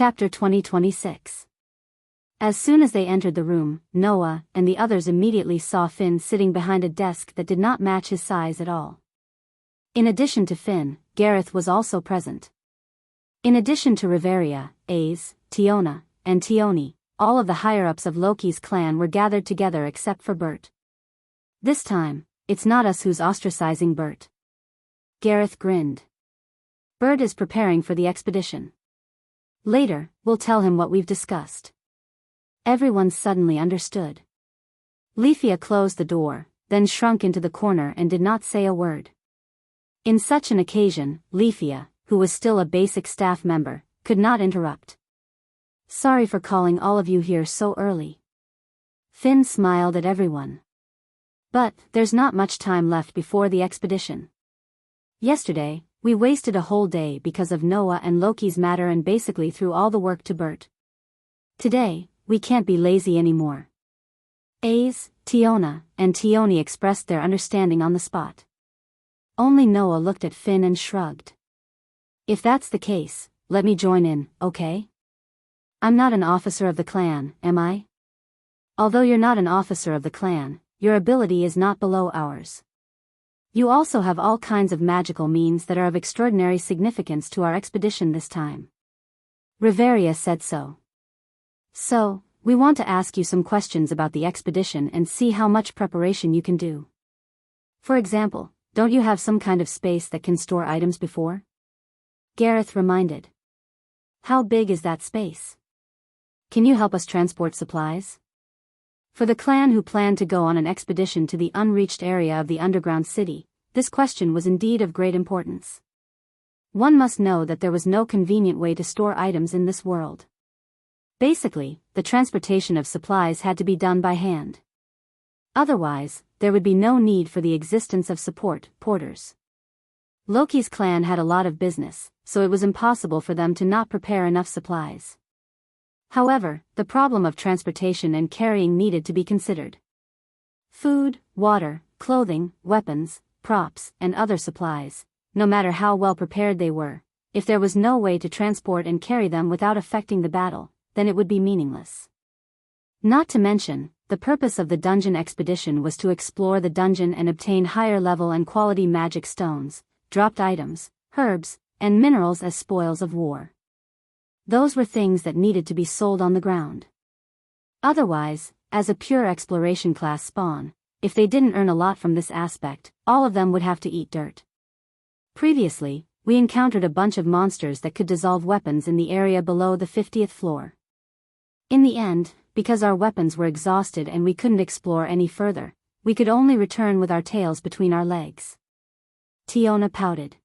Chapter 2026. As soon as they entered the room, Noah and the others immediately saw Finn sitting behind a desk that did not match his size at all. In addition to Finn, Gareth was also present. In addition to Riveria, Ace, Tiona, and Tioni, all of the higher-ups of Loki's clan were gathered together except for Bert. This time, it's not us who's ostracizing Bert. Gareth grinned. Bert is preparing for the expedition. Later, we'll tell him what we've discussed. Everyone suddenly understood. Leafia closed the door, then shrunk into the corner and did not say a word. In such an occasion, Leafia, who was still a basic staff member, could not interrupt. Sorry for calling all of you here so early. Finn smiled at everyone. But, there's not much time left before the expedition. Yesterday, we wasted a whole day because of Noah and Loki's matter and basically threw all the work to Bert. Today, we can't be lazy anymore. Ace, Tiona, and Tioni expressed their understanding on the spot. Only Noah looked at Finn and shrugged. If that's the case, let me join in, okay? I'm not an officer of the clan, am I? Although you're not an officer of the clan, your ability is not below ours. You also have all kinds of magical means that are of extraordinary significance to our expedition this time. Riveria said so. So, we want to ask you some questions about the expedition and see how much preparation you can do. For example, don't you have some kind of space that can store items before? Gareth reminded. How big is that space? Can you help us transport supplies? For the clan who planned to go on an expedition to the unreached area of the underground city, this question was indeed of great importance. One must know that there was no convenient way to store items in this world. Basically, the transportation of supplies had to be done by hand. Otherwise, there would be no need for the existence of porters. Loki's clan had a lot of business, so it was impossible for them to not prepare enough supplies. However, the problem of transportation and carrying needed to be considered. Food, water, clothing, weapons, props, and other supplies, no matter how well prepared they were, if there was no way to transport and carry them without affecting the battle, then it would be meaningless. Not to mention, the purpose of the dungeon expedition was to explore the dungeon and obtain higher level and quality magic stones, dropped items, herbs, and minerals as spoils of war. Those were things that needed to be sold on the ground. Otherwise, as a pure exploration class spawn, if they didn't earn a lot from this aspect, all of them would have to eat dirt. Previously, we encountered a bunch of monsters that could dissolve weapons in the area below the 50th floor. In the end, because our weapons were exhausted and we couldn't explore any further, we could only return with our tails between our legs. Tiona pouted.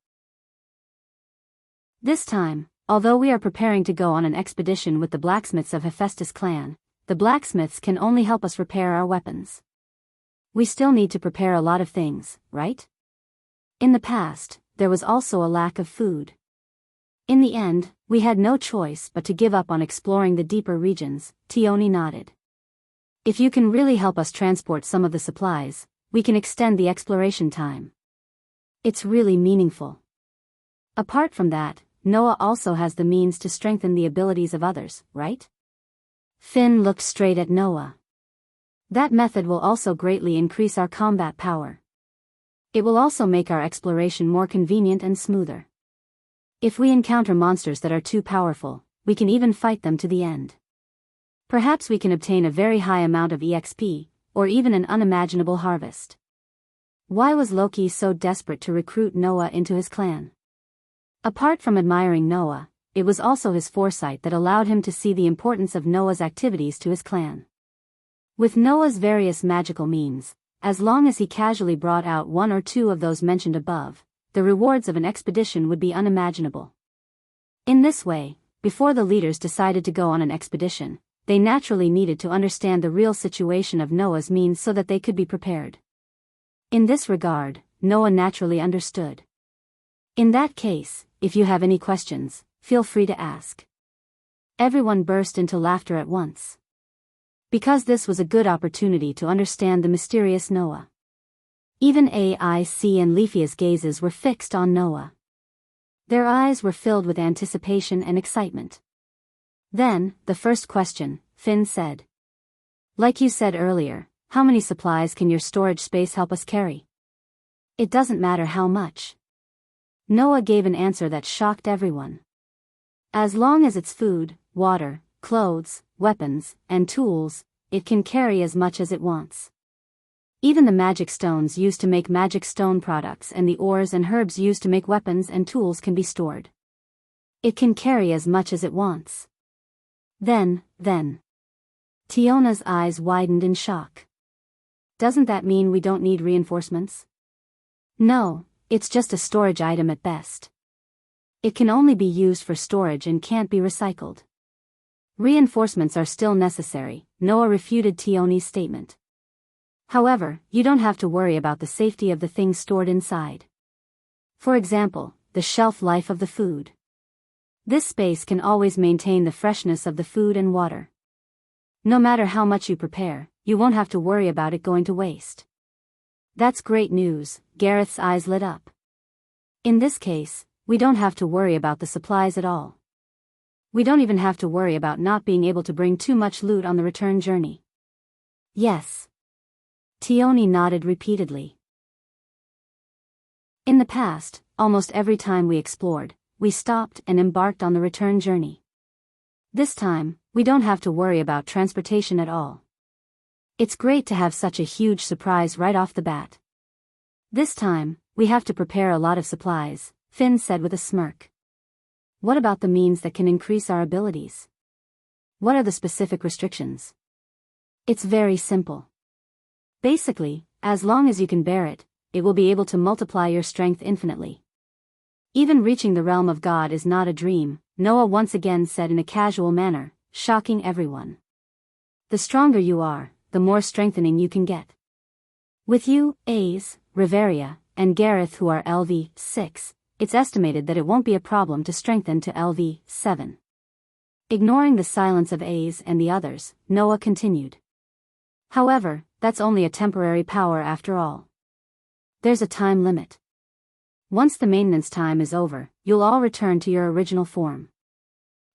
This time, although we are preparing to go on an expedition with the blacksmiths of Hephaestus clan, the blacksmiths can only help us repair our weapons. We still need to prepare a lot of things, right? In the past, there was also a lack of food. In the end, we had no choice but to give up on exploring the deeper regions, Tioni nodded. If you can really help us transport some of the supplies, we can extend the exploration time. It's really meaningful. Apart from that, Noah also has the means to strengthen the abilities of others, right? Finn looked straight at Noah. That method will also greatly increase our combat power. It will also make our exploration more convenient and smoother. If we encounter monsters that are too powerful, we can even fight them to the end. Perhaps we can obtain a very high amount of EXP, or even an unimaginable harvest. Why was Loki so desperate to recruit Noah into his clan? Apart from admiring Noah, it was also his foresight that allowed him to see the importance of Noah's activities to his clan. With Noah's various magical means, as long as he casually brought out one or two of those mentioned above, the rewards of an expedition would be unimaginable. In this way, before the leaders decided to go on an expedition, they naturally needed to understand the real situation of Noah's means so that they could be prepared. In this regard, Noah naturally understood. In that case, if you have any questions, feel free to ask. Everyone burst into laughter at once. Because this was a good opportunity to understand the mysterious Noah. Even AIC and Leafia's gazes were fixed on Noah. Their eyes were filled with anticipation and excitement. Then, the first question, Finn said. Like you said earlier, how many supplies can your storage space help us carry? It doesn't matter how much. Noah gave an answer that shocked everyone. As long as it's food, water, clothes, weapons, and tools, it can carry as much as it wants. Even the magic stones used to make magic stone products and the ores and herbs used to make weapons and tools can be stored. It can carry as much as it wants. Then. Tiona's eyes widened in shock. Doesn't that mean we don't need reinforcements? No, it's just a storage item at best. It can only be used for storage and can't be recycled. Reinforcements are still necessary, Noah refuted Tiona's statement. However, you don't have to worry about the safety of the things stored inside. For example, the shelf life of the food. This space can always maintain the freshness of the food and water. No matter how much you prepare, you won't have to worry about it going to waste. That's great news, Gareth's eyes lit up. In this case, we don't have to worry about the supplies at all. We don't even have to worry about not being able to bring too much loot on the return journey. Yes. Tiona nodded repeatedly. In the past, almost every time we explored, we stopped and embarked on the return journey. This time, we don't have to worry about transportation at all. It's great to have such a huge surprise right off the bat. This time, we have to prepare a lot of supplies, Finn said with a smirk. What about the means that can increase our abilities? What are the specific restrictions? It's very simple. Basically, as long as you can bear it, it will be able to multiply your strength infinitely. Even reaching the realm of God is not a dream, Noah once again said in a casual manner, shocking everyone. The stronger you are, the more strengthening you can get. With you, Ace, Riveria, and Gareth who are LV 6, it's estimated that it won't be a problem to strengthen to LV 7. Ignoring the silence of Ace and the others, Noah continued. However, that's only a temporary power after all. There's a time limit. Once the maintenance time is over, you'll all return to your original form.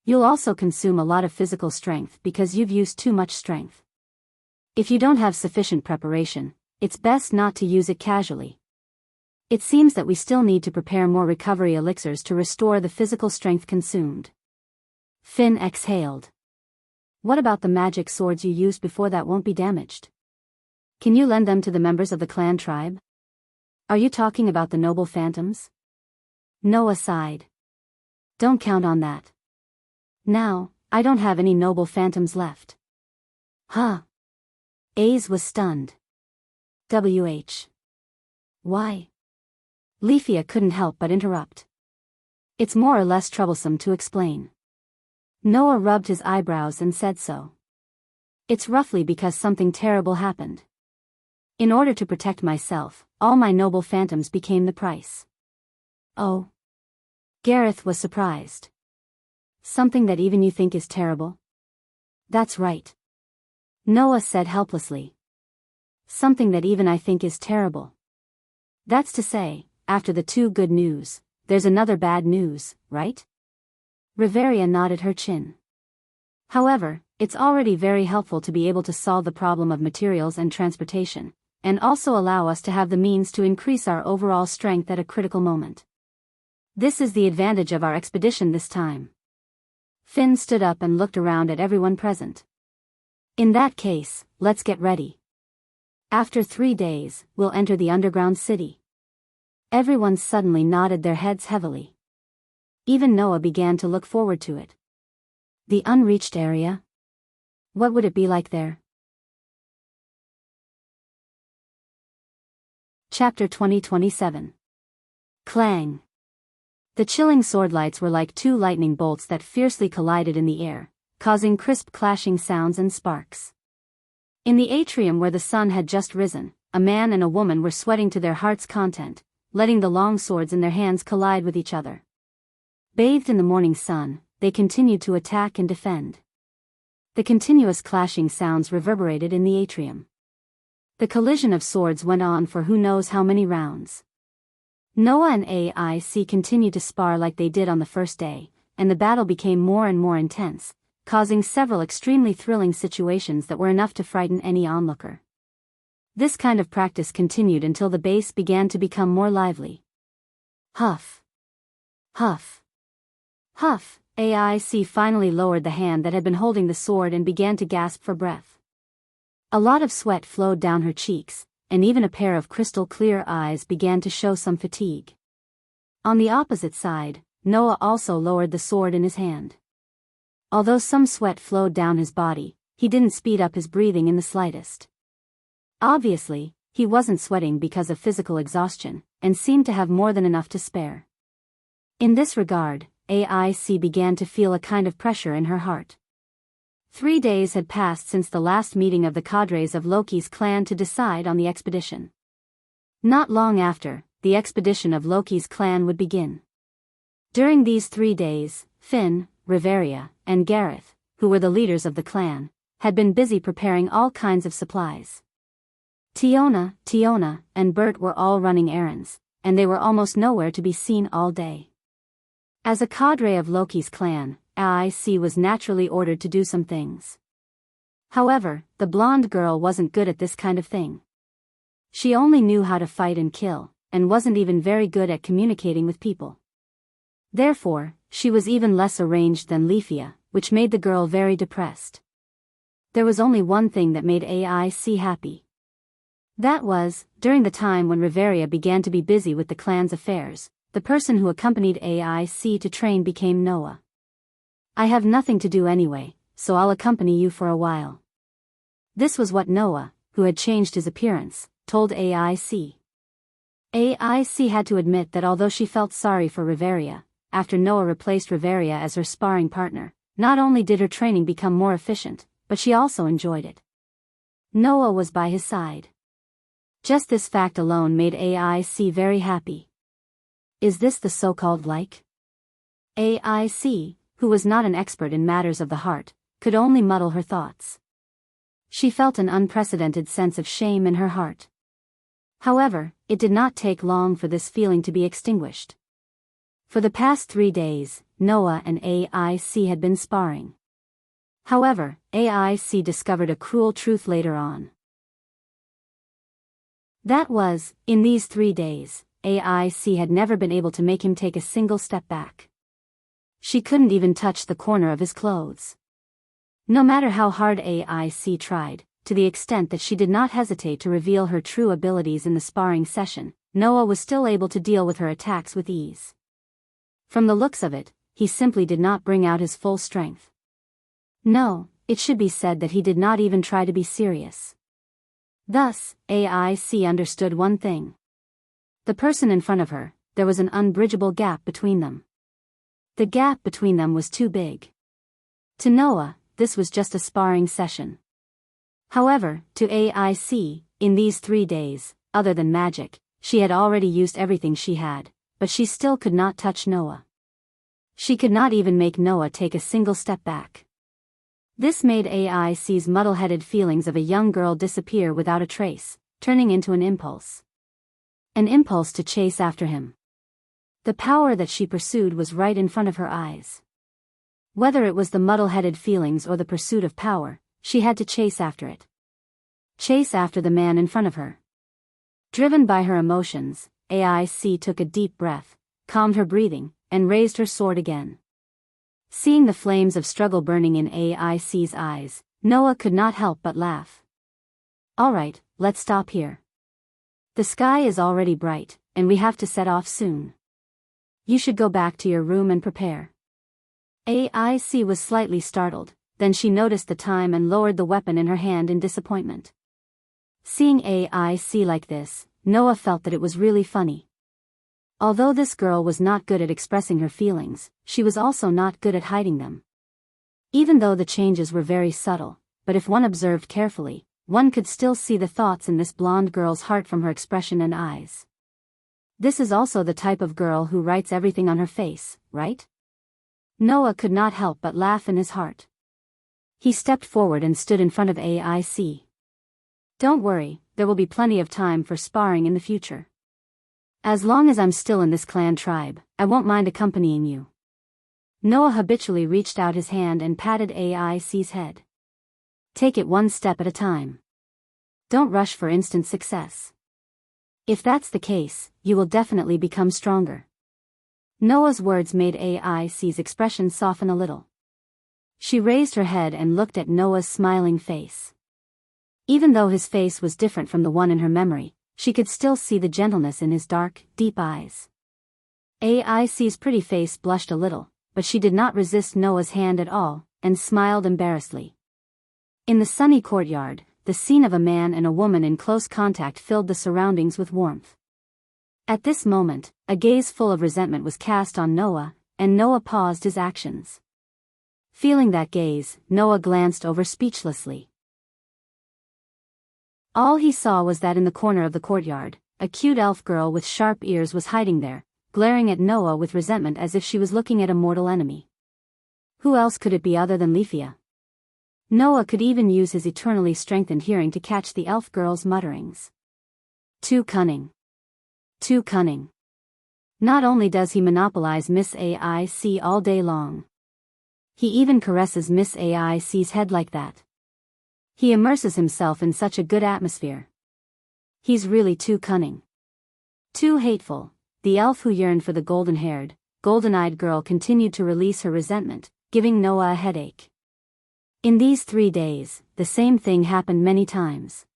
You'll also consume a lot of physical strength because you've used too much strength. If you don't have sufficient preparation, it's best not to use it casually. It seems that we still need to prepare more recovery elixirs to restore the physical strength consumed. Finn exhaled. What about the magic swords you used before that won't be damaged? Can you lend them to the members of the clan tribe? Are you talking about the noble phantoms? Noah sighed. Don't count on that. Now, I don't have any noble phantoms left. Huh? Ace was stunned. Why? Leafia couldn't help but interrupt. It's more or less troublesome to explain. Noah rubbed his eyebrows and said so. It's roughly because something terrible happened. In order to protect myself, all my noble phantoms became the price. Oh. Gareth was surprised. Something that even you think is terrible? That's right. Noah said helplessly. Something that even I think is terrible. That's to say, after the two good news, there's another bad news, right? Riveria nodded her chin. However, it's already very helpful to be able to solve the problem of materials and transportation, and also allow us to have the means to increase our overall strength at a critical moment. This is the advantage of our expedition this time. Finn stood up and looked around at everyone present. In that case, let's get ready. After 3 days, we'll enter the underground city. Everyone suddenly nodded their heads heavily. Even Noah began to look forward to it. The unreached area? What would it be like there? Chapter 2027. Clang. The chilling swordlights were like two lightning bolts that fiercely collided in the air, causing crisp clashing sounds and sparks. In the atrium where the sun had just risen, a man and a woman were sweating to their heart's content, letting the long swords in their hands collide with each other. Bathed in the morning sun, they continued to attack and defend. The continuous clashing sounds reverberated in the atrium. The collision of swords went on for who knows how many rounds. Noah and AIC continued to spar like they did on the first day, and the battle became more and more intense, causing several extremely thrilling situations that were enough to frighten any onlooker. This kind of practice continued until the bass began to become more lively. Huff. Huff. Huff. AIC finally lowered the hand that had been holding the sword and began to gasp for breath. A lot of sweat flowed down her cheeks, and even a pair of crystal-clear eyes began to show some fatigue. On the opposite side, Noah also lowered the sword in his hand. Although some sweat flowed down his body, he didn't speed up his breathing in the slightest. Obviously, he wasn't sweating because of physical exhaustion, and seemed to have more than enough to spare. In this regard, AIC began to feel a kind of pressure in her heart. 3 days had passed since the last meeting of the cadres of Loki's clan to decide on the expedition. Not long after, the expedition of Loki's clan would begin. During these 3 days, Finn, Riveria, and Gareth, who were the leaders of the clan, had been busy preparing all kinds of supplies. Tiona, and Bert were all running errands, and they were almost nowhere to be seen all day. As a cadre of Loki's clan, AIC was naturally ordered to do some things. However, the blonde girl wasn't good at this kind of thing. She only knew how to fight and kill, and wasn't even very good at communicating with people. Therefore, she was even less arranged than Leafia, which made the girl very depressed. There was only one thing that made AIC happy. That was, during the time when Riveria began to be busy with the clan's affairs, the person who accompanied AIC to train became Noah. "I have nothing to do anyway, so I'll accompany you for a while." This was what Noah, who had changed his appearance, told AIC. AIC had to admit that although she felt sorry for Riveria, after Noah replaced Riveria as her sparring partner, not only did her training become more efficient, but she also enjoyed it. Noah was by his side. Just this fact alone made AIC very happy. Is this the so-called like? AIC, who was not an expert in matters of the heart, could only muddle her thoughts. She felt an unprecedented sense of shame in her heart. However, it did not take long for this feeling to be extinguished. For the past 3 days, Noah and AIC had been sparring. However, AIC discovered a cruel truth later on. That was, in these 3 days, AIC had never been able to make him take a single step back. She couldn't even touch the corner of his clothes. No matter how hard AIC tried, to the extent that she did not hesitate to reveal her true abilities in the sparring session, Noah was still able to deal with her attacks with ease. From the looks of it, he simply did not bring out his full strength. No, it should be said that he did not even try to be serious. Thus, AIC understood one thing. The person in front of her, there was an unbridgeable gap between them. The gap between them was too big. To Noah, this was just a sparring session. However, to AIC, in these 3 days, other than magic, she had already used everything she had, but she still could not touch Noah. She could not even make Noah take a single step back. This made AIC's muddle-headed feelings of a young girl disappear without a trace, turning into an impulse. An impulse to chase after him. The power that she pursued was right in front of her eyes. Whether it was the muddle-headed feelings or the pursuit of power, she had to chase after it. Chase after the man in front of her. Driven by her emotions, AIC took a deep breath, calmed her breathing, and raised her sword again. Seeing the flames of struggle burning in AIC's eyes, Noah could not help but laugh. "All right, let's stop here. The sky is already bright, and we have to set off soon. You should go back to your room and prepare." AIC was slightly startled, then she noticed the time and lowered the weapon in her hand in disappointment. Seeing AIC like this, Noah felt that it was really funny. Although this girl was not good at expressing her feelings, she was also not good at hiding them. Even though the changes were very subtle, but if one observed carefully, one could still see the thoughts in this blonde girl's heart from her expression and eyes. This is also the type of girl who writes everything on her face, right? Noah could not help but laugh in his heart. He stepped forward and stood in front of AIC. "Don't worry, there will be plenty of time for sparring in the future. As long as I'm still in this clan tribe, I won't mind accompanying you." Noah habitually reached out his hand and patted AIC's head. Take it one step at a time. Don't rush for instant success. If that's the case, you will definitely become stronger. Noah's words made AIC's expression soften a little. She raised her head and looked at Noah's smiling face. Even though his face was different from the one in her memory, she could still see the gentleness in his dark, deep eyes. AIC's pretty face blushed a little, but she did not resist Noah's hand at all, and smiled embarrassedly. In the sunny courtyard, the scene of a man and a woman in close contact filled the surroundings with warmth. At this moment, a gaze full of resentment was cast on Noah, and Noah paused his actions. Feeling that gaze, Noah glanced over speechlessly. All he saw was that in the corner of the courtyard, a cute elf girl with sharp ears was hiding there, glaring at Noah with resentment as if she was looking at a mortal enemy. Who else could it be other than Leafia? Noah could even use his eternally strengthened hearing to catch the elf girl's mutterings. Too cunning. Too cunning. Not only does he monopolize Miss AIC all day long. He even caresses Miss AIC's head like that. He immerses himself in such a good atmosphere. He's really too cunning. Too hateful. The elf who yearned for the golden-haired, golden-eyed girl continued to release her resentment, giving Noah a headache. In these 3 days, the same thing happened many times.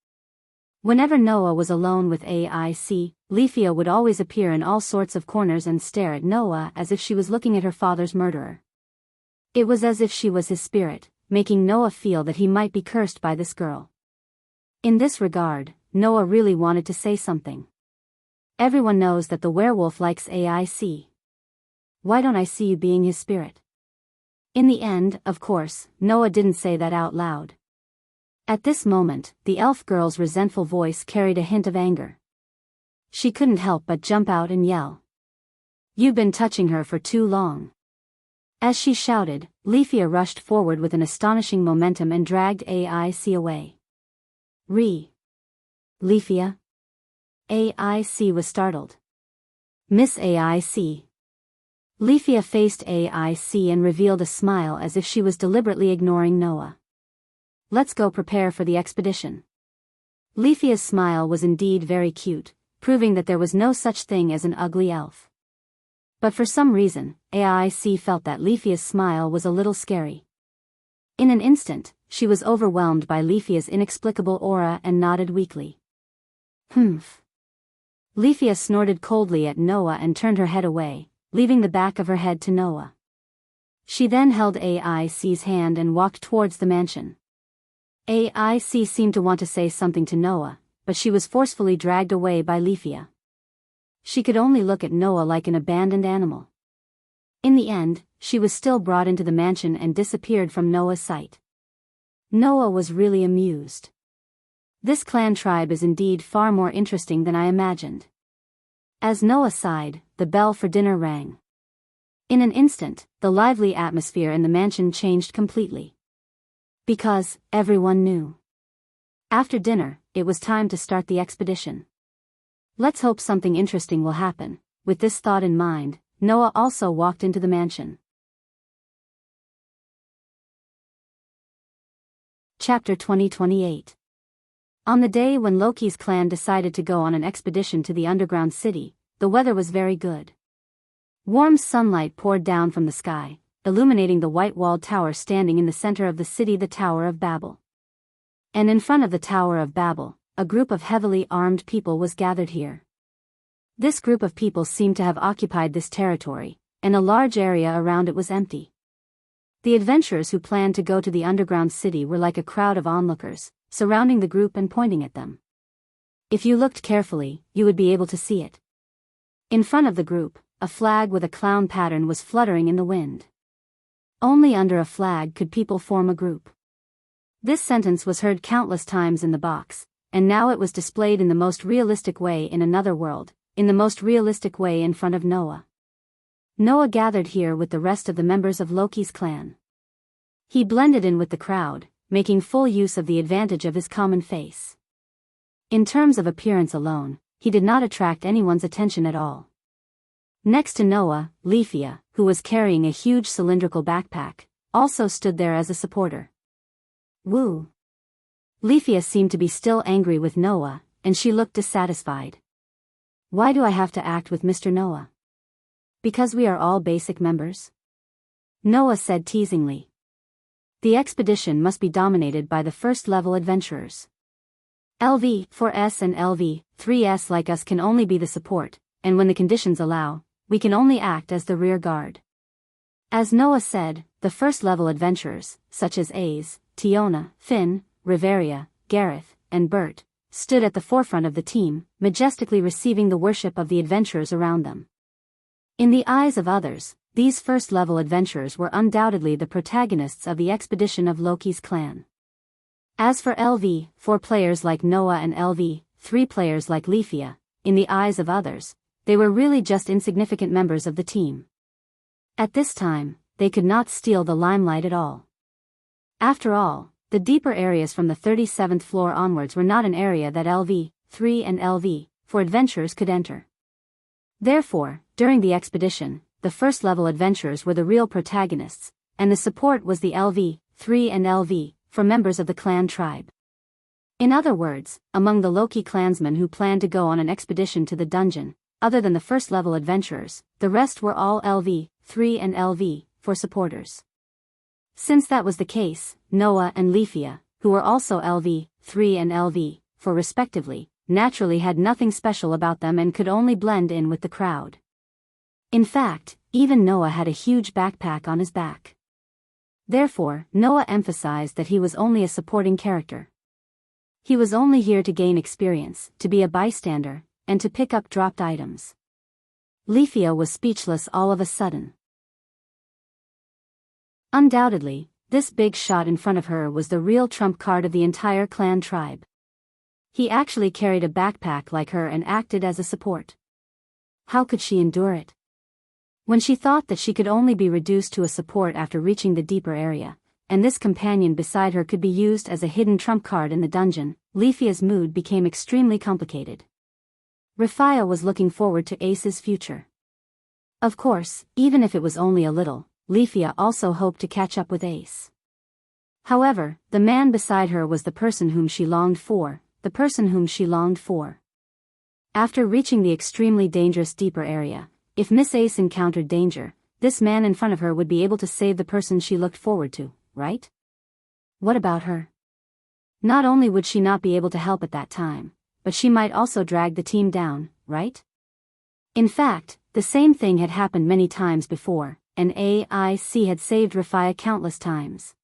Whenever Noah was alone with AIC, Leafia would always appear in all sorts of corners and stare at Noah as if she was looking at her father's murderer. It was as if she was his spirit, making Noah feel that he might be cursed by this girl. In this regard, Noah really wanted to say something. Everyone knows that the werewolf likes AIC. Why don't I see you being his spirit? In the end, of course, Noah didn't say that out loud. At this moment, the elf girl's resentful voice carried a hint of anger. She couldn't help but jump out and yell. You've been touching her for too long. As she shouted, Leafia rushed forward with an astonishing momentum and dragged AIC away. Leafia? AIC was startled. Miss AIC. Leafia faced AIC and revealed a smile as if she was deliberately ignoring Noah. Let's go prepare for the expedition. Leafia's smile was indeed very cute, proving that there was no such thing as an ugly elf. But for some reason, AIC felt that Leafia's smile was a little scary. In an instant, she was overwhelmed by Leafia's inexplicable aura and nodded weakly. Humph. Leafia snorted coldly at Noah and turned her head away, leaving the back of her head to Noah. She then held AIC's hand and walked towards the mansion. AIC seemed to want to say something to Noah, but she was forcefully dragged away by Leafia. She could only look at Noah like an abandoned animal. In the end, she was still brought into the mansion and disappeared from Noah's sight. Noah was really amused. This clan tribe is indeed far more interesting than I imagined. As Noah sighed, the bell for dinner rang. In an instant, the lively atmosphere in the mansion changed completely. Because everyone knew. After dinner, it was time to start the expedition. Let's hope something interesting will happen. With this thought in mind, Noah also walked into the mansion. Chapter 2028. On the day when Loki's clan decided to go on an expedition to the underground city, the weather was very good. Warm sunlight poured down from the sky, illuminating the white-walled tower standing in the center of the city, the Tower of Babel. And in front of the Tower of Babel, a group of heavily armed people was gathered here. This group of people seemed to have occupied this territory, and a large area around it was empty. The adventurers who planned to go to the underground city were like a crowd of onlookers, surrounding the group and pointing at them. If you looked carefully, you would be able to see it. In front of the group, a flag with a clown pattern was fluttering in the wind. Only under a flag could people form a group. This sentence was heard countless times in the box, and now it was displayed in the most realistic way in another world, in the most realistic way in front of Noah. Noah gathered here with the rest of the members of Loki's clan. He blended in with the crowd, making full use of the advantage of his common face. In terms of appearance alone, he did not attract anyone's attention at all. Next to Noah, Leafia, who was carrying a huge cylindrical backpack, also stood there as a supporter. Woo! Leafia seemed to be still angry with Noah, and she looked dissatisfied. Why do I have to act with Mr. Noah? Because we are all basic members? Noah said teasingly. The expedition must be dominated by the first-level adventurers. LV-4S and LV-3S like us can only be the support, and when the conditions allow, we can only act as the rear guard. As Noah said, the first-level adventurers, such as Ace, Tiona, Finn, Riveria, Gareth, and Bert, stood at the forefront of the team, majestically receiving the worship of the adventurers around them. In the eyes of others, these first-level adventurers were undoubtedly the protagonists of the expedition of Loki's clan. As for LV-4 players like Noah and LV-3 players like Leafia, in the eyes of others, they were really just insignificant members of the team. At this time, they could not steal the limelight at all. After all, the deeper areas from the 37th floor onwards were not an area that LV-3 and LV-4 adventurers could enter. Therefore, during the expedition, the first-level adventurers were the real protagonists, and the support was the LV-3 and LV-4 members of the clan tribe. In other words, among the Loki clansmen who planned to go on an expedition to the dungeon, other than the first-level adventurers, the rest were all LV-3 and LV-4 supporters. Since that was the case, Noah and Leafia, who were also LV-3 and LV-4 respectively, naturally had nothing special about them and could only blend in with the crowd. In fact, even Noah had a huge backpack on his back. Therefore, Noah emphasized that he was only a supporting character. He was only here to gain experience, to be a bystander, and to pick up dropped items. Leafia was speechless all of a sudden. Undoubtedly, this big shot in front of her was the real trump card of the entire clan tribe. He actually carried a backpack like her and acted as a support. How could she endure it? When she thought that she could only be reduced to a support after reaching the deeper area, and this companion beside her could be used as a hidden trump card in the dungeon, Leafia's mood became extremely complicated. Rafia was looking forward to Ace's future. Of course, even if it was only a little, Leafia also hoped to catch up with Ace. However, the man beside her was the person whom she longed for, After reaching the extremely dangerous deeper area, if Miss Ace encountered danger, this man in front of her would be able to save the person she looked forward to, right? What about her? Not only would she not be able to help at that time, but she might also drag the team down, right? In fact, the same thing had happened many times before, and AIC had saved Rafia countless times.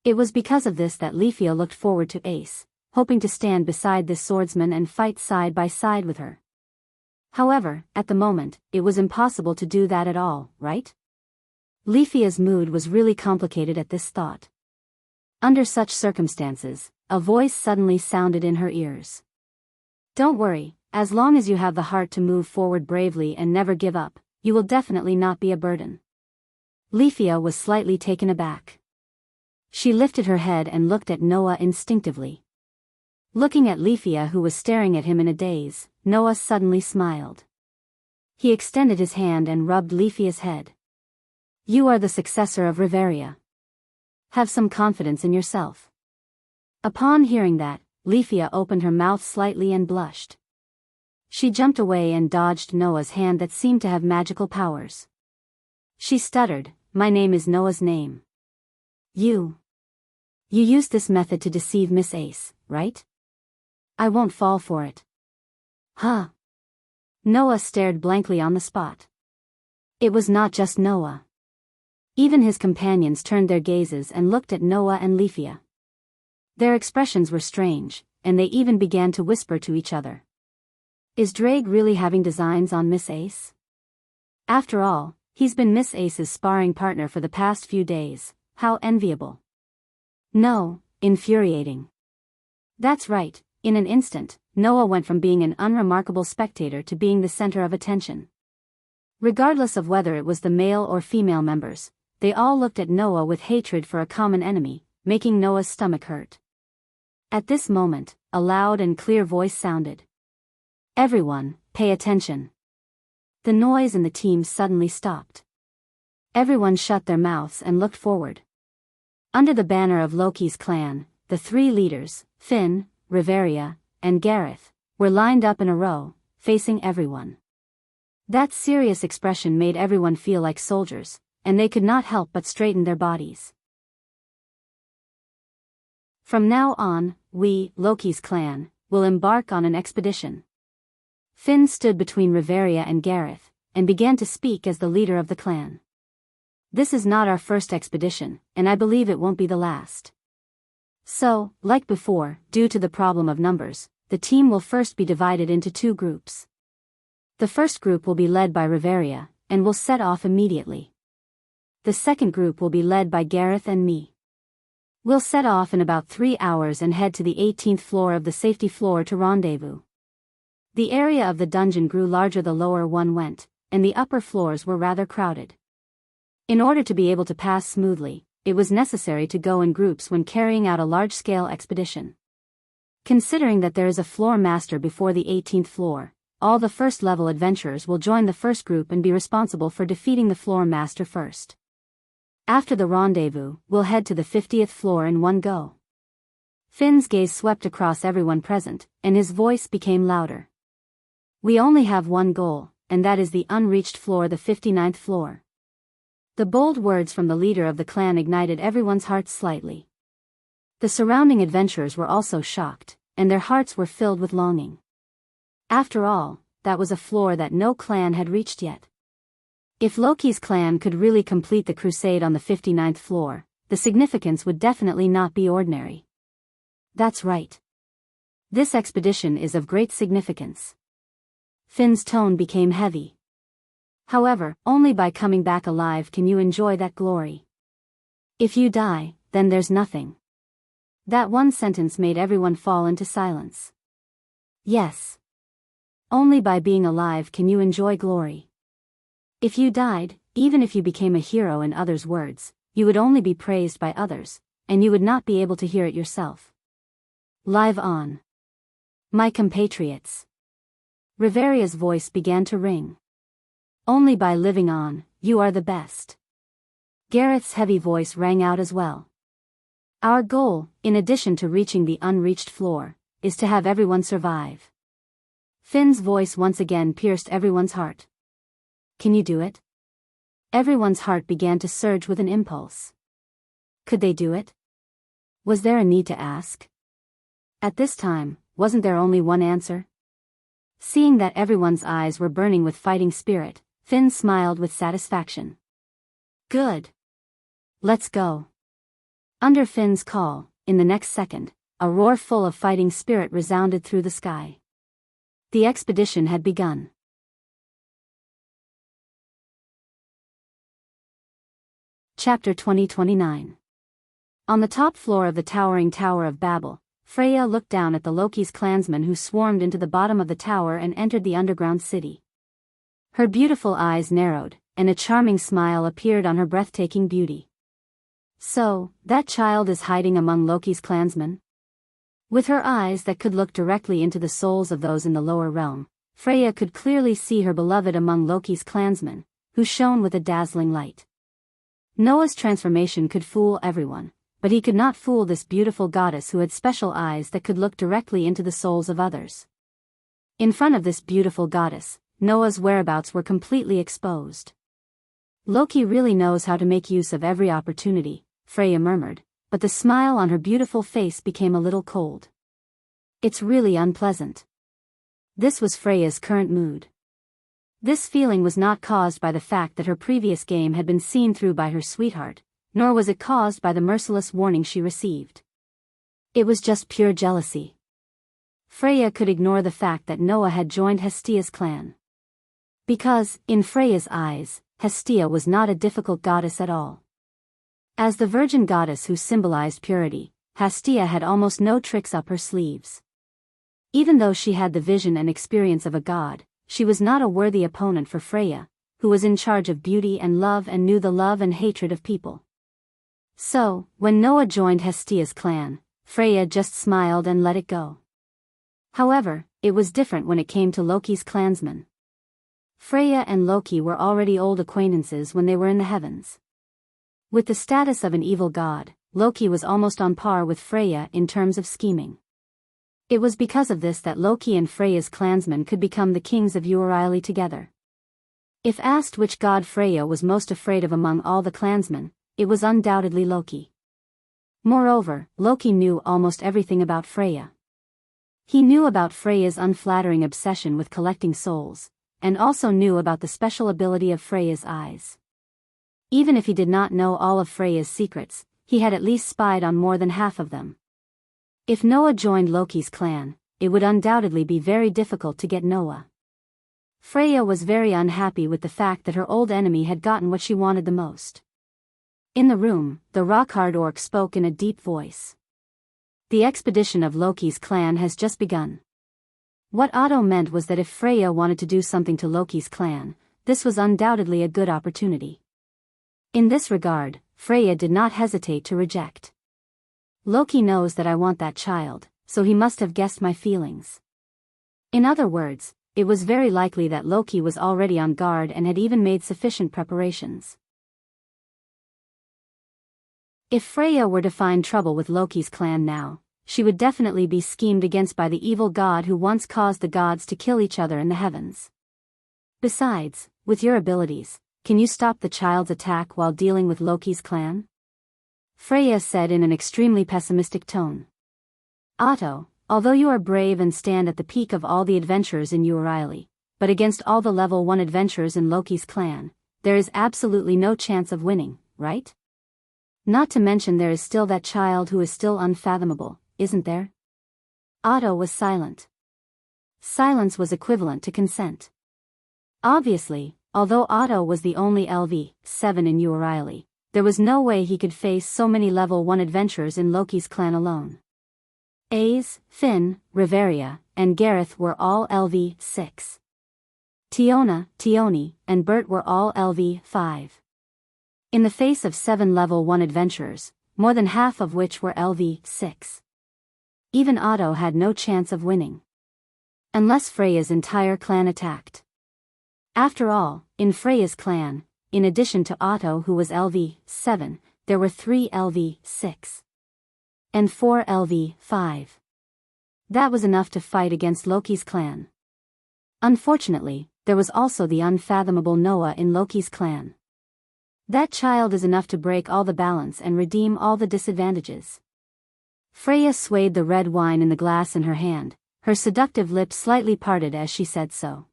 It was because of this that Leafia looked forward to Ace, hoping to stand beside this swordsman and fight side by side with her. However, at the moment, it was impossible to do that at all, right? Leafia's mood was really complicated at this thought. Under such circumstances, a voice suddenly sounded in her ears. Don't worry, as long as you have the heart to move forward bravely and never give up, you will definitely not be a burden. Leafia was slightly taken aback. She lifted her head and looked at Noah instinctively. Looking at Leafia, who was staring at him in a daze, Noah suddenly smiled. He extended his hand and rubbed Leafia's head. You are the successor of Riveria. Have some confidence in yourself. Upon hearing that, Leafia opened her mouth slightly and blushed. She jumped away and dodged Noah's hand that seemed to have magical powers. She stuttered, My name is Noah's name. You used this method to deceive Miss Ace, right? I won't fall for it. Huh? Noah stared blankly on the spot. It was not just Noah. Even his companions turned their gazes and looked at Noah and Leafia. Their expressions were strange, and they even began to whisper to each other. Is Drake really having designs on Miss Ace? After all, he's been Miss Ace's sparring partner for the past few days. How enviable. No, infuriating. That's right. In an instant, Noah went from being an unremarkable spectator to being the center of attention. Regardless of whether it was the male or female members, they all looked at Noah with hatred for a common enemy, making Noah's stomach hurt. At this moment, a loud and clear voice sounded. Everyone, pay attention. The noise in the team suddenly stopped. Everyone shut their mouths and looked forward. Under the banner of Loki's clan, the three leaders, Finn, Riveria, and Gareth, were lined up in a row, facing everyone. That serious expression made everyone feel like soldiers, and they could not help but straighten their bodies. From now on, we, Loki's clan, will embark on an expedition. Finn stood between Riveria and Gareth, and began to speak as the leader of the clan. This is not our first expedition, and I believe it won't be the last. So, like before, due to the problem of numbers, the team will first be divided into two groups. The first group will be led by Riveria, and will set off immediately. The second group will be led by Gareth and me. We'll set off in about 3 hours and head to the 18th floor of the safety floor to rendezvous. The area of the dungeon grew larger the lower one went, and the upper floors were rather crowded. In order to be able to pass smoothly, it was necessary to go in groups when carrying out a large-scale expedition. Considering that there is a floor master before the 18th floor, all the first-level adventurers will join the first group and be responsible for defeating the floor master first. After the rendezvous, we'll head to the 50th floor in one go. Finn's gaze swept across everyone present, and his voice became louder. We only have one goal, and that is the unreached floor, the 59th floor. The bold words from the leader of the clan ignited everyone's hearts slightly. The surrounding adventurers were also shocked, and their hearts were filled with longing. After all, that was a floor that no clan had reached yet. If Loki's clan could really complete the crusade on the 59th floor, the significance would definitely not be ordinary. That's right. This expedition is of great significance. Finn's tone became heavy. However, only by coming back alive can you enjoy that glory. If you die, then there's nothing. That one sentence made everyone fall into silence. Yes. Only by being alive can you enjoy glory. If you died, even if you became a hero in others' words, you would only be praised by others, and you would not be able to hear it yourself. Live on. My compatriots. Riveria's voice began to ring. Only by living on, you are the best. Gareth's heavy voice rang out as well. Our goal, in addition to reaching the unreached floor, is to have everyone survive. Finn's voice once again pierced everyone's heart. Can you do it? Everyone's heart began to surge with an impulse. Could they do it? Was there a need to ask? At this time, wasn't there only one answer? Seeing that everyone's eyes were burning with fighting spirit, Finn smiled with satisfaction. Good. Let's go. Under Finn's call, in the next second, a roar full of fighting spirit resounded through the sky. The expedition had begun. Chapter 2029. On the top floor of the towering Tower of Babel, Freya looked down at the Loki's clansmen who swarmed into the bottom of the tower and entered the underground city. Her beautiful eyes narrowed, and a charming smile appeared on her breathtaking beauty. So, that child is hiding among Loki's clansmen? With her eyes that could look directly into the souls of those in the lower realm, Freya could clearly see her beloved among Loki's clansmen, who shone with a dazzling light. Noah's transformation could fool everyone, but he could not fool this beautiful goddess who had special eyes that could look directly into the souls of others. In front of this beautiful goddess, Noah's whereabouts were completely exposed. Loki really knows how to make use of every opportunity, Freya murmured, but the smile on her beautiful face became a little cold. It's really unpleasant. This was Freya's current mood. This feeling was not caused by the fact that her previous game had been seen through by her sweetheart, nor was it caused by the merciless warning she received. It was just pure jealousy. Freya could ignore the fact that Noah had joined Hestia's clan. Because, in Freya's eyes, Hestia was not a difficult goddess at all. As the virgin goddess who symbolized purity, Hestia had almost no tricks up her sleeves. Even though she had the vision and experience of a god, she was not a worthy opponent for Freya, who was in charge of beauty and love and knew the love and hatred of people. So, when Noah joined Hestia's clan, Freya just smiled and let it go. However, it was different when it came to Loki's clansmen. Freya and Loki were already old acquaintances when they were in the heavens. With the status of an evil god, Loki was almost on par with Freya in terms of scheming. It was because of this that Loki and Freya's clansmen could become the kings of Uareili together. If asked which god Freya was most afraid of among all the clansmen, it was undoubtedly Loki. Moreover, Loki knew almost everything about Freya. He knew about Freya's unflattering obsession with collecting souls, and also knew about the special ability of Freya's eyes. Even if he did not know all of Freya's secrets, he had at least spied on more than half of them. If Noah joined Loki's clan, it would undoubtedly be very difficult to get Noah. Freya was very unhappy with the fact that her old enemy had gotten what she wanted the most. In the room, the rock-hard orc spoke in a deep voice. The expedition of Loki's clan has just begun. What Otto meant was that if Freya wanted to do something to Loki's clan, this was undoubtedly a good opportunity. In this regard, Freya did not hesitate to reject. Loki knows that I want that child, so he must have guessed my feelings. In other words, it was very likely that Loki was already on guard and had even made sufficient preparations. If Freya were to find trouble with Loki's clan now, she would definitely be schemed against by the evil god who once caused the gods to kill each other in the heavens. Besides, with your abilities, can you stop the child's attack while dealing with Loki's clan? Freya said in an extremely pessimistic tone. Otto, although you are brave and stand at the peak of all the adventurers in Uareili, but against all the level 1 adventurers in Loki's clan, there is absolutely no chance of winning, right? Not to mention there is still that child who is still unfathomable, isn't there? Otto was silent. Silence was equivalent to consent. Obviously, although Otto was the only LV7 in Uareili, there was no way he could face so many level 1 adventurers in Loki's clan alone. Ace, Finn, Riveria, and Gareth were all LV6. Tiona, Tioni, and Bert were all LV5. In the face of 7 level 1 adventurers, more than half of which were LV6. Even Otto had no chance of winning. Unless Freya's entire clan attacked. After all, in Freya's clan, in addition to Otto who was LV7, there were 3 LV6. And 4 LV5. That was enough to fight against Loki's clan. Unfortunately, there was also the unfathomable Noah in Loki's clan. That child is enough to break all the balance and redeem all the disadvantages. Freya swayed the red wine in the glass in her hand, her seductive lips slightly parted as she said so.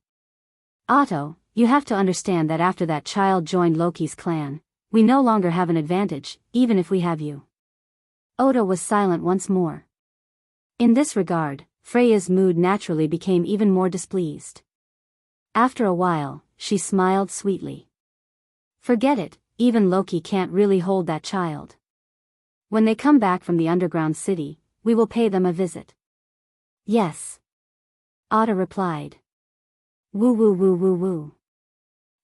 Otto, you have to understand that after that child joined Loki's clan, we no longer have an advantage, even if we have you. Oda was silent once more. In this regard, Freya's mood naturally became even more displeased. After a while, she smiled sweetly. Forget it, even Loki can't really hold that child. When they come back from the underground city, we will pay them a visit. Yes. Oda replied. Woo woo woo woo woo.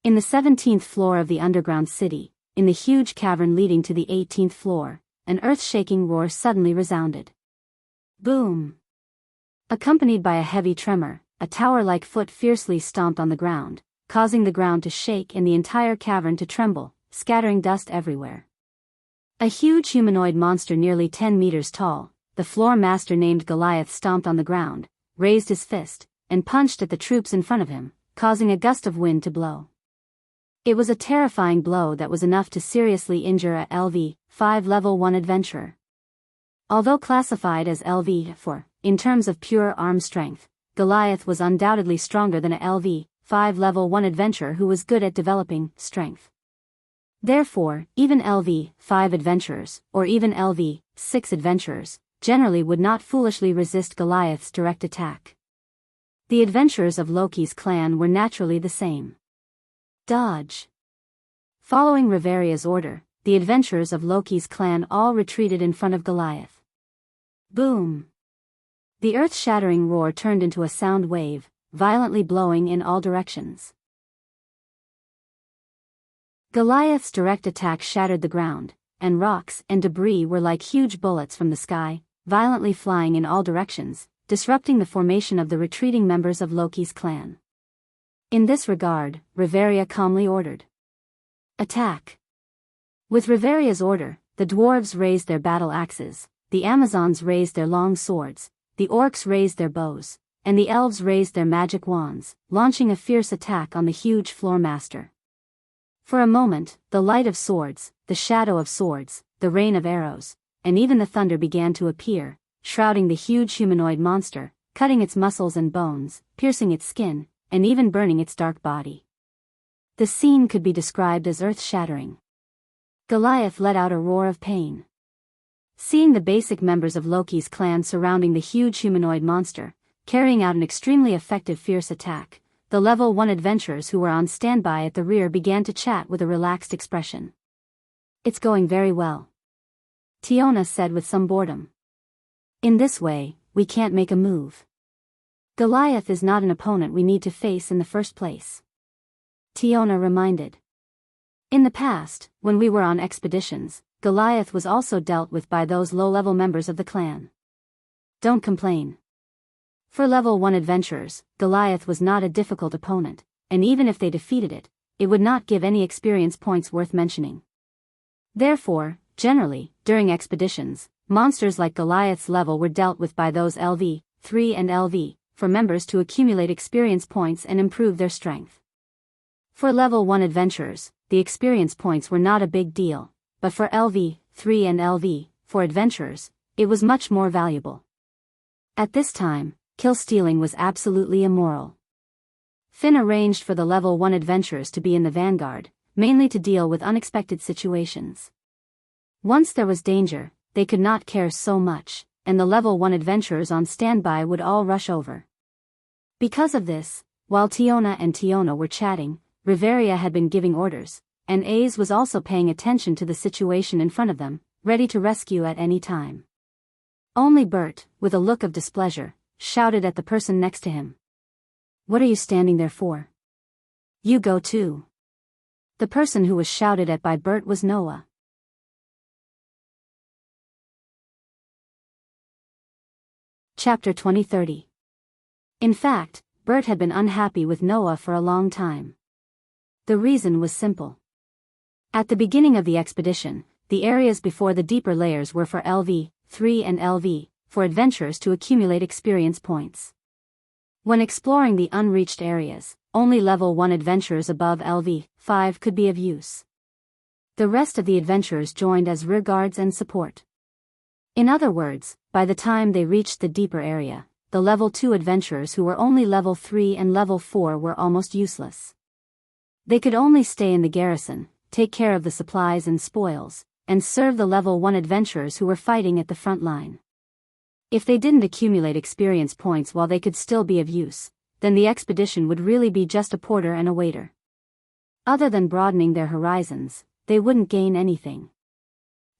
In the 17th floor of the underground city, in the huge cavern leading to the 18th floor, an earth-shaking roar suddenly resounded. Boom! Accompanied by a heavy tremor, a tower-like foot fiercely stomped on the ground, causing the ground to shake and the entire cavern to tremble, scattering dust everywhere. A huge humanoid monster nearly 10 meters tall, the floor master named Goliath stomped on the ground, raised his fist, and punched at the troops in front of him, causing a gust of wind to blow. It was a terrifying blow that was enough to seriously injure a LV5 level 1 adventurer. Although classified as LV4, in terms of pure arm strength, Goliath was undoubtedly stronger than a LV5 level 1 adventurer who was good at developing strength. Therefore, even LV5 adventurers, or even LV6 adventurers, generally would not foolishly resist Goliath's direct attack. The adventurers of Loki's clan were naturally the same. Dodge. Following Riveria's order, the adventurers of Loki's clan all retreated in front of Goliath. Boom! The earth-shattering roar turned into a sound wave, violently blowing in all directions. Goliath's direct attack shattered the ground, and rocks and debris were like huge bullets from the sky, violently flying in all directions, disrupting the formation of the retreating members of Loki's clan. In this regard, Riveria calmly ordered. Attack! With Riveria's order, the dwarves raised their battle axes, the Amazons raised their long swords, the orcs raised their bows, and the elves raised their magic wands, launching a fierce attack on the huge floor master. For a moment, the light of swords, the shadow of swords, the rain of arrows, and even the thunder began to appear, shrouding the huge humanoid monster, cutting its muscles and bones, piercing its skin, and even burning its dark body. The scene could be described as earth-shattering. Goliath let out a roar of pain. Seeing the basic members of Loki's clan surrounding the huge humanoid monster, carrying out an extremely effective fierce attack, the level 1 adventurers who were on standby at the rear began to chat with a relaxed expression. It's going very well, Tiona said with some boredom. In this way, we can't make a move. Goliath is not an opponent we need to face in the first place, Tiona reminded. In the past, when we were on expeditions, Goliath was also dealt with by those low-level members of the clan. Don't complain. For level 1 adventurers, Goliath was not a difficult opponent, and even if they defeated it, it would not give any experience points worth mentioning. Therefore, generally, during expeditions, monsters like Goliath's level were dealt with by those LV3 and LV4 members to accumulate experience points and improve their strength. For level 1 adventurers, the experience points were not a big deal, but for LV3 and LV4 adventurers, it was much more valuable. At this time, kill stealing was absolutely immoral. Finn arranged for the level 1 adventurers to be in the vanguard, mainly to deal with unexpected situations. Once there was danger, they could not care so much, and the level 1 adventurers on standby would all rush over. Because of this, while Tiona and Tiona were chatting, Riveria had been giving orders, and Aze was also paying attention to the situation in front of them, ready to rescue at any time. Only Bert, with a look of displeasure, shouted at the person next to him. What are you standing there for? You go too. The person who was shouted at by Bert was Noah. Chapter 2030. In fact, Bert had been unhappy with Noah for a long time. The reason was simple. At the beginning of the expedition, the areas before the deeper layers were for LV3 and LV4 adventurers to accumulate experience points. When exploring the unreached areas, only level 1 adventurers above LV5 could be of use. The rest of the adventurers joined as rear guards and support. In other words, by the time they reached the deeper area, the level 2 adventurers who were only level 3 and level 4 were almost useless. They could only stay in the garrison, take care of the supplies and spoils, and serve the level 1 adventurers who were fighting at the front line. If they didn't accumulate experience points while they could still be of use, then the expedition would really be just a porter and a waiter. Other than broadening their horizons, they wouldn't gain anything.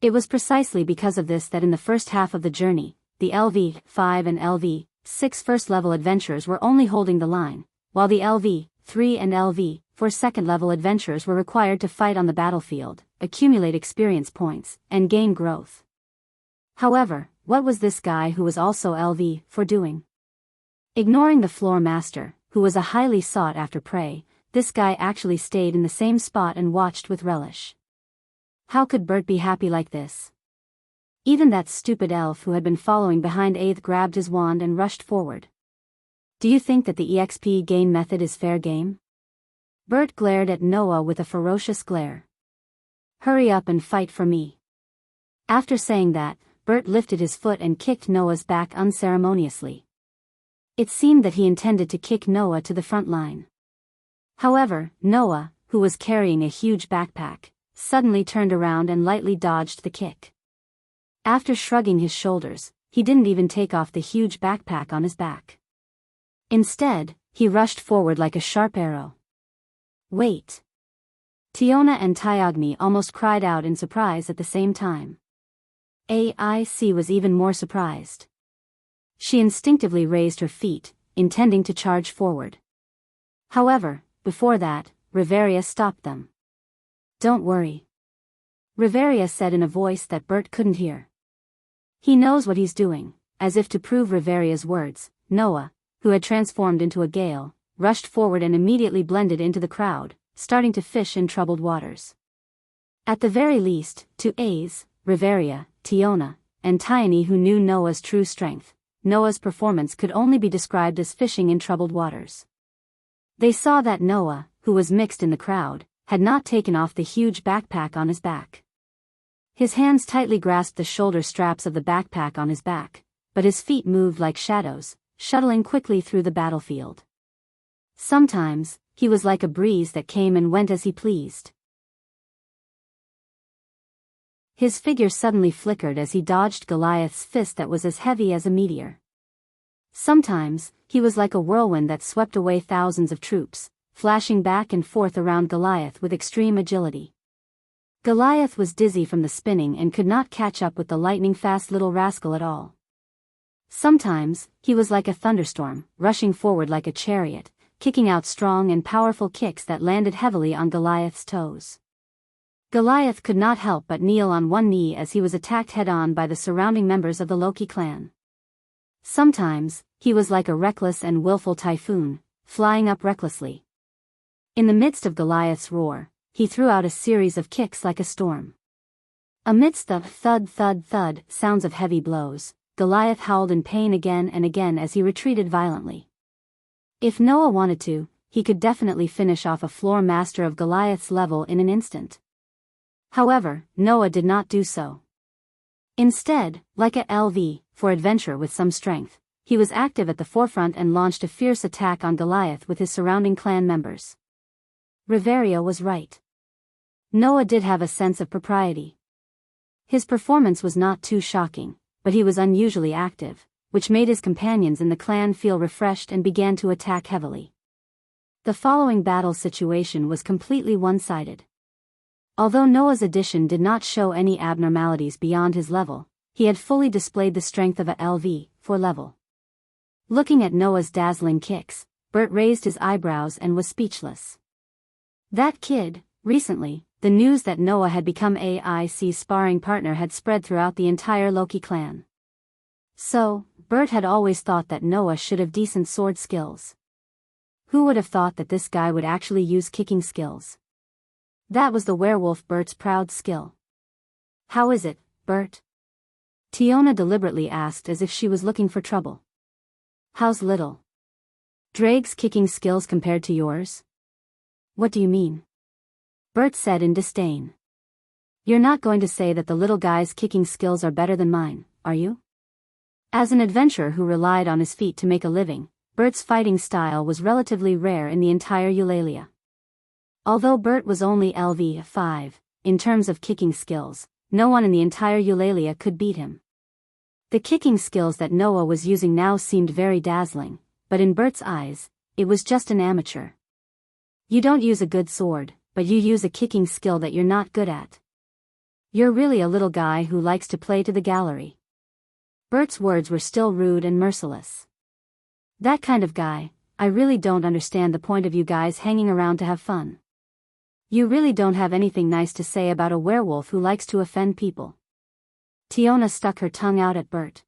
It was precisely because of this that in the first half of the journey, the LV5 and LV6 first-level adventurers were only holding the line, while the LV3 and LV4 second-level adventurers were required to fight on the battlefield, accumulate experience points, and gain growth. However, what was this guy who was also LV4 doing? Ignoring the floor master, who was a highly sought-after prey, this guy actually stayed in the same spot and watched with relish. How could Bert be happy like this? Even that stupid elf who had been following behind Aeth grabbed his wand and rushed forward. Do you think that the EXP gain method is fair game? Bert glared at Noah with a ferocious glare. Hurry up and fight for me. After saying that, Bert lifted his foot and kicked Noah's back unceremoniously. It seemed that he intended to kick Noah to the front line. However, Noah, who was carrying a huge backpack, suddenly turned around and lightly dodged the kick. After shrugging his shoulders, he didn't even take off the huge backpack on his back. Instead, he rushed forward like a sharp arrow. Wait! Tiona and Tyagni almost cried out in surprise at the same time. AIC was even more surprised. She instinctively raised her feet, intending to charge forward. However, before that, Riveria stopped them. Don't worry, Riveria said in a voice that Bert couldn't hear. He knows what he's doing. As if to prove Riveria's words, Noah, who had transformed into a gale, rushed forward and immediately blended into the crowd, starting to fish in troubled waters. At the very least, to A's, Riveria, Tiona, and Tiny, who knew Noah's true strength, Noah's performance could only be described as fishing in troubled waters. They saw that Noah, who was mixed in the crowd, had not taken off the huge backpack on his back. His hands tightly grasped the shoulder straps of the backpack on his back, but his feet moved like shadows, shuttling quickly through the battlefield. Sometimes, he was like a breeze that came and went as he pleased. His figure suddenly flickered as he dodged Goliath's fist that was as heavy as a meteor. Sometimes, he was like a whirlwind that swept away thousands of troops, flashing back and forth around Goliath with extreme agility. Goliath was dizzy from the spinning and could not catch up with the lightning-fast little rascal at all. Sometimes, he was like a thunderstorm, rushing forward like a chariot, kicking out strong and powerful kicks that landed heavily on Goliath's toes. Goliath could not help but kneel on one knee as he was attacked head-on by the surrounding members of the Loki clan. Sometimes, he was like a reckless and willful typhoon, flying up recklessly. In the midst of Goliath's roar, he threw out a series of kicks like a storm. Amidst the thud-thud-thud sounds of heavy blows, Goliath howled in pain again and again as he retreated violently. If Noah wanted to, he could definitely finish off a floor master of Goliath's level in an instant. However, Noah did not do so. Instead, like a LV, for adventure with some strength, he was active at the forefront and launched a fierce attack on Goliath with his surrounding clan members. Riveria was right. Noah did have a sense of propriety. His performance was not too shocking, but he was unusually active, which made his companions in the clan feel refreshed and began to attack heavily. The following battle situation was completely one-sided. Although Noah's addition did not show any abnormalities beyond his level, he had fully displayed the strength of a LV, for level. Looking at Noah's dazzling kicks, Bert raised his eyebrows and was speechless. That kid, recently, the news that Noah had become AIC's sparring partner had spread throughout the entire Loki clan. So, Bert had always thought that Noah should have decent sword skills. Who would have thought that this guy would actually use kicking skills? That was the werewolf Bert's proud skill. "How is it, Bert?" Tiona deliberately asked as if she was looking for trouble. "How's little Drake's kicking skills compared to yours?" "What do you mean?" Bert said in disdain. "You're not going to say that the little guy's kicking skills are better than mine, are you?" As an adventurer who relied on his feet to make a living, Bert's fighting style was relatively rare in the entire Eulalia. Although Bert was only LV5, in terms of kicking skills, no one in the entire Eulalia could beat him. The kicking skills that Noah was using now seemed very dazzling, but in Bert's eyes, it was just an amateur. You don't use a good sword, but you use a kicking skill that you're not good at. You're really a little guy who likes to play to the gallery. Bert's words were still rude and merciless. That kind of guy, I really don't understand the point of you guys hanging around to have fun. You really don't have anything nice to say about a werewolf who likes to offend people. Tiona stuck her tongue out at Bert.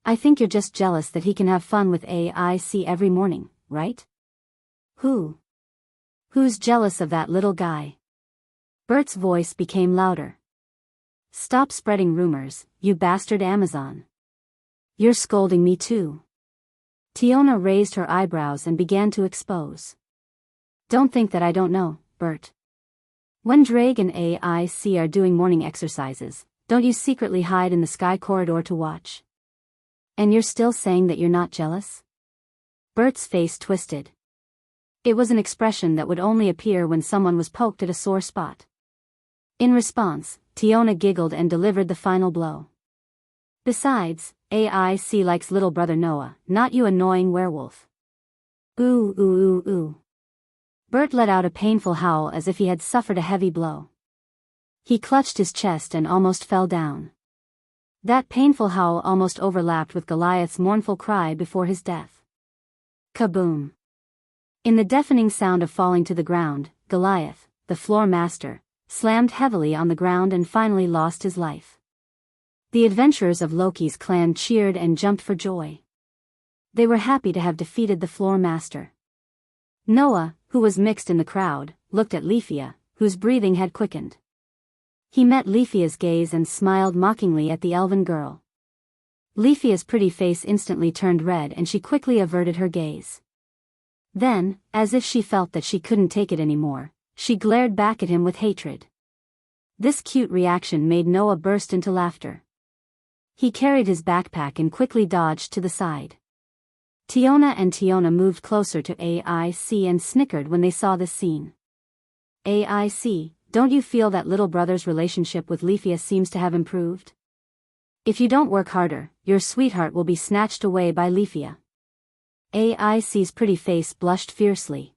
I think you're just jealous that he can have fun with AIC every morning, right? Who's jealous of that little guy? Bert's voice became louder. Stop spreading rumors, you bastard Amazon. You're scolding me too. Tiona raised her eyebrows and began to expose. Don't think that I don't know, Bert. When Drake and AIC are doing morning exercises, don't you secretly hide in the sky corridor to watch? And you're still saying that you're not jealous? Bert's face twisted. It was an expression that would only appear when someone was poked at a sore spot. In response, Tiona giggled and delivered the final blow. Besides, AIC likes little brother Noah, not you annoying werewolf. Ooh ooh ooh ooh. Bert let out a painful howl as if he had suffered a heavy blow. He clutched his chest and almost fell down. That painful howl almost overlapped with Goliath's mournful cry before his death. Kaboom! In the deafening sound of falling to the ground, Goliath, the floor master, slammed heavily on the ground and finally lost his life. The adventurers of Loki's clan cheered and jumped for joy. They were happy to have defeated the floor master. Noah, who was mixed in the crowd, looked at Leafia, whose breathing had quickened. He met Leafia's gaze and smiled mockingly at the elven girl. Leafia's pretty face instantly turned red and she quickly averted her gaze. Then, as if she felt that she couldn't take it anymore, she glared back at him with hatred. This cute reaction made Noah burst into laughter. He carried his backpack and quickly dodged to the side. Tiona moved closer to AIC and snickered when they saw this scene. AIC, don't you feel that little brother's relationship with Leafia seems to have improved? If you don't work harder, your sweetheart will be snatched away by Leafia. AIC's pretty face blushed fiercely.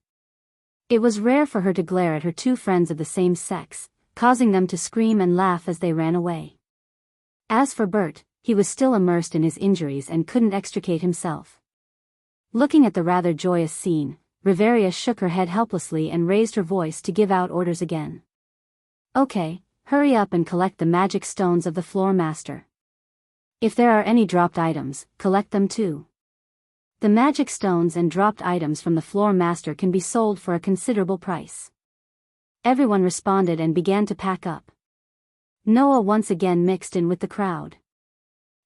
It was rare for her to glare at her two friends of the same sex, causing them to scream and laugh as they ran away. As for Bert, he was still immersed in his injuries and couldn't extricate himself. Looking at the rather joyous scene, Riveria shook her head helplessly and raised her voice to give out orders again. Okay, hurry up and collect the magic stones of the floor master. If there are any dropped items, collect them too. The magic stones and dropped items from the floor master can be sold for a considerable price. Everyone responded and began to pack up. Noah once again mixed in with the crowd.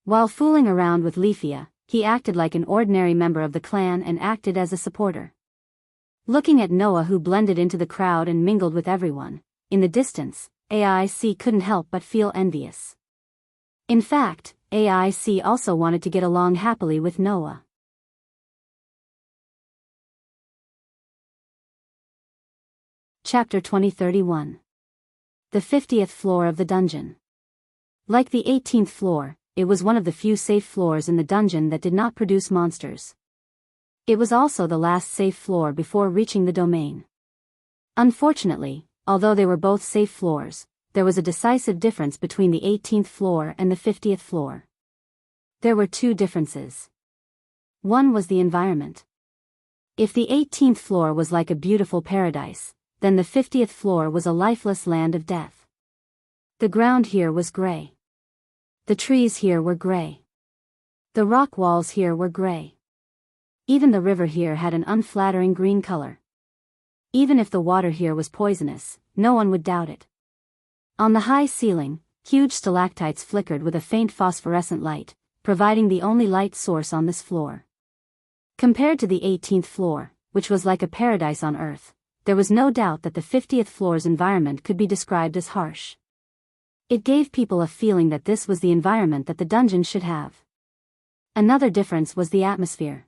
While fooling around with Leafia, he acted like an ordinary member of the clan and acted as a supporter. Looking at Noah, who blended into the crowd and mingled with everyone, in the distance, AIC couldn't help but feel envious. In fact, AIC also wanted to get along happily with Noah. Chapter 2031. The 50th floor of the dungeon. Like the 18th floor, it was one of the few safe floors in the dungeon that did not produce monsters. It was also the last safe floor before reaching the domain. Unfortunately, although they were both safe floors, there was a decisive difference between the 18th floor and the 50th floor. There were two differences. One was the environment. If the 18th floor was like a beautiful paradise, then the 50th floor was a lifeless land of death. The ground here was gray. The trees here were gray. The rock walls here were gray. Even the river here had an unflattering green color. Even if the water here was poisonous, no one would doubt it. On the high ceiling, huge stalactites flickered with a faint phosphorescent light, providing the only light source on this floor. Compared to the 18th floor, which was like a paradise on Earth, there was no doubt that the 50th floor's environment could be described as harsh. It gave people a feeling that this was the environment that the dungeon should have. Another difference was the atmosphere.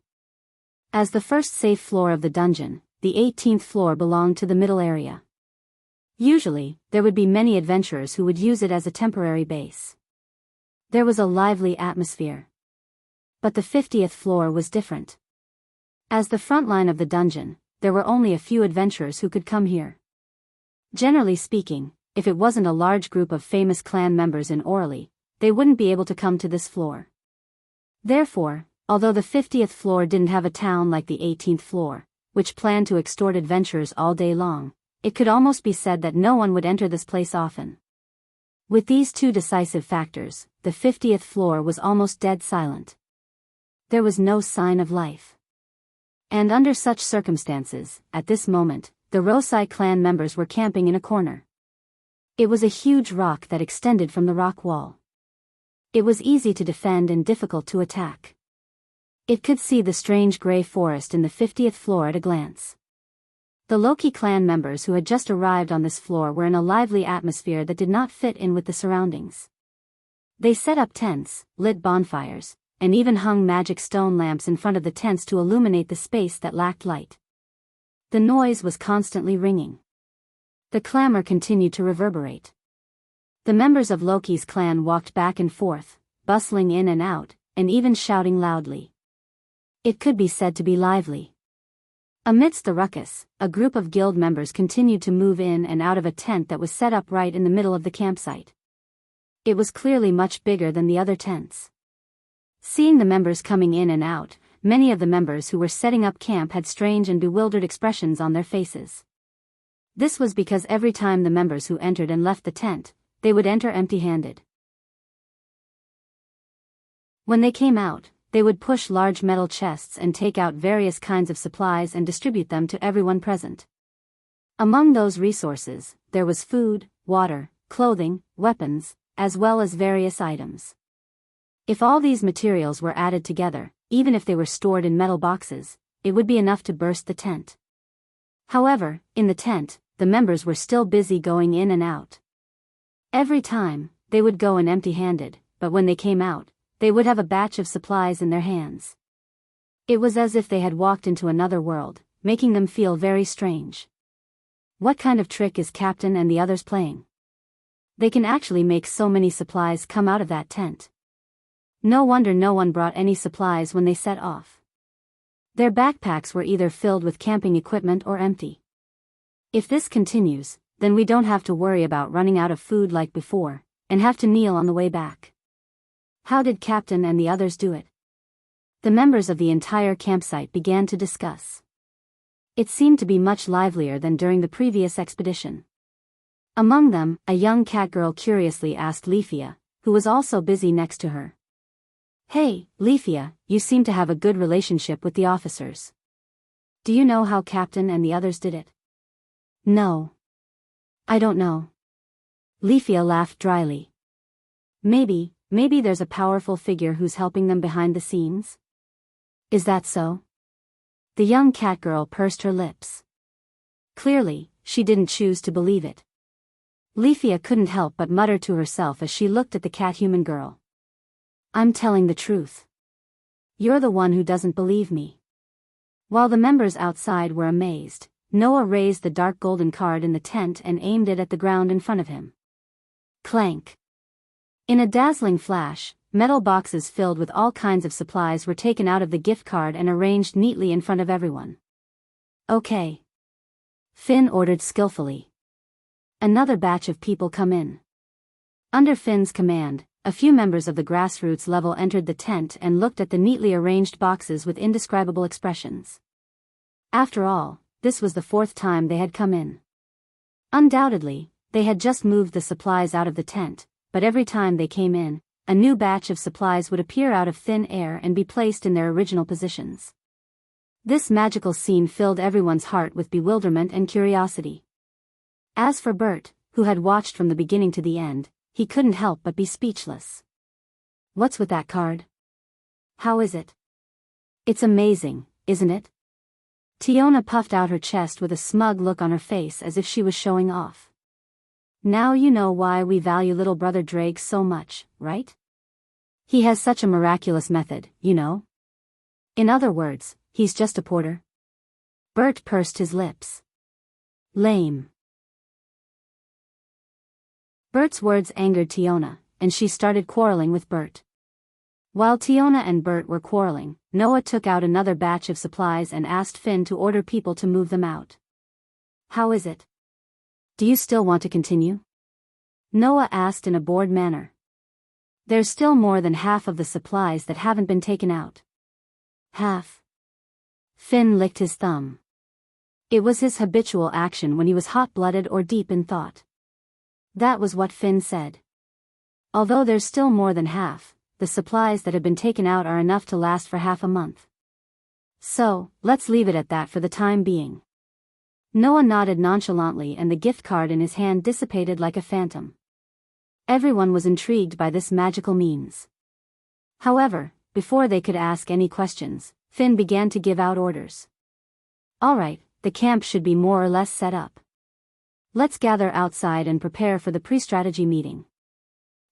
As the first safe floor of the dungeon, the 18th floor belonged to the middle area. Usually, there would be many adventurers who would use it as a temporary base. There was a lively atmosphere. But the 50th floor was different. As the front line of the dungeon, there were only a few adventurers who could come here. Generally speaking, if it wasn't a large group of famous clan members in Orly, they wouldn't be able to come to this floor. Therefore, although the 50th floor didn't have a town like the 18th floor, which planned to extort adventurers all day long, it could almost be said that no one would enter this place often. With these two decisive factors, the 50th floor was almost dead silent. There was no sign of life. And under such circumstances, at this moment, the Rosai clan members were camping in a corner. It was a huge rock that extended from the rock wall. It was easy to defend and difficult to attack. It could see the strange gray forest in the 50th floor at a glance. The Loki clan members who had just arrived on this floor were in a lively atmosphere that did not fit in with the surroundings. They set up tents, lit bonfires, and even hung magic stone lamps in front of the tents to illuminate the space that lacked light. The noise was constantly ringing. The clamor continued to reverberate. The members of Loki's clan walked back and forth, bustling in and out, and even shouting loudly. It could be said to be lively. Amidst the ruckus, a group of guild members continued to move in and out of a tent that was set up right in the middle of the campsite. It was clearly much bigger than the other tents. Seeing the members coming in and out, many of the members who were setting up camp had strange and bewildered expressions on their faces. This was because every time the members who entered and left the tent, they would enter empty-handed. When they came out, they would push large metal chests and take out various kinds of supplies and distribute them to everyone present. Among those resources, there was food, water, clothing, weapons, as well as various items. If all these materials were added together, even if they were stored in metal boxes, it would be enough to burst the tent. However, in the tent, the members were still busy going in and out. Every time, they would go in empty-handed, but when they came out, they would have a batch of supplies in their hands. It was as if they had walked into another world, making them feel very strange. What kind of trick is Captain and the others playing? They can actually make so many supplies come out of that tent. No wonder no one brought any supplies when they set off. Their backpacks were either filled with camping equipment or empty. If this continues, then we don't have to worry about running out of food like before, and have to kneel on the way back. How did Captain and the others do it? The members of the entire campsite began to discuss. It seemed to be much livelier than during the previous expedition. Among them, a young cat girl curiously asked Leafia, who was also busy next to her. "Hey, Leafia, you seem to have a good relationship with the officers. Do you know how Captain and the others did it?" "No. I don't know." Leafia laughed dryly. Maybe there's a powerful figure who's helping them behind the scenes?" "Is that so?" The young cat girl pursed her lips. Clearly, she didn't choose to believe it. Leafia couldn't help but mutter to herself as she looked at the cat-human girl. "I'm telling the truth. You're the one who doesn't believe me." While the members outside were amazed, Noah raised the dark golden card in the tent and aimed it at the ground in front of him. Clank! In a dazzling flash, metal boxes filled with all kinds of supplies were taken out of the gift card and arranged neatly in front of everyone. "Okay," Finn ordered skillfully. "Another batch of people come in." Under Finn's command, a few members of the grassroots level entered the tent and looked at the neatly arranged boxes with indescribable expressions. After all, this was the 4th time they had come in. Undoubtedly, they had just moved the supplies out of the tent, but every time they came in, a new batch of supplies would appear out of thin air and be placed in their original positions. This magical scene filled everyone's heart with bewilderment and curiosity. As for Bert, who had watched from the beginning to the end, he couldn't help but be speechless. "What's with that card? How is it?" "It's amazing, isn't it?" Tiona puffed out her chest with a smug look on her face as if she was showing off. "Now you know why we value little brother Drake so much, right? He has such a miraculous method, you know. In other words, he's just a porter." Bert pursed his lips. "Lame." Bert's words angered Tiona, and she started quarreling with Bert. While Tiona and Bert were quarreling, Noah took out another batch of supplies and asked Finn to order people to move them out. "How is it? Do you still want to continue?" Noah asked in a bored manner. "There's still more than half of the supplies that haven't been taken out." "Half?" Finn licked his thumb. It was his habitual action when he was hot-blooded or deep in thought. That was what Finn said. "Although there's still more than half, the supplies that have been taken out are enough to last for half a month. So, let's leave it at that for the time being." Noah nodded nonchalantly and the gift card in his hand dissipated like a phantom. Everyone was intrigued by this magical means. However, before they could ask any questions, Finn began to give out orders. "All right, the camp should be more or less set up. Let's gather outside and prepare for the pre-strategy meeting."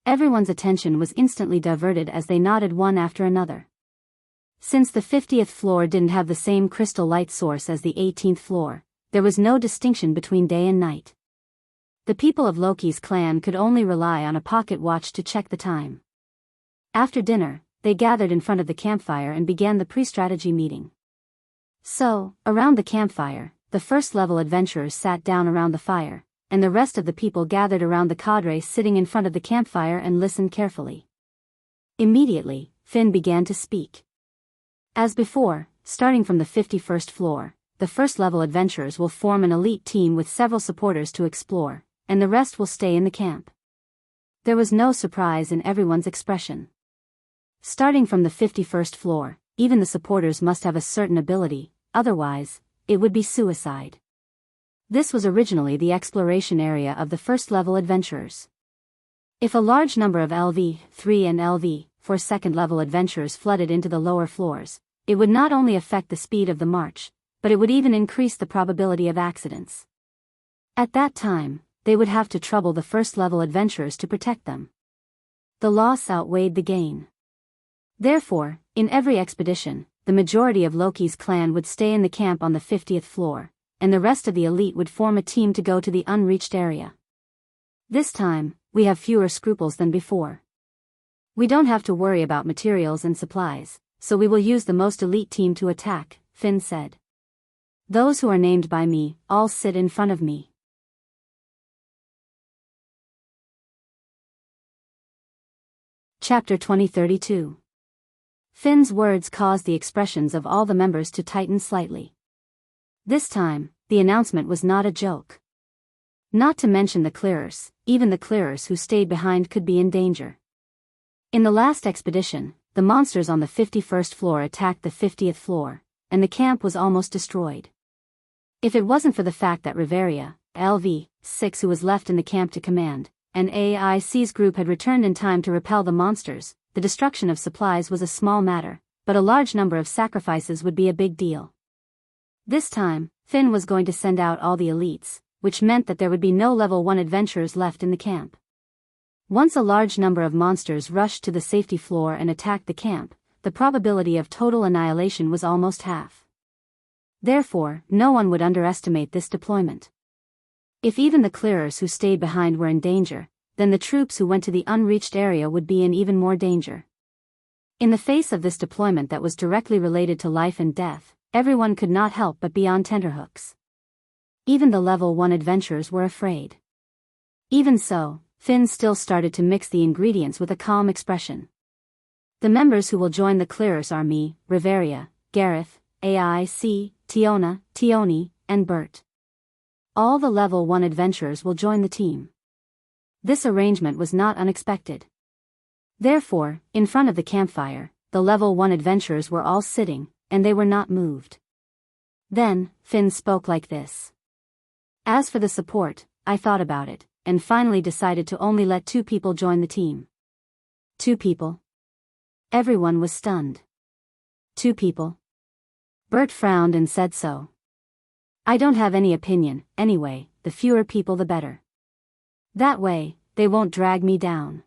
Everyone's attention was instantly diverted as they nodded one after another. Since the 50th floor didn't have the same crystal light source as the 18th floor, there was no distinction between day and night. The people of Loki's clan could only rely on a pocket watch to check the time. After dinner, they gathered in front of the campfire and began the pre-strategy meeting. So, around the campfire, the first-level adventurers sat down around the fire, and the rest of the people gathered around the cadre sitting in front of the campfire and listened carefully. Immediately, Finn began to speak. As before, starting from the 51st floor, the first-level adventurers will form an elite team with several supporters to explore, and the rest will stay in the camp. There was no surprise in everyone's expression. Starting from the 51st floor, even the supporters must have a certain ability, otherwise, it would be suicide. This was originally the exploration area of the first-level adventurers. If a large number of LV-3 and LV-4 second-level adventurers flooded into the lower floors, it would not only affect the speed of the march, but it would even increase the probability of accidents. At that time, they would have to trouble the first-level adventurers to protect them. The loss outweighed the gain. Therefore, in every expedition, the majority of Loki's clan would stay in the camp on the 50th floor, and the rest of the elite would form a team to go to the unreached area. This time, we have fewer scruples than before. We don't have to worry about materials and supplies, so we will use the most elite team to attack, Finn said. Those who are named by me, all sit in front of me. Chapter 2032. Finn's words caused the expressions of all the members to tighten slightly. This time, the announcement was not a joke. Not to mention the clearers, even the clearers who stayed behind could be in danger. In the last expedition, the monsters on the 51st floor attacked the 50th floor, and the camp was almost destroyed. If it wasn't for the fact that Riveria, LV-6 who was left in the camp to command, and AIC's group had returned in time to repel the monsters, the destruction of supplies was a small matter, but a large number of sacrifices would be a big deal. This time, Finn was going to send out all the elites, which meant that there would be no level 1 adventurers left in the camp. Once a large number of monsters rushed to the safety floor and attacked the camp, the probability of total annihilation was almost half. Therefore, no one would underestimate this deployment. If even the clearers who stayed behind were in danger, then the troops who went to the unreached area would be in even more danger. In the face of this deployment that was directly related to life and death, everyone could not help but be on tenterhooks. Even the level 1 adventurers were afraid. Even so, Finn still started to mix the ingredients with a calm expression. The members who will join the clearers are me, Riveria, Gareth, AIC, Tiona, Tioni, and Bert. All the level 1 adventurers will join the team. This arrangement was not unexpected. Therefore, in front of the campfire, the level 1 adventurers were all sitting, and they were not moved. Then, Finn spoke like this. As for the support, I thought about it, and finally decided to only let 2 people join the team. 2 people? Everyone was stunned. 2 people? Bert frowned and said so. I don't have any opinion, anyway, the fewer people the better. That way, they won't drag me down.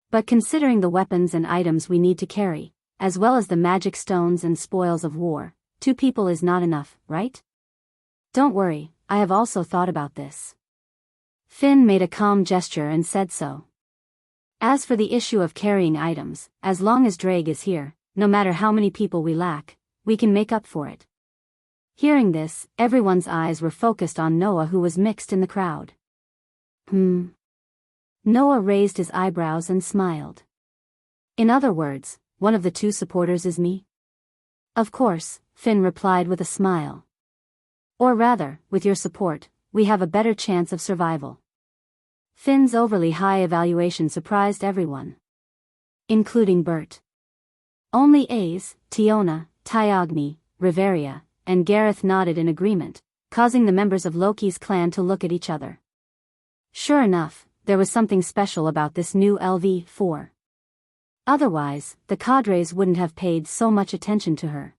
But considering the weapons and items we need to carry, as well as the magic stones and spoils of war, 2 people is not enough, right? Don't worry, I have also thought about this. Finn made a calm gesture and said so. As for the issue of carrying items, as long as Drake is here, no matter how many people we lack, we can make up for it. Hearing this, everyone's eyes were focused on Noah, who was mixed in the crowd. Noah raised his eyebrows and smiled. In other words, one of the 2 supporters is me? Of course, Finn replied with a smile. Or rather, with your support, we have a better chance of survival. Finn's overly high evaluation surprised everyone. Including Bert. Only Ace, Tiona, Tyogni, Riveria, and Gareth nodded in agreement, causing the members of Loki's clan to look at each other. Sure enough, there was something special about this new LV-4. Otherwise, the cadres wouldn't have paid so much attention to her.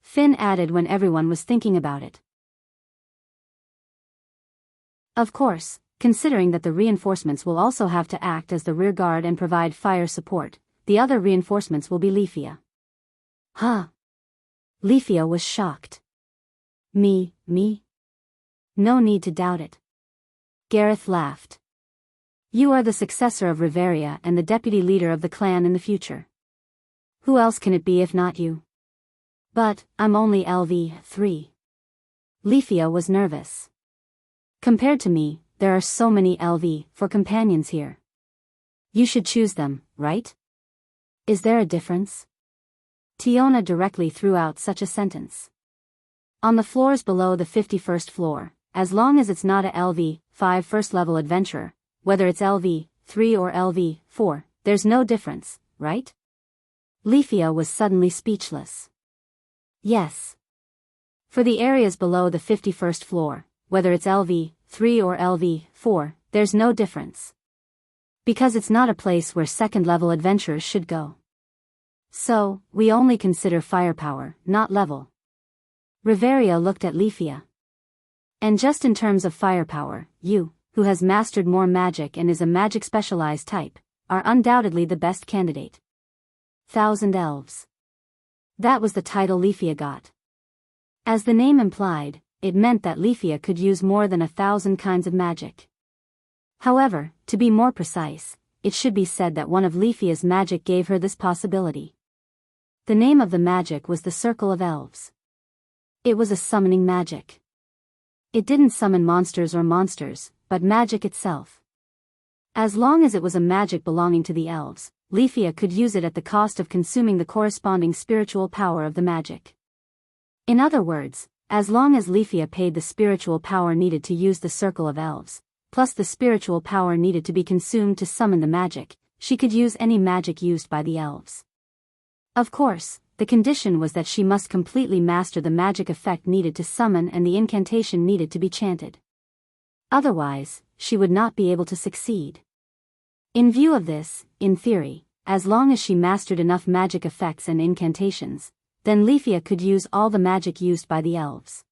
Finn added when everyone was thinking about it. Of course, considering that the reinforcements will also have to act as the rear guard and provide fire support, the other reinforcements will be Leafia. Huh? Leafia was shocked. Me? No need to doubt it. Gareth laughed. You are the successor of Riveria and the deputy leader of the clan in the future. Who else can it be if not you? But, I'm only LV-3. Leafia was nervous. Compared to me, there are so many LV-4 companions here. You should choose them, right? Is there a difference? Tiona directly threw out such a sentence. On the floors below the 51st floor, as long as it's not a LV-5 first-level adventurer, whether it's LV-3 or LV-4, there's no difference, right? Leafia was suddenly speechless. Yes. For the areas below the 51st floor, whether it's LV3 or LV4, there's no difference. Because it's not a place where second-level adventurers should go. So, we only consider firepower, not level. Riveria looked at Leafia. And just in terms of firepower, you, who has mastered more magic and is a magic-specialized type, are undoubtedly the best candidate. 1,000 elves. That was the title Leafia got. As the name implied, it meant that Leafia could use more than 1,000 kinds of magic. However, to be more precise, it should be said that one of Leafia's magic gave her this possibility. The name of the magic was the Circle of Elves. It was a summoning magic. It didn't summon monsters, but magic itself. As long as it was a magic belonging to the elves, Leafia could use it at the cost of consuming the corresponding spiritual power of the magic. In other words, as long as Leafia paid the spiritual power needed to use the Circle of Elves, plus the spiritual power needed to be consumed to summon the magic, she could use any magic used by the elves. Of course, the condition was that she must completely master the magic effect needed to summon and the incantation needed to be chanted. Otherwise, she would not be able to succeed. In view of this, in theory, as long as she mastered enough magic effects and incantations, then Leafia could use all the magic used by the elves.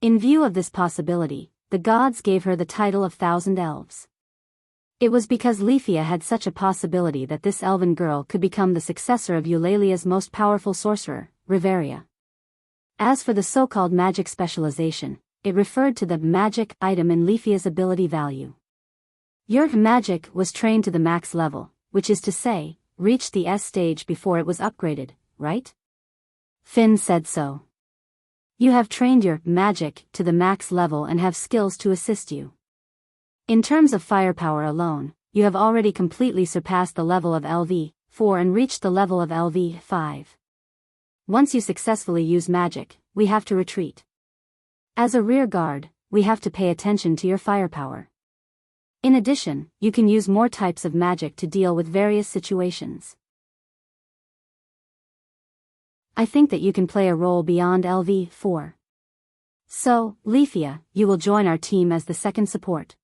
In view of this possibility, the gods gave her the title of 1,000 Elves. It was because Leafia had such a possibility that this elven girl could become the successor of Eulalia's most powerful sorcerer, Riveria. As for the so-called magic specialization, it referred to the magic item in Leafia's ability value. Your magic was trained to the max level, which is to say, reached the S stage before it was upgraded, right? Finn said so. You have trained your magic to the max level and have skills to assist you. In terms of firepower alone, you have already completely surpassed the level of LV4 and reached the level of LV5. Once you successfully use magic, we have to retreat. As a rear guard, we have to pay attention to your firepower. In addition, you can use more types of magic to deal with various situations. I think that you can play a role beyond LV4. So, Leafia, you will join our team as the second support.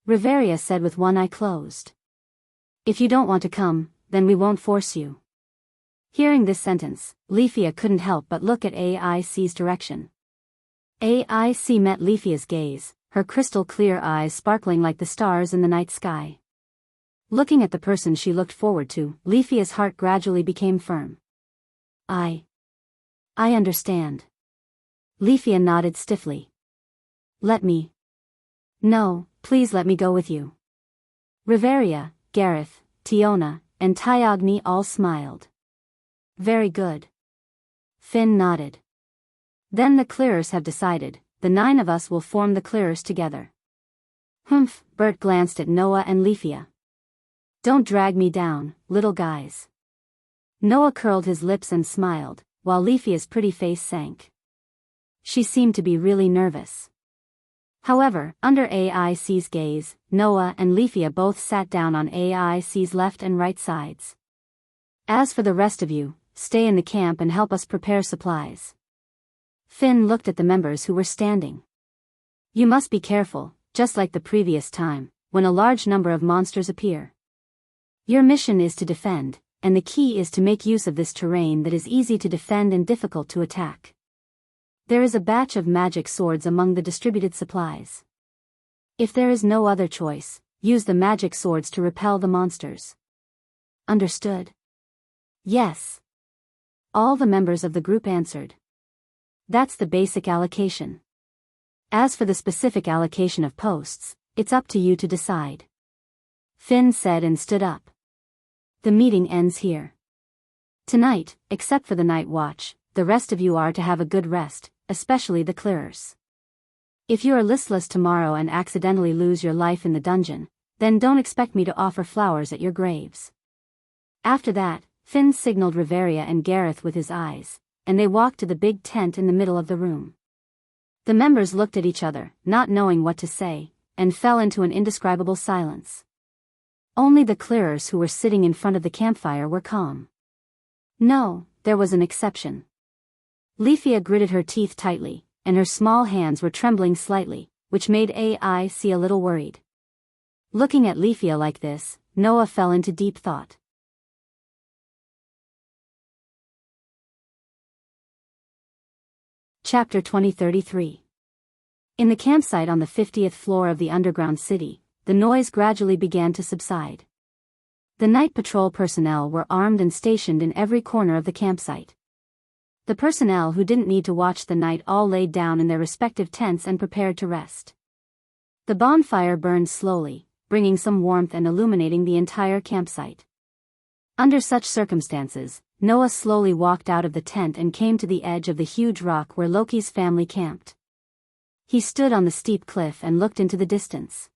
Riveria said with one eye closed. If you don't want to come, then we won't force you. Hearing this sentence, Leafia couldn't help but look at AIC's direction. AIC met Leafia's gaze, her crystal-clear eyes sparkling like the stars in the night sky. Looking at the person she looked forward to, Leafia's heart gradually became firm. I understand. Leafia nodded stiffly. No, please let me go with you. Riveria, Gareth, Tiona, and Tyogni all smiled. Very good. Finn nodded. Then the clearers have decided, the 9 of us will form the clearers together. Humph, Bert glanced at Noah and Leafia. Don't drag me down, little guys. Noah curled his lips and smiled, while Leafia's pretty face sank. She seemed to be really nervous. However, under AIC's gaze, Noah and Leafia both sat down on AIC's left and right sides. As for the rest of you, stay in the camp and help us prepare supplies. Finn looked at the members who were standing. You must be careful, just like the previous time, when a large number of monsters appear. Your mission is to defend, and the key is to make use of this terrain that is easy to defend and difficult to attack. There is a batch of magic swords among the distributed supplies. If there is no other choice, use the magic swords to repel the monsters. Understood? Yes. All the members of the group answered. That's the basic allocation. As for the specific allocation of posts, it's up to you to decide. Finn said and stood up. The meeting ends here. Tonight, except for the night watch, the rest of you are to have a good rest, especially the clearers. If you are listless tomorrow and accidentally lose your life in the dungeon, then don't expect me to offer flowers at your graves. After that, Finn signaled Riveria and Gareth with his eyes, and they walked to the big tent in the middle of the room. The members looked at each other, not knowing what to say, and fell into an indescribable silence. Only the clearers who were sitting in front of the campfire were calm. No, there was an exception. Leafia gritted her teeth tightly, and her small hands were trembling slightly, which made AI see a little worried. Looking at Leafia like this, Noah fell into deep thought. Chapter 2033. In the campsite on the 50th floor of the underground city, the noise gradually began to subside. The night patrol personnel were armed and stationed in every corner of the campsite. The personnel who didn't need to watch the night all laid down in their respective tents and prepared to rest. The bonfire burned slowly, bringing some warmth and illuminating the entire campsite. Under such circumstances, Noah slowly walked out of the tent and came to the edge of the huge rock where Loki's family camped. He stood on the steep cliff and looked into the distance.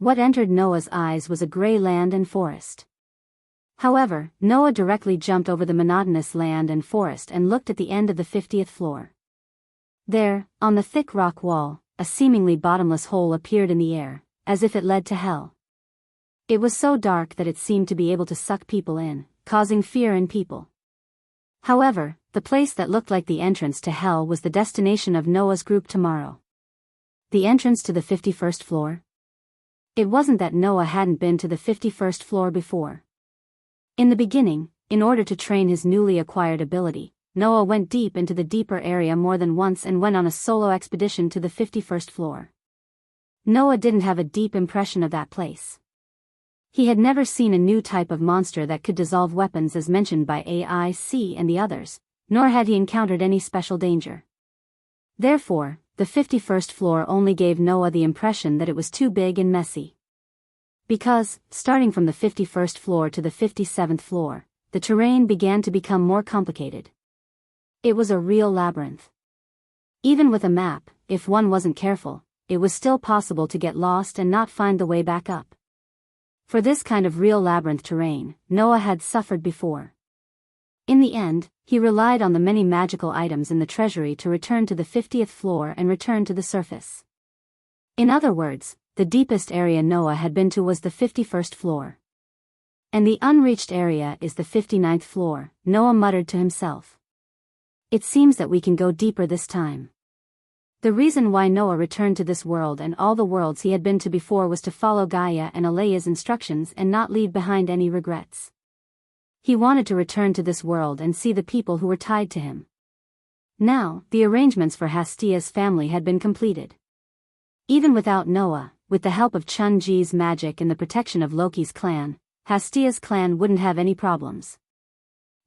What entered Noah's eyes was a gray land and forest. However, Noah directly jumped over the monotonous land and forest and looked at the end of the 50th floor. There, on the thick rock wall, a seemingly bottomless hole appeared in the air, as if it led to hell. It was so dark that it seemed to be able to suck people in, causing fear in people. However, the place that looked like the entrance to hell was the destination of Noah's group tomorrow. The entrance to the 51st floor? It wasn't that Noah hadn't been to the 51st floor before. In the beginning, in order to train his newly acquired ability, Noah went deep into the deeper area more than once and went on a solo expedition to the 51st floor. Noah didn't have a deep impression of that place. He had never seen a new type of monster that could dissolve weapons as mentioned by AIC and the others, nor had he encountered any special danger. Therefore, the 51st floor only gave Noah the impression that it was too big and messy. Because, starting from the 51st floor to the 57th floor, the terrain began to become more complicated. It was a real labyrinth. Even with a map, if one wasn't careful, it was still possible to get lost and not find the way back up. For this kind of real labyrinth terrain, Noah had suffered before. In the end, he relied on the many magical items in the treasury to return to the 50th floor and return to the surface. In other words, the deepest area Noah had been to was the 51st floor. And the unreached area is the 59th floor, Noah muttered to himself. It seems that we can go deeper this time. The reason why Noah returned to this world and all the worlds he had been to before was to follow Gaia and Alea's instructions and not leave behind any regrets. He wanted to return to this world and see the people who were tied to him. Now, the arrangements for Hastia's family had been completed. Even without Noah, with the help of Chun-Ji's magic and the protection of Loki's clan, Hastia's clan wouldn't have any problems.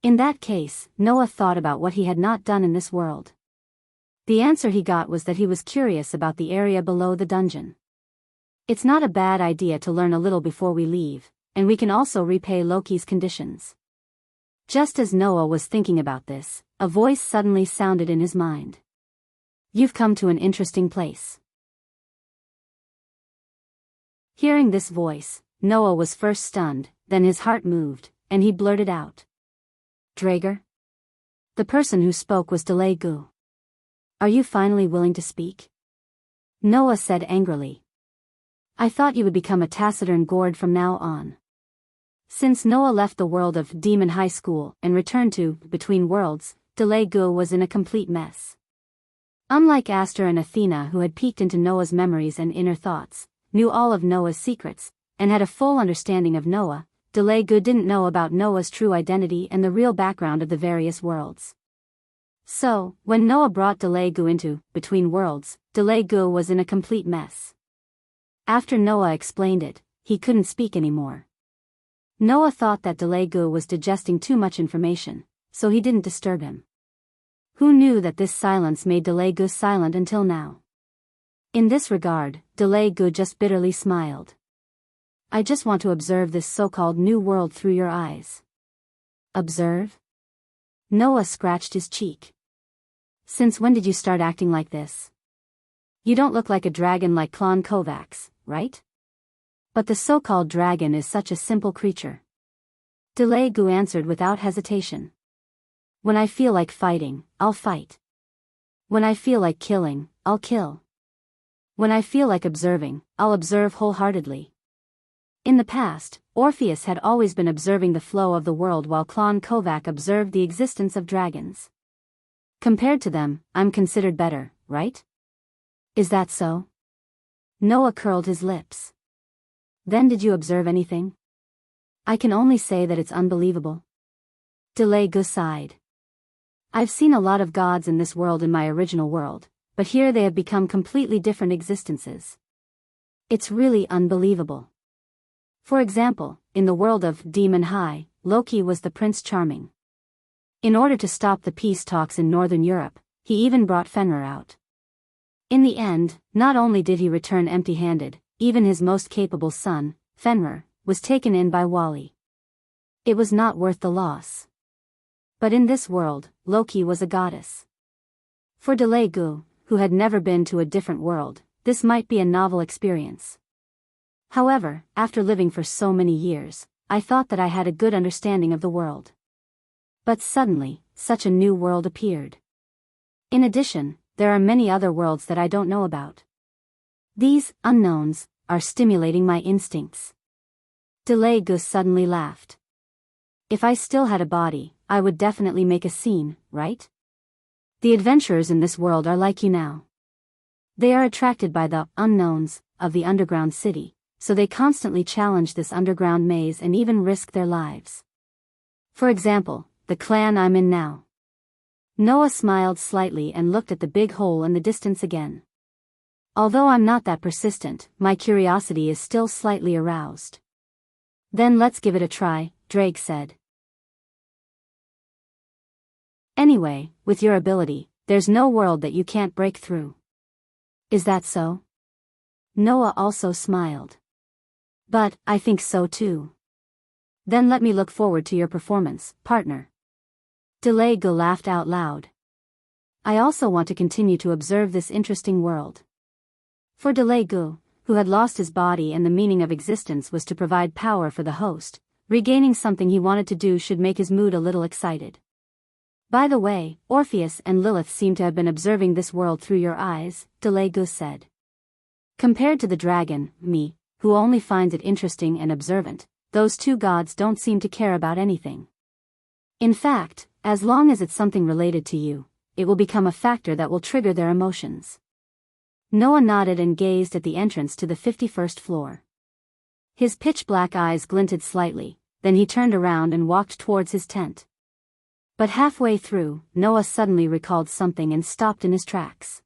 In that case, Noah thought about what he had not done in this world. The answer he got was that he was curious about the area below the dungeon. It's not a bad idea to learn a little before we leave, and we can also repay Loki's conditions. Just as Noah was thinking about this, a voice suddenly sounded in his mind. You've come to an interesting place. Hearing this voice, Noah was first stunned, then his heart moved, and he blurted out. Drager? The person who spoke was Delegu. Are you finally willing to speak? Noah said angrily. I thought you would become a taciturn gourd from now on. Since Noah left the world of Demon High School and returned to Between Worlds, Delegu was in a complete mess. Unlike Aster and Athena, who had peeked into Noah's memories and inner thoughts, knew all of Noah's secrets, and had a full understanding of Noah, Delegu didn't know about Noah's true identity and the real background of the various worlds. So, when Noah brought Delegu into Between Worlds, Delegu was in a complete mess. After Noah explained it, he couldn't speak anymore. Noah thought that Delegu was digesting too much information, so he didn't disturb him. Who knew that this silence made Delegu silent until now? In this regard, Delegu just bitterly smiled. I just want to observe this so-called new world through your eyes. Observe? Noah scratched his cheek. Since when did you start acting like this? You don't look like a dragon like Klon Kovacs, right? But the so-called dragon is such a simple creature. Delegu answered without hesitation. When I feel like fighting, I'll fight. When I feel like killing, I'll kill. When I feel like observing, I'll observe wholeheartedly. In the past, Orpheus had always been observing the flow of the world while Klon Kovac observed the existence of dragons. Compared to them, I'm considered better, right? Is that so? Noah curled his lips. Then did you observe anything? I can only say that it's unbelievable. Delegu sighed. I've seen a lot of gods in this world in my original world, but here they have become completely different existences. It's really unbelievable. For example, in the world of Demon High, Loki was the Prince Charming. In order to stop the peace talks in Northern Europe, he even brought Fenrir out. In the end, not only did he return empty-handed, even his most capable son, Fenrir, was taken in by Wally. It was not worth the loss. But in this world, Loki was a goddess. For Delegu, who had never been to a different world, this might be a novel experience. However, after living for so many years, I thought that I had a good understanding of the world. But suddenly, such a new world appeared. In addition, there are many other worlds that I don't know about. These unknowns are stimulating my instincts. Delegu suddenly laughed. If I still had a body, I would definitely make a scene, right? The adventurers in this world are like you now. They are attracted by the unknowns of the underground city, so they constantly challenge this underground maze and even risk their lives. For example, the clan I'm in now. Noah smiled slightly and looked at the big hole in the distance again. Although I'm not that persistent, my curiosity is still slightly aroused. Then let's give it a try, Drake said. Anyway, with your ability, there's no world that you can't break through. Is that so? Noah also smiled. But, I think so too. Then let me look forward to your performance, partner. Delegu laughed out loud. I also want to continue to observe this interesting world. For Delegu, who had lost his body and the meaning of existence was to provide power for the host, regaining something he wanted to do should make his mood a little excited. By the way, Orpheus and Lilith seem to have been observing this world through your eyes, Delegu said. Compared to the dragon, me, who only finds it interesting and observant, those two gods don't seem to care about anything. In fact, as long as it's something related to you, it will become a factor that will trigger their emotions. Noah nodded and gazed at the entrance to the 51st floor. His pitch-black eyes glinted slightly, then he turned around and walked towards his tent. But halfway through, Noah suddenly recalled something and stopped in his tracks.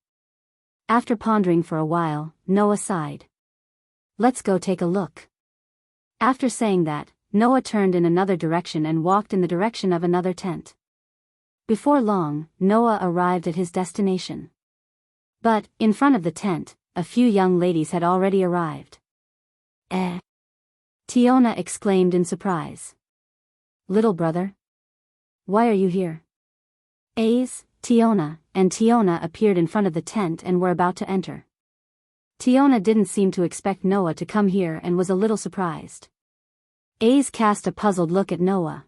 After pondering for a while, Noah sighed. Let's go take a look. After saying that, Noah turned in another direction and walked in the direction of another tent. Before long, Noah arrived at his destination. But, in front of the tent, a few young ladies had already arrived. Tiona exclaimed in surprise. Little brother? Why are you here? Tiona and Tiona appeared in front of the tent and were about to enter. Tiona didn't seem to expect Noah to come here and was a little surprised. Cast a puzzled look at Noah.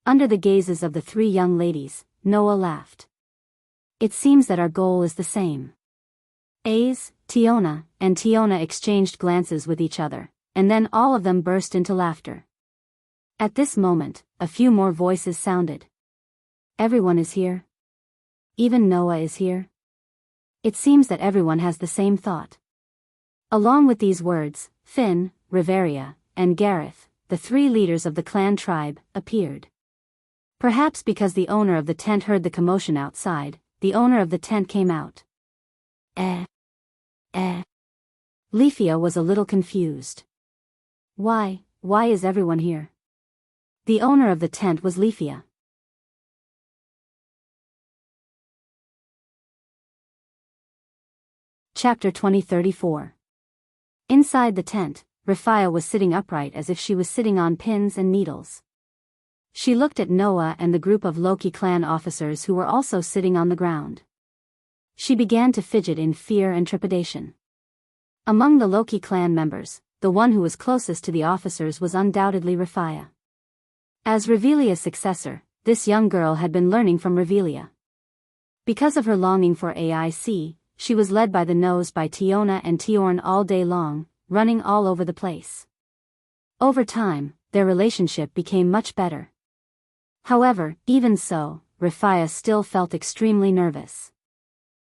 Under the gazes of the three young ladies, Noah laughed. It seems that our goal is the same. Tiona and Tiona exchanged glances with each other, and then all of them burst into laughter. At this moment, a few more voices sounded. Everyone is here. Even Noah is here. It seems that everyone has the same thought. Along with these words, Finn, Riveria, and Gareth, the three leaders of the clan tribe, appeared. Perhaps because the owner of the tent heard the commotion outside, the owner of the tent came out. Leafia was a little confused. Why is everyone here? The owner of the tent was Leafia. Chapter 2034. Inside the tent, Rafia was sitting upright as if she was sitting on pins and needles. She looked at Noah and the group of Loki clan officers who were also sitting on the ground. She began to fidget in fear and trepidation. Among the Loki clan members, the one who was closest to the officers was undoubtedly Rafia. As Revelia's successor, this young girl had been learning from Revelia. Because of her longing for AIC, she was led by the nose by Tiona and Tiorn all day long, running all over the place. Over time, their relationship became much better. However, even so, Rafia still felt extremely nervous.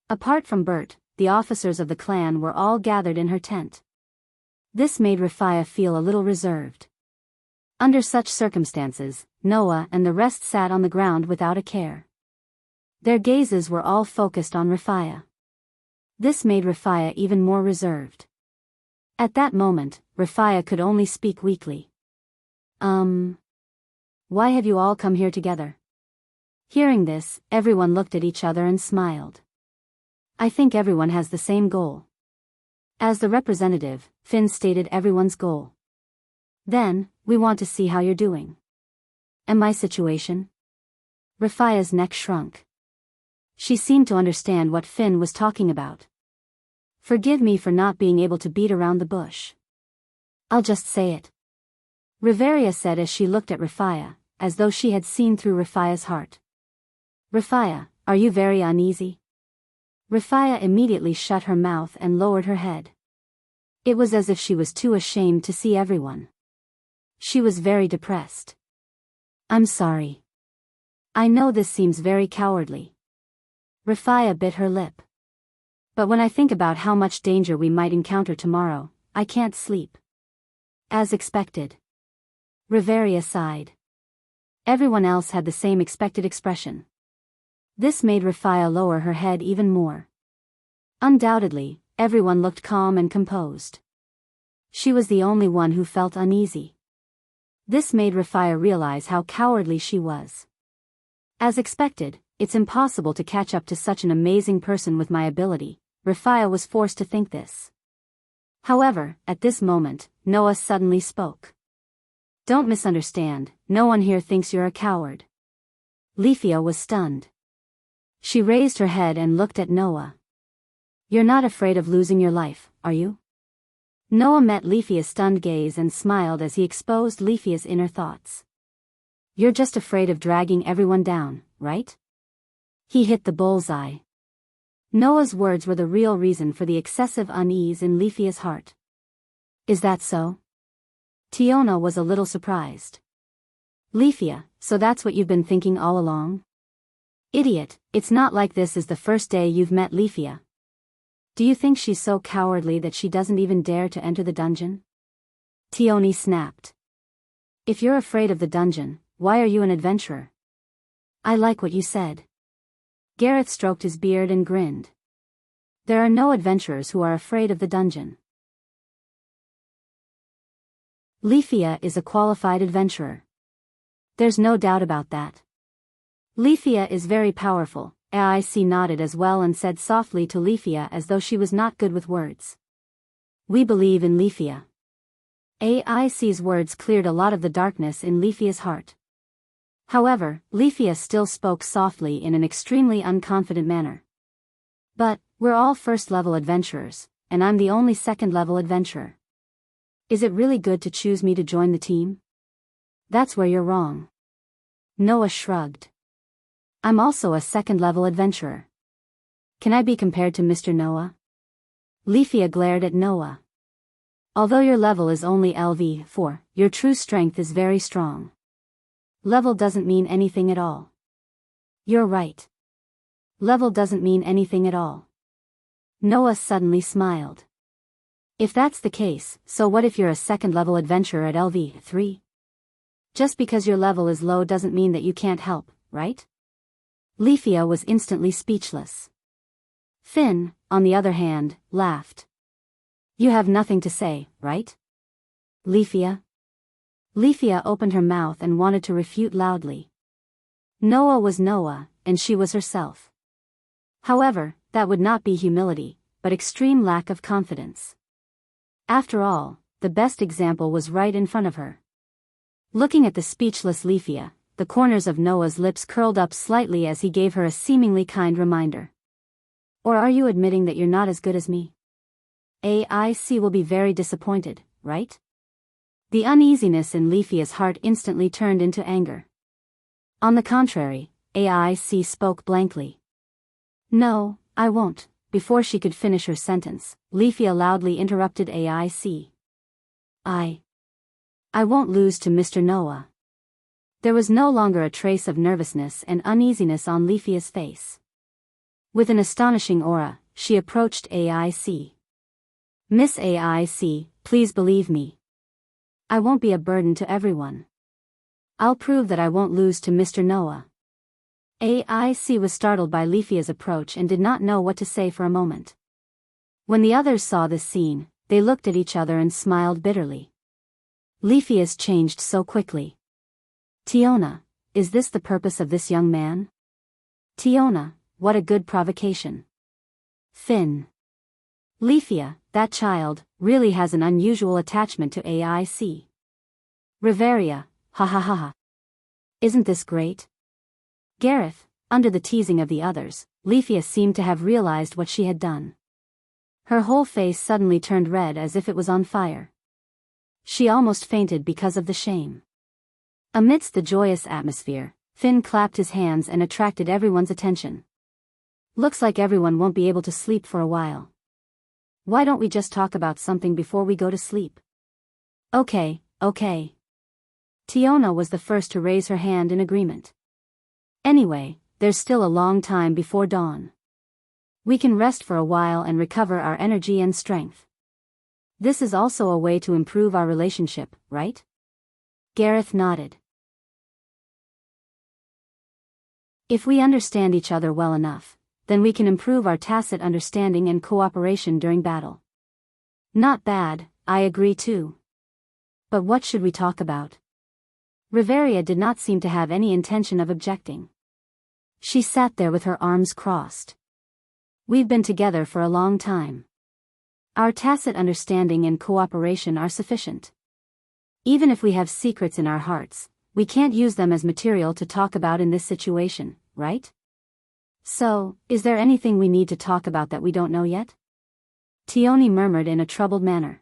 Apart from Bert, the officers of the clan were all gathered in her tent. This made Rafia feel a little reserved. Under such circumstances, Noah and the rest sat on the ground without a care. Their gazes were all focused on Rafia. This made Rafia even more reserved. At that moment, Rafia could only speak weakly. Why have you all come here together? Hearing this, everyone looked at each other and smiled. I think everyone has the same goal. As the representative, Finn stated everyone's goal. Then, we want to see how you're doing. And my situation? Rafia's neck shrunk. She seemed to understand what Finn was talking about. Forgive me for not being able to beat around the bush. I'll just say it. Riveria said as she looked at Rafia, as though she had seen through Rafia's heart. Rafia, are you very uneasy? Rafia immediately shut her mouth and lowered her head. It was as if she was too ashamed to see everyone. She was very depressed. I'm sorry. I know this seems very cowardly. Rafia bit her lip. But when I think about how much danger we might encounter tomorrow, I can't sleep. As expected. Riveria sighed. Everyone else had the same expected expression. This made Rafia lower her head even more. Undoubtedly, everyone looked calm and composed. She was the only one who felt uneasy. This made Rafia realize how cowardly she was. As expected, it's impossible to catch up to such an amazing person with my ability, Rafia was forced to think this. However, at this moment, Noah suddenly spoke. Don't misunderstand, no one here thinks you're a coward. Leafia was stunned. She raised her head and looked at Noah. You're not afraid of losing your life, are you? Noah met Leafia's stunned gaze and smiled as he exposed Leafia's inner thoughts. You're just afraid of dragging everyone down, right? He hit the bullseye. Noah's words were the real reason for the excessive unease in Leafia's heart. Is that so? Tiona was a little surprised. Leafia, so that's what you've been thinking all along? Idiot, it's not like this is the first day you've met Leafia. Do you think she's so cowardly that she doesn't even dare to enter the dungeon? Tioni snapped. If you're afraid of the dungeon, why are you an adventurer? I like what you said. Gareth stroked his beard and grinned. There are no adventurers who are afraid of the dungeon. Leafia is a qualified adventurer. There's no doubt about that. Leafia is very powerful. AIC nodded as well and said softly to Leafia as though she was not good with words. We believe in Leafia. AIC's words cleared a lot of the darkness in Leafia's heart. However, Leafia still spoke softly in an extremely unconfident manner. But, we're all first-level adventurers, and I'm the only second-level adventurer. Is it really good to choose me to join the team? That's where you're wrong. Noah shrugged. I'm also a second-level adventurer. Can I be compared to Mr. Noah? Leafia glared at Noah. Although your level is only LV4, your true strength is very strong. Level doesn't mean anything at all. You're right. Level doesn't mean anything at all. Noah suddenly smiled. If that's the case, so what if you're a second-level adventurer at LV3? Just because your level is low doesn't mean that you can't help, right? Leafia was instantly speechless. Finn, on the other hand, laughed. You have nothing to say, right? Leafia? Leafia opened her mouth and wanted to refute loudly. Noah was Noah, and she was herself. However, that would not be humility, but extreme lack of confidence. After all, the best example was right in front of her. Looking at the speechless Leafia, the corners of Noah's lips curled up slightly as he gave her a seemingly kind reminder. Or are you admitting that you're not as good as me? AIC will be very disappointed, right? The uneasiness in Leafia's heart instantly turned into anger. On the contrary, AIC spoke blankly. No, I won't. Before she could finish her sentence, Leafia loudly interrupted AIC. I I won't lose to Mr. Noah. There was no longer a trace of nervousness and uneasiness on Lefia's face. With an astonishing aura, she approached AIC. Miss AIC, please believe me. I won't be a burden to everyone. I'll prove that I won't lose to Mr. Noah. AIC was startled by Lefia's approach and did not know what to say for a moment. When the others saw this scene, they looked at each other and smiled bitterly. Lefia's changed so quickly. Tiona, is this the purpose of this young man? Tiona, what a good provocation. Finn. Lefia, that child, really has an unusual attachment to AIC. Riveria, ha ha ha ha. Isn't this great? Gareth, under the teasing of the others, Lefia seemed to have realized what she had done. Her whole face suddenly turned red as if it was on fire. She almost fainted because of the shame. Amidst the joyous atmosphere, Finn clapped his hands and attracted everyone's attention. Looks like everyone won't be able to sleep for a while. Why don't we just talk about something before we go to sleep? Okay. Tiona was the first to raise her hand in agreement. Anyway, there's still a long time before dawn. We can rest for a while and recover our energy and strength. This is also a way to improve our relationship, right? Gareth nodded. If we understand each other well enough, then we can improve our tacit understanding and cooperation during battle. Not bad, I agree too. But what should we talk about? Riveria did not seem to have any intention of objecting. She sat there with her arms crossed. We've been together for a long time. Our tacit understanding and cooperation are sufficient. Even if we have secrets in our hearts, we can't use them as material to talk about in this situation, right? So, is there anything we need to talk about that we don't know yet? Tioni murmured in a troubled manner.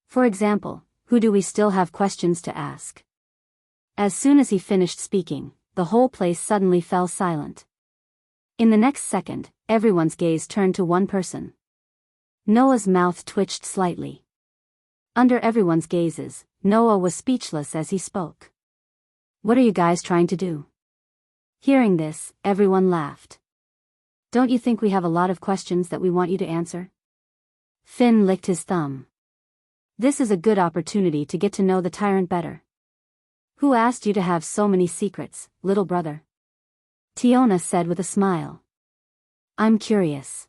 For example, who do we still have questions to ask? As soon as he finished speaking, the whole place suddenly fell silent. In the next second, everyone's gaze turned to one person. Noah's mouth twitched slightly. Under everyone's gazes, Noah was speechless as he spoke. What are you guys trying to do? Hearing this, everyone laughed. Don't you think we have a lot of questions that we want you to answer? Finn licked his thumb. This is a good opportunity to get to know the tyrant better. Who asked you to have so many secrets, little brother? Tiona said with a smile. I'm curious.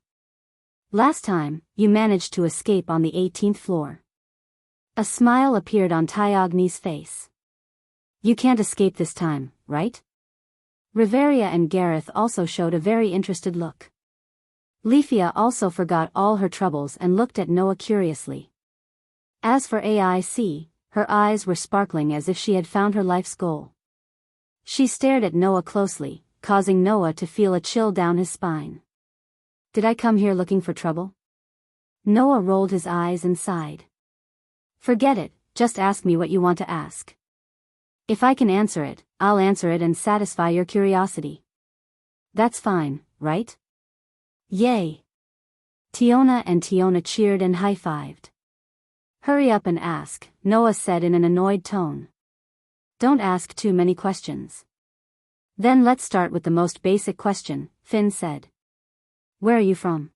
Last time, you managed to escape on the 18th floor. A smile appeared on Tyogni's face. You can't escape this time, right? Riveria and Gareth also showed a very interested look. Lefia also forgot all her troubles and looked at Noah curiously. As for AIC, her eyes were sparkling as if she had found her life's goal. She stared at Noah closely, causing Noah to feel a chill down his spine. Did I come here looking for trouble? Noah rolled his eyes and sighed. Forget it, just ask me what you want to ask. If I can answer it, I'll answer it and satisfy your curiosity. That's fine, right? Yay! Tiona and Tiona cheered and high-fived. Hurry up and ask, Noah said in an annoyed tone. Don't ask too many questions. Then let's start with the most basic question, Finn said. Where are you from?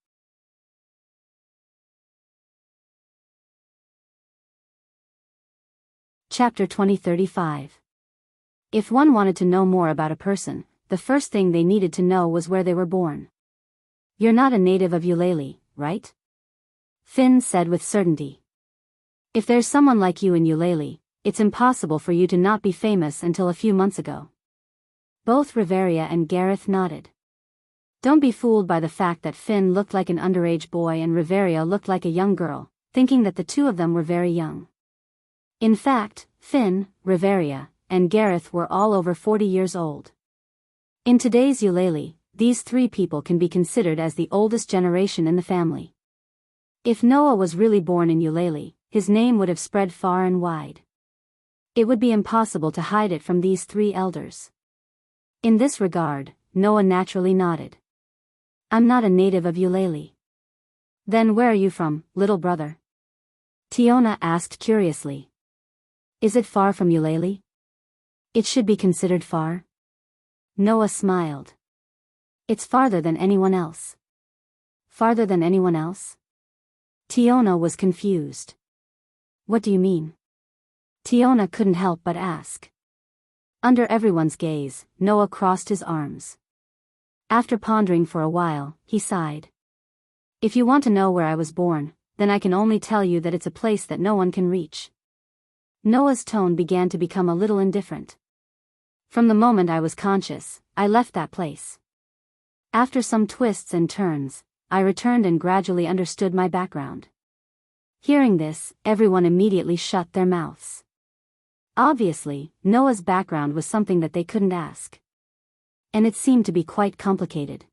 Chapter 2035. If one wanted to know more about a person, the first thing they needed to know was where they were born. You're not a native of Eulalie, right? Finn said with certainty. If there's someone like you in Eulalie, it's impossible for you to not be famous until a few months ago. Both Riveria and Gareth nodded. Don't be fooled by the fact that Finn looked like an underage boy and Riveria looked like a young girl, thinking that the two of them were very young. In fact, Finn, Riveria, and Gareth were all over 40 years old. In today's Eulalie, these three people can be considered as the oldest generation in the family. If Noah was really born in Eulalie, his name would have spread far and wide. It would be impossible to hide it from these three elders. In this regard, Noah naturally nodded. I'm not a native of Eulalie. Then where are you from, little brother? Tiona asked curiously. Is it far from Eulalie? It should be considered far. Noah smiled. It's farther than anyone else. Farther than anyone else? Tiona was confused. What do you mean? Tiona couldn't help but ask. Under everyone's gaze, Noah crossed his arms. After pondering for a while, he sighed. If you want to know where I was born, then I can only tell you that it's a place that no one can reach. Noah's tone began to become a little indifferent. From the moment I was conscious, I left that place. After some twists and turns, I returned and gradually understood my background. Hearing this, everyone immediately shut their mouths. Obviously, Noah's background was something that they couldn't ask. And it seemed to be quite complicated.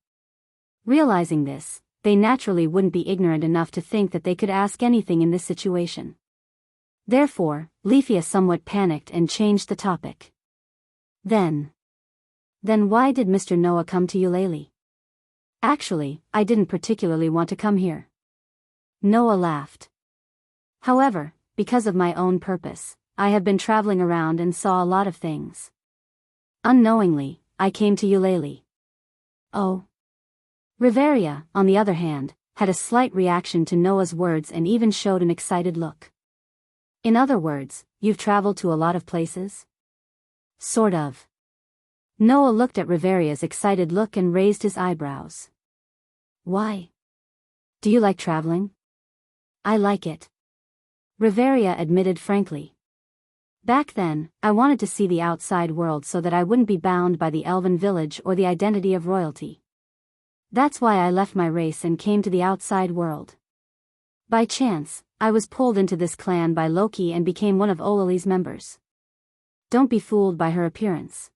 Realizing this, they naturally wouldn't be ignorant enough to think that they could ask anything in this situation. Therefore, Leafia somewhat panicked and changed the topic. Then why did Mr. Noah come to Eulalie? Actually, I didn't particularly want to come here. Noah laughed. However, because of my own purpose, I have been traveling around and saw a lot of things. Unknowingly, I came to Eulalie. Oh. Riveria, on the other hand, had a slight reaction to Noah's words and even showed an excited look. In other words, you've traveled to a lot of places? Sort of. Noah looked at Riveria's excited look and raised his eyebrows. Why? Do you like traveling? I like it. Riveria admitted frankly. Back then, I wanted to see the outside world so that I wouldn't be bound by the elven village or the identity of royalty. That's why I left my race and came to the outside world. By chance, I was pulled into this clan by Loki and became one of Eulalie's members. Don't be fooled by her appearance.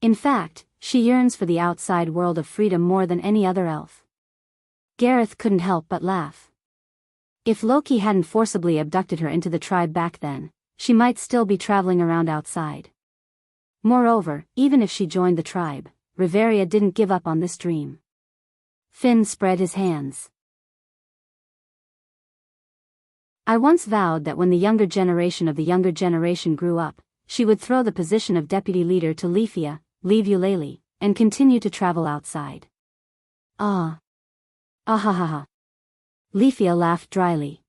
In fact, she yearns for the outside world of freedom more than any other elf. Gareth couldn't help but laugh. If Loki hadn't forcibly abducted her into the tribe back then, she might still be traveling around outside. Moreover, even if she joined the tribe, Riveria didn't give up on this dream. Finn spread his hands. I once vowed that when the younger generation grew up, she would throw the position of deputy leader to Leafia, leave Eulalie, and continue to travel outside. Ah. Ahahaha. Leafia laughed dryly.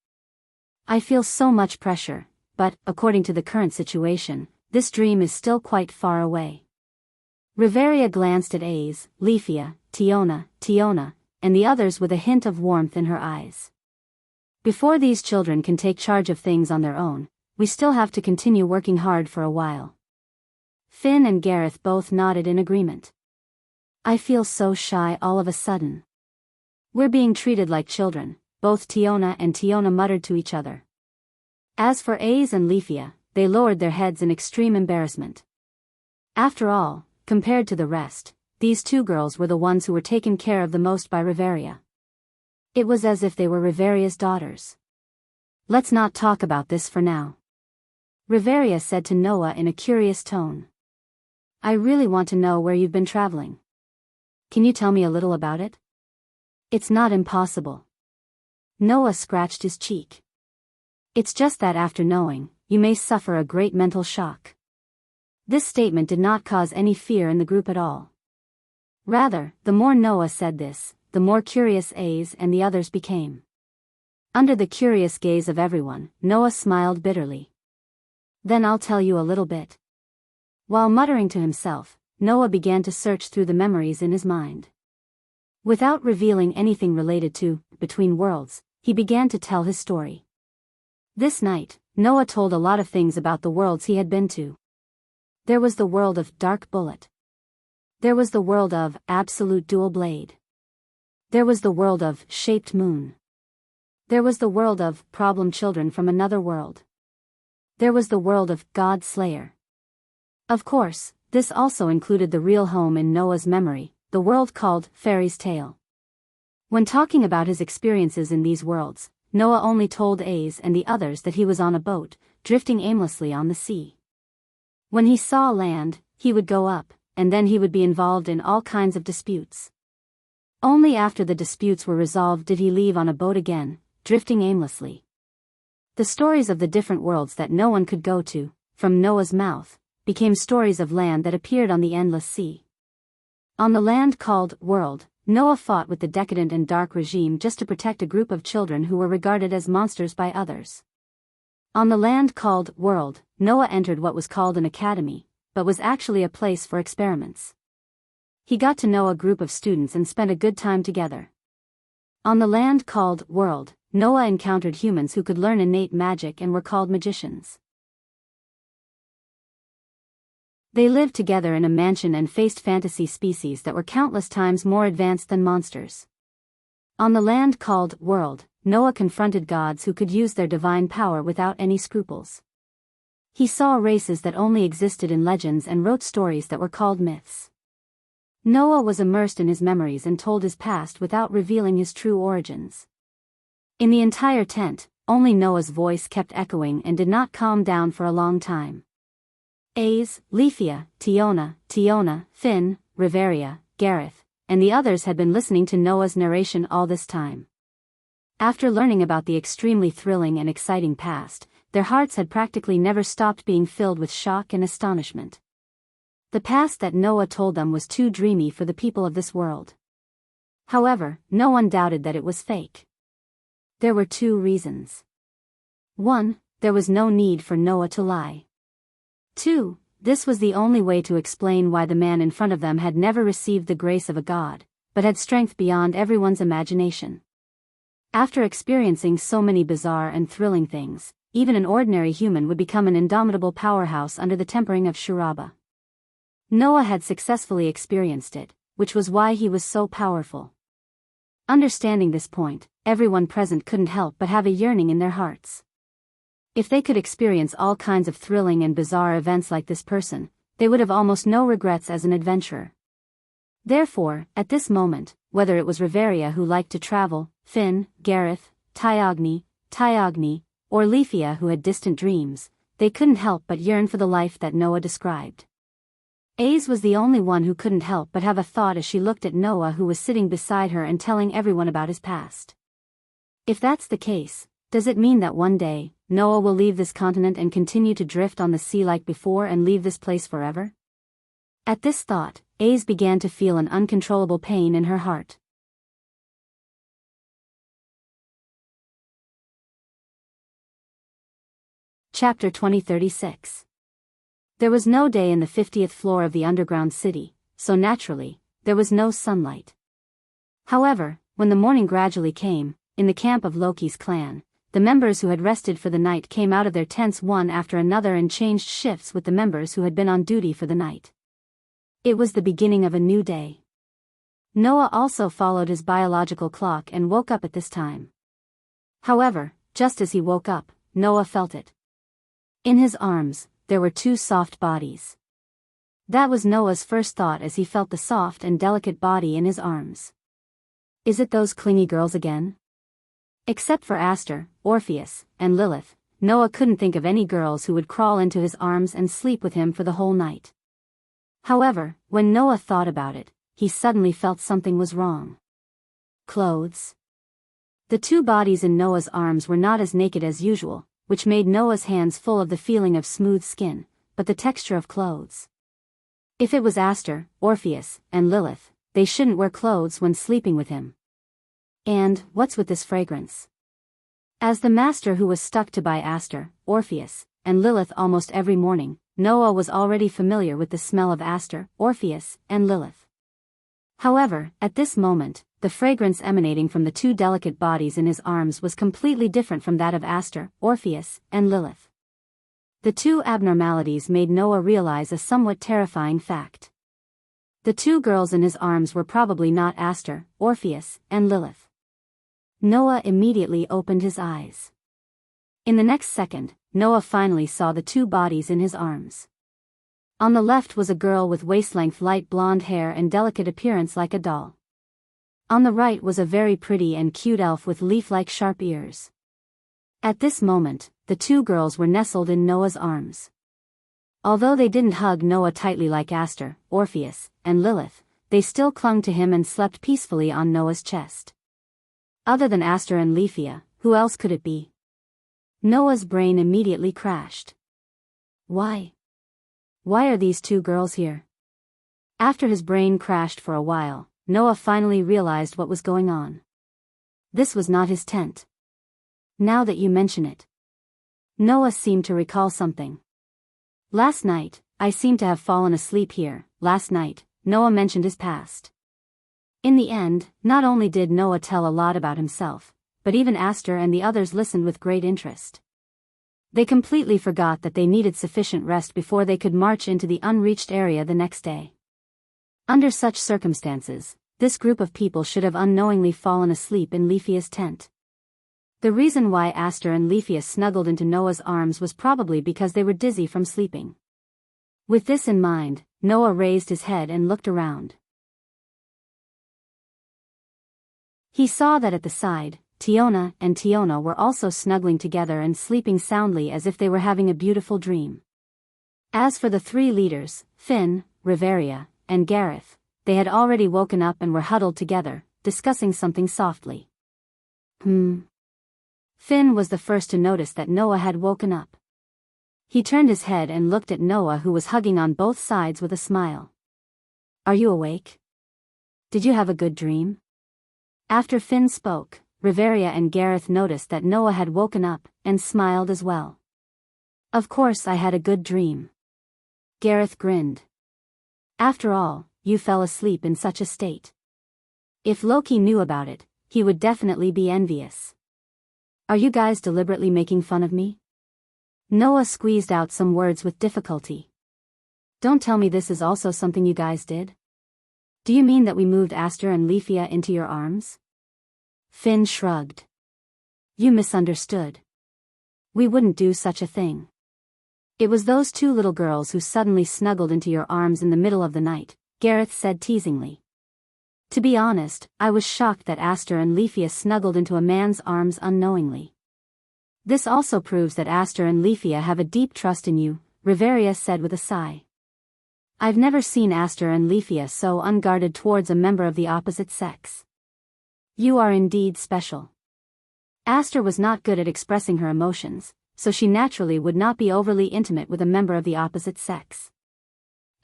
I feel so much pressure, but, according to the current situation, this dream is still quite far away. Riveria glanced at Aze, Leafia, Tiona, and the others with a hint of warmth in her eyes. Before these children can take charge of things on their own, we still have to continue working hard for a while. Finn and Gareth both nodded in agreement. I feel so shy all of a sudden. We're being treated like children, both Tiona and Tiona muttered to each other. As for Aze and Leafia, they lowered their heads in extreme embarrassment. After all, compared to the rest, these two girls were the ones who were taken care of the most by Riveria. It was as if they were Riveria's daughters. Let's not talk about this for now. Riveria said to Noah in a curious tone. I really want to know where you've been traveling. Can you tell me a little about it? It's not impossible. Noah scratched his cheek. It's just that after knowing, you may suffer a great mental shock. This statement did not cause any fear in the group at all. Rather, the more Noah said this, the more curious Aze and the others became. Under the curious gaze of everyone, Noah smiled bitterly. Then I'll tell you a little bit. While muttering to himself, Noah began to search through the memories in his mind. Without revealing anything related to Between Worlds, he began to tell his story. This night, Noah told a lot of things about the worlds he had been to. There was the world of Dark Bullet. There was the world of Absolute Dual Blade. There was the world of Shaped Moon. There was the world of Problem Children from Another World. There was the world of God Slayer. Of course, this also included the real home in Noah's memory, the world called Fairy's Tale. When talking about his experiences in these worlds, Noah only told Aze and the others that he was on a boat, drifting aimlessly on the sea. When he saw land, he would go up, and then he would be involved in all kinds of disputes. Only after the disputes were resolved did he leave on a boat again, drifting aimlessly. The stories of the different worlds that no one could go to, from Noah's mouth, became stories of land that appeared on the endless sea. On the land called world, Noah fought with the decadent and dark regime just to protect a group of children who were regarded as monsters by others. On the land called world, Noah entered what was called an academy, but was actually a place for experiments. He got to know a group of students and spent a good time together. On the land called world, Noah encountered humans who could learn innate magic and were called magicians. They lived together in a mansion and faced fantasy species that were countless times more advanced than monsters. On the land called world, Noah confronted gods who could use their divine power without any scruples. He saw races that only existed in legends and wrote stories that were called myths. Noah was immersed in his memories and told his past without revealing his true origins. In the entire tent, only Noah's voice kept echoing and did not calm down for a long time. Ace, Leafia, Tiona, Finn, Riveria, Gareth, and the others had been listening to Noah's narration all this time. After learning about the extremely thrilling and exciting past, their hearts had practically never stopped being filled with shock and astonishment. The past that Noah told them was too dreamy for the people of this world. However, no one doubted that it was fake. There were two reasons. 1. There was no need for Noah to lie. 2. This was the only way to explain why the man in front of them had never received the grace of a god, but had strength beyond everyone's imagination. After experiencing so many bizarre and thrilling things, even an ordinary human would become an indomitable powerhouse under the tempering of Shuraba. Noah had successfully experienced it, which was why he was so powerful. Understanding this point, everyone present couldn't help but have a yearning in their hearts. If they could experience all kinds of thrilling and bizarre events like this person, they would have almost no regrets as an adventurer. Therefore, at this moment, whether it was Riveria who liked to travel, Finn, Gareth, Tyogni, or Leafia who had distant dreams, they couldn't help but yearn for the life that Noah described. Ace was the only one who couldn't help but have a thought as she looked at Noah, who was sitting beside her and telling everyone about his past. If that's the case, does it mean that one day, Noah will leave this continent and continue to drift on the sea like before and leave this place forever? At this thought, Ace began to feel an uncontrollable pain in her heart. Chapter 2036. There was no day in the 50th floor of the underground city, so naturally, there was no sunlight. However, when the morning gradually came, in the camp of Loki's clan, the members who had rested for the night came out of their tents one after another and changed shifts with the members who had been on duty for the night. It was the beginning of a new day. Noah also followed his biological clock and woke up at this time. However, just as he woke up, Noah felt it. In his arms, there were two soft bodies. That was Noah's first thought as he felt the soft and delicate body in his arms. Is it those clingy girls again? Except for Aster, Orpheus, and Lilith, Noah couldn't think of any girls who would crawl into his arms and sleep with him for the whole night. However, when Noah thought about it, he suddenly felt something was wrong. Clothes. The two bodies in Noah's arms were not as naked as usual, which made Noah's hands full of the feeling of smooth skin, but the texture of clothes. If it was Aster, Orpheus, and Lilith, they shouldn't wear clothes when sleeping with him. And, what's with this fragrance? As the master who was stuck to by Aster, Orpheus, and Lilith almost every morning, Noah was already familiar with the smell of Aster, Orpheus, and Lilith. However, at this moment, the fragrance emanating from the two delicate bodies in his arms was completely different from that of Aster, Orpheus, and Lilith. The two abnormalities made Noah realize a somewhat terrifying fact. The two girls in his arms were probably not Aster, Orpheus, and Lilith. Noah immediately opened his eyes. In the next second, Noah finally saw the two bodies in his arms. On the left was a girl with waist-length light blonde hair and delicate appearance like a doll. On the right was a very pretty and cute elf with leaf-like sharp ears. At this moment, the two girls were nestled in Noah's arms. Although they didn't hug Noah tightly like Aster, Orpheus, and Lilith, they still clung to him and slept peacefully on Noah's chest. Other than Aster and Leafia, who else could it be? Noah's brain immediately crashed. Why? Why are these two girls here? After his brain crashed for a while, Noah finally realized what was going on. This was not his tent. Now that you mention it. Noah seemed to recall something. Last night, I seem to have fallen asleep here. Last night, Noah mentioned his past. In the end, not only did Noah tell a lot about himself, but even Aster and the others listened with great interest. They completely forgot that they needed sufficient rest before they could march into the unreached area the next day. Under such circumstances, this group of people should have unknowingly fallen asleep in Lefia's tent. The reason why Aster and Lefia snuggled into Noah's arms was probably because they were dizzy from sleeping. With this in mind, Noah raised his head and looked around. He saw that at the side, Tiona and Tiona were also snuggling together and sleeping soundly as if they were having a beautiful dream. As for the three leaders, Finn, Riveria, and Gareth, they had already woken up and were huddled together, discussing something softly. Finn was the first to notice that Noah had woken up. He turned his head and looked at Noah, who was hugging on both sides with a smile. Are you awake? Did you have a good dream? After Finn spoke, Riveria and Gareth noticed that Noah had woken up, and smiled as well. Of course I had a good dream. Gareth grinned. After all, you fell asleep in such a state. If Loki knew about it, he would definitely be envious. Are you guys deliberately making fun of me? Noah squeezed out some words with difficulty. Don't tell me this is also something you guys did? Do you mean that we moved Aster and Lefia into your arms? Finn shrugged. You misunderstood. We wouldn't do such a thing. It was those two little girls who suddenly snuggled into your arms in the middle of the night, Gareth said teasingly. To be honest, I was shocked that Aster and Lefia snuggled into a man's arms unknowingly. This also proves that Aster and Lefia have a deep trust in you, Riveria said with a sigh. I've never seen Aster and Lefia so unguarded towards a member of the opposite sex. You are indeed special. Aster was not good at expressing her emotions, so she naturally would not be overly intimate with a member of the opposite sex.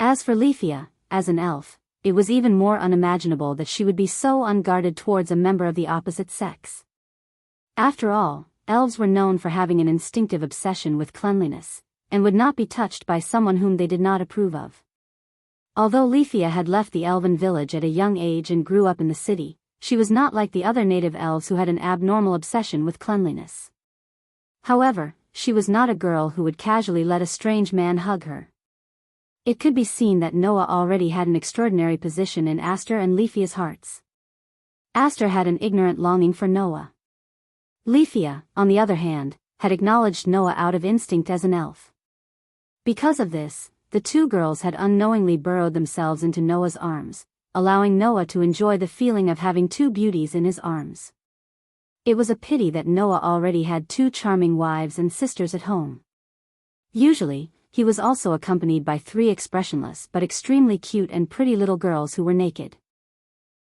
As for Lefia, as an elf, it was even more unimaginable that she would be so unguarded towards a member of the opposite sex. After all, elves were known for having an instinctive obsession with cleanliness, and would not be touched by someone whom they did not approve of. Although Lefia had left the elven village at a young age and grew up in the city, she was not like the other native elves who had an abnormal obsession with cleanliness. However, she was not a girl who would casually let a strange man hug her. It could be seen that Noah already had an extraordinary position in Aster and Lefia's hearts. Aster had an ignorant longing for Noah. Lefia, on the other hand, had acknowledged Noah out of instinct as an elf. Because of this, the two girls had unknowingly burrowed themselves into Noah's arms, allowing Noah to enjoy the feeling of having two beauties in his arms. It was a pity that Noah already had two charming wives and sisters at home. Usually, he was also accompanied by three expressionless but extremely cute and pretty little girls who were naked.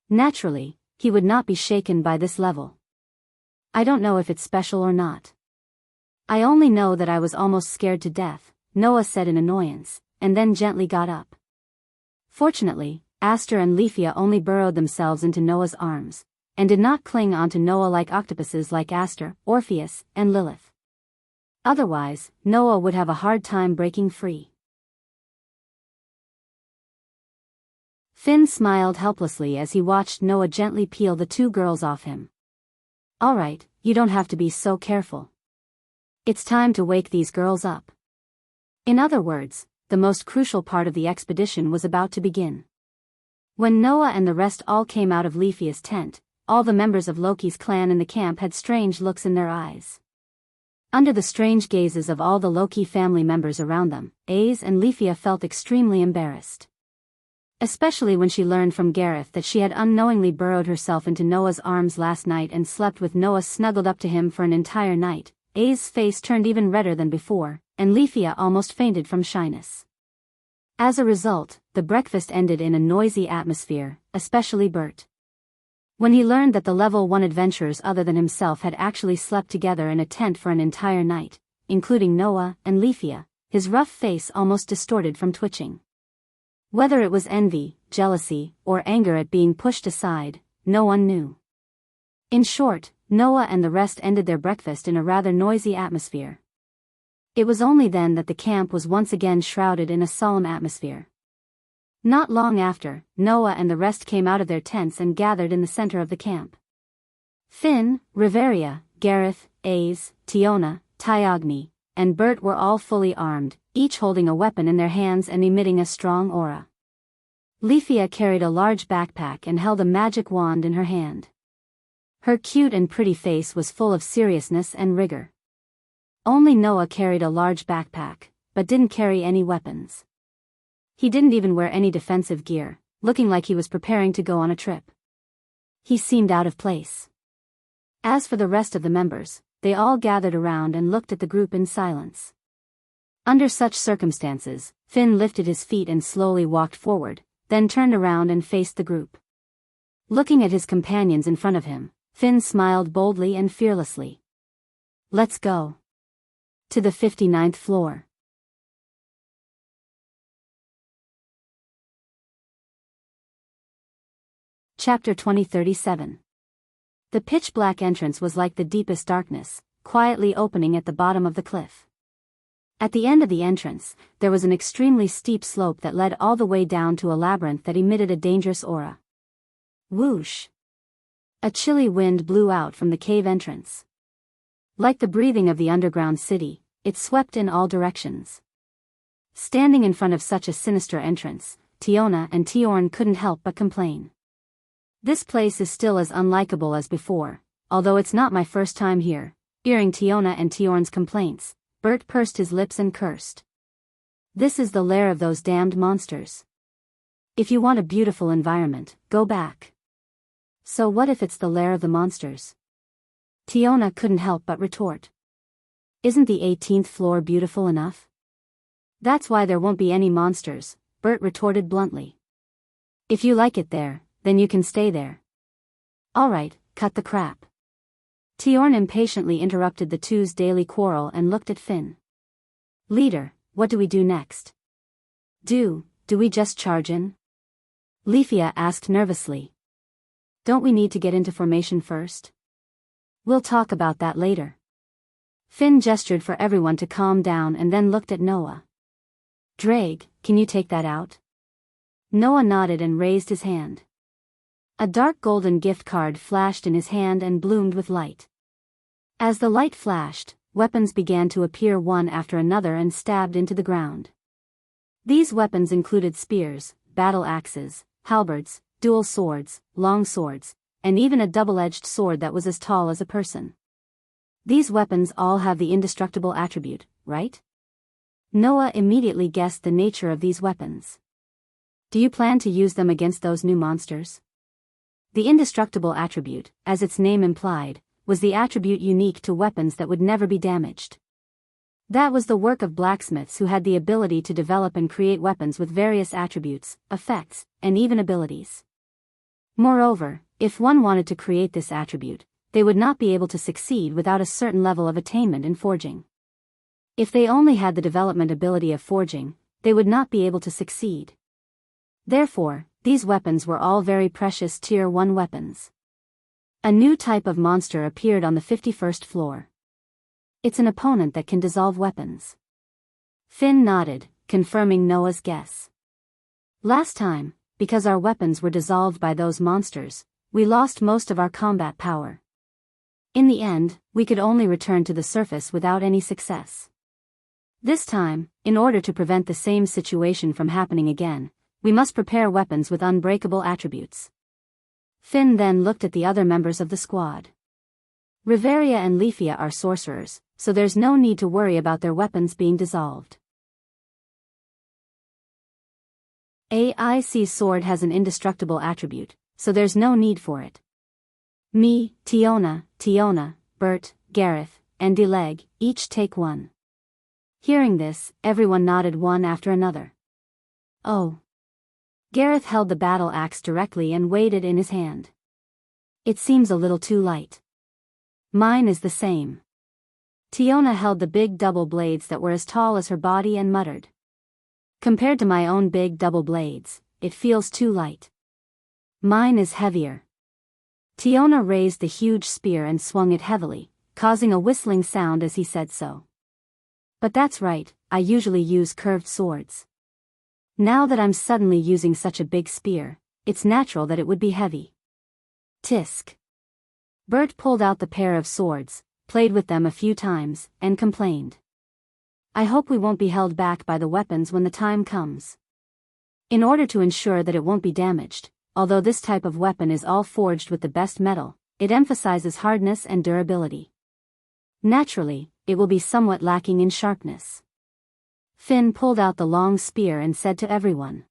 Naturally, he would not be shaken by this level. I don't know if it's special or not. I only know that I was almost scared to death, Noah said in annoyance, and then gently got up. Fortunately, Aster and Lefia only burrowed themselves into Noah's arms, and did not cling onto Noah like octopuses like Aster, Orpheus, and Lilith. Otherwise, Noah would have a hard time breaking free. Finn smiled helplessly as he watched Noah gently peel the two girls off him. All right, you don't have to be so careful. It's time to wake these girls up. In other words, the most crucial part of the expedition was about to begin. When Noah and the rest all came out of Lefia's tent, all the members of Loki's clan in the camp had strange looks in their eyes. Under the strange gazes of all the Loki family members around them, Aze and Lefia felt extremely embarrassed. Especially when she learned from Gareth that she had unknowingly burrowed herself into Noah's arms last night and slept with Noah snuggled up to him for an entire night. Aze's face turned even redder than before, and Lefia almost fainted from shyness. As a result, the breakfast ended in a noisy atmosphere, especially Bert. When he learned that the level 1 adventurers other than himself had actually slept together in a tent for an entire night, including Noah and Leafia, his rough face almost distorted from twitching. Whether it was envy, jealousy, or anger at being pushed aside, no one knew. In short, Noah and the rest ended their breakfast in a rather noisy atmosphere. It was only then that the camp was once again shrouded in a solemn atmosphere. Not long after, Noah and the rest came out of their tents and gathered in the center of the camp. Finn, Riveria, Gareth, Aze, Tiona, Tyogni, and Bert were all fully armed, each holding a weapon in their hands and emitting a strong aura. Leafia carried a large backpack and held a magic wand in her hand. Her cute and pretty face was full of seriousness and rigor. Only Noah carried a large backpack, but didn't carry any weapons. He didn't even wear any defensive gear, looking like he was preparing to go on a trip. He seemed out of place. As for the rest of the members, they all gathered around and looked at the group in silence. Under such circumstances, Finn lifted his feet and slowly walked forward, then turned around and faced the group. Looking at his companions in front of him, Finn smiled boldly and fearlessly. "Let's go. To the 59th floor." Chapter 2037. The pitch-black entrance was like the deepest darkness, quietly opening at the bottom of the cliff. At the end of the entrance, there was an extremely steep slope that led all the way down to a labyrinth that emitted a dangerous aura. Whoosh! A chilly wind blew out from the cave entrance. Like the breathing of the underground city, it swept in all directions. Standing in front of such a sinister entrance, Tiona and Tiorn couldn't help but complain. "This place is still as unlikable as before, although it's not my first time here." Hearing Tiona and Tiorn's complaints, Bert pursed his lips and cursed. "This is the lair of those damned monsters. If you want a beautiful environment, go back." "So what if it's the lair of the monsters?" Tiona couldn't help but retort. "Isn't the 18th floor beautiful enough?" "That's why there won't be any monsters," Bert retorted bluntly. "If you like it there, then you can stay there." "Alright, cut the crap." Tiorn impatiently interrupted the two's daily quarrel and looked at Finn. "Leader, what do we do next?" Do we just charge in?" Leafia asked nervously. "Don't we need to get into formation first?" "We'll talk about that later." Finn gestured for everyone to calm down and then looked at Noah. "Drake, can you take that out?" Noah nodded and raised his hand. A dark golden gift card flashed in his hand and bloomed with light. As the light flashed, weapons began to appear one after another and stabbed into the ground. These weapons included spears, battle axes, halberds, dual swords, long swords, and even a double-edged sword that was as tall as a person. These weapons all have the indestructible attribute, right? Noah immediately guessed the nature of these weapons. "Do you plan to use them against those new monsters?" The indestructible attribute, as its name implied, was the attribute unique to weapons that would never be damaged. That was the work of blacksmiths who had the ability to develop and create weapons with various attributes, effects, and even abilities. Moreover, if one wanted to create this attribute, they would not be able to succeed without a certain level of attainment in forging. If they only had the development ability of forging, they would not be able to succeed. Therefore, these weapons were all very precious Tier 1 weapons. A new type of monster appeared on the 51st floor. "It's an opponent that can dissolve weapons." Finn nodded, confirming Noah's guess. "Last time, because our weapons were dissolved by those monsters, we lost most of our combat power. In the end, we could only return to the surface without any success. This time, in order to prevent the same situation from happening again, we must prepare weapons with unbreakable attributes." Finn then looked at the other members of the squad. Riveria and Leafia are sorcerers, so there's no need to worry about their weapons being dissolved. AIC's sword has an indestructible attribute, so there's no need for it. Me, Tiona, Bert, Gareth, and Deleg, each take one. Hearing this, everyone nodded one after another. Oh. Gareth held the battle axe directly and weighed it in his hand. It seems a little too light. Mine is the same. Tiona held the big double blades that were as tall as her body and muttered. Compared to my own big double blades, it feels too light. Mine is heavier. Tiona raised the huge spear and swung it heavily, causing a whistling sound as he said so. But that's right, I usually use curved swords. Now that I'm suddenly using such a big spear, it's natural that it would be heavy. Tisk. Bert pulled out the pair of swords, played with them a few times, and complained. I hope we won't be held back by the weapons when the time comes. In order to ensure that it won't be damaged, although this type of weapon is all forged with the best metal, it emphasizes hardness and durability. Naturally, it will be somewhat lacking in sharpness. Finn pulled out the long spear and said to everyone.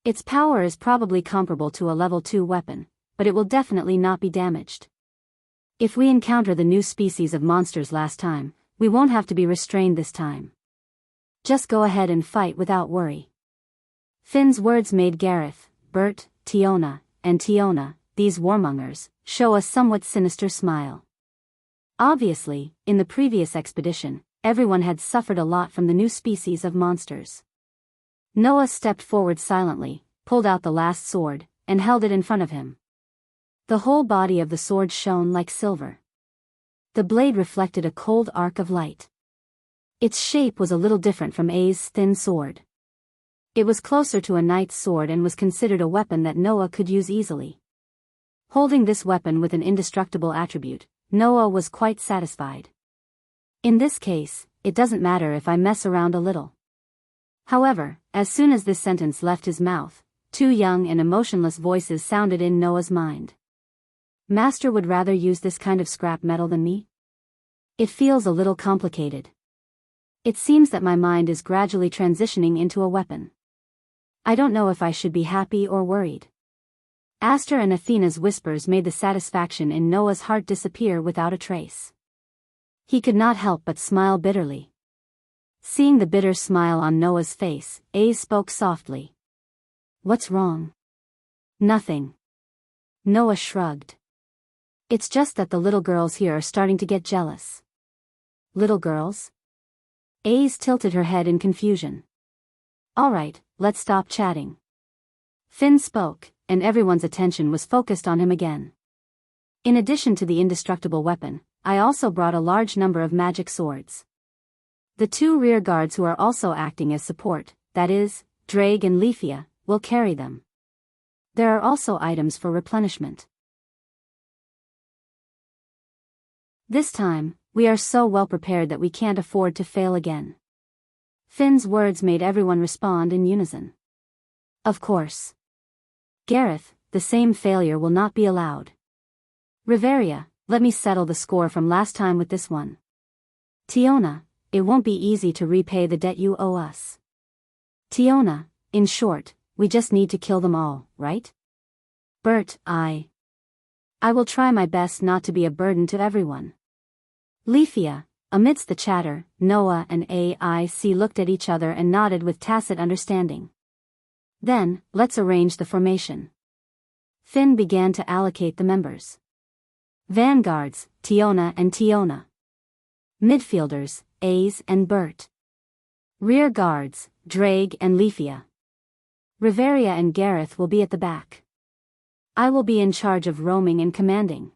Its power is probably comparable to a level 2 weapon, but it will definitely not be damaged. If we encounter the new species of monsters last time, we won't have to be restrained this time. Just go ahead and fight without worry. Finn's words made Gareth, Bert, Tiona, these warmongers, show a somewhat sinister smile. Obviously, in the previous expedition, everyone had suffered a lot from the new species of monsters. Noah stepped forward silently, pulled out the last sword, and held it in front of him. The whole body of the sword shone like silver. The blade reflected a cold arc of light. Its shape was a little different from A's thin sword. It was closer to a knight's sword and was considered a weapon that Noah could use easily. Holding this weapon with an indestructible attribute, Noah was quite satisfied. In this case, it doesn't matter if I mess around a little. However, as soon as this sentence left his mouth, two young and emotionless voices sounded in Noah's mind. Master would rather use this kind of scrap metal than me? It feels a little complicated. It seems that my mind is gradually transitioning into a weapon. I don't know if I should be happy or worried. Aster and Athena's whispers made the satisfaction in Noah's heart disappear without a trace. He could not help but smile bitterly. Seeing the bitter smile on Noah's face, A spoke softly. What's wrong? Nothing. Noah shrugged. It's just that the little girls here are starting to get jealous. Little girls? A's tilted her head in confusion. Alright, let's stop chatting. Finn spoke, and everyone's attention was focused on him again. In addition to the indestructible weapon, I also brought a large number of magic swords. The two rear guards who are also acting as support, that is, Drake and Leafia, will carry them. There are also items for replenishment. This time, we are so well prepared that we can't afford to fail again. Finn's words made everyone respond in unison. Of course. Gareth, the same failure will not be allowed. Riveria, let me settle the score from last time with this one. Tiona, it won't be easy to repay the debt you owe us. Tiona, in short, we just need to kill them all, right? Bert, I will try my best not to be a burden to everyone. Leafia, amidst the chatter, Noah and AIC looked at each other and nodded with tacit understanding. Then, let's arrange the formation. Finn began to allocate the members. Vanguards, Tiona and Tiona. Midfielders, A's and Bert. Rear guards, Drake and Leafia. Riveria and Gareth will be at the back. I will be in charge of roaming and commanding.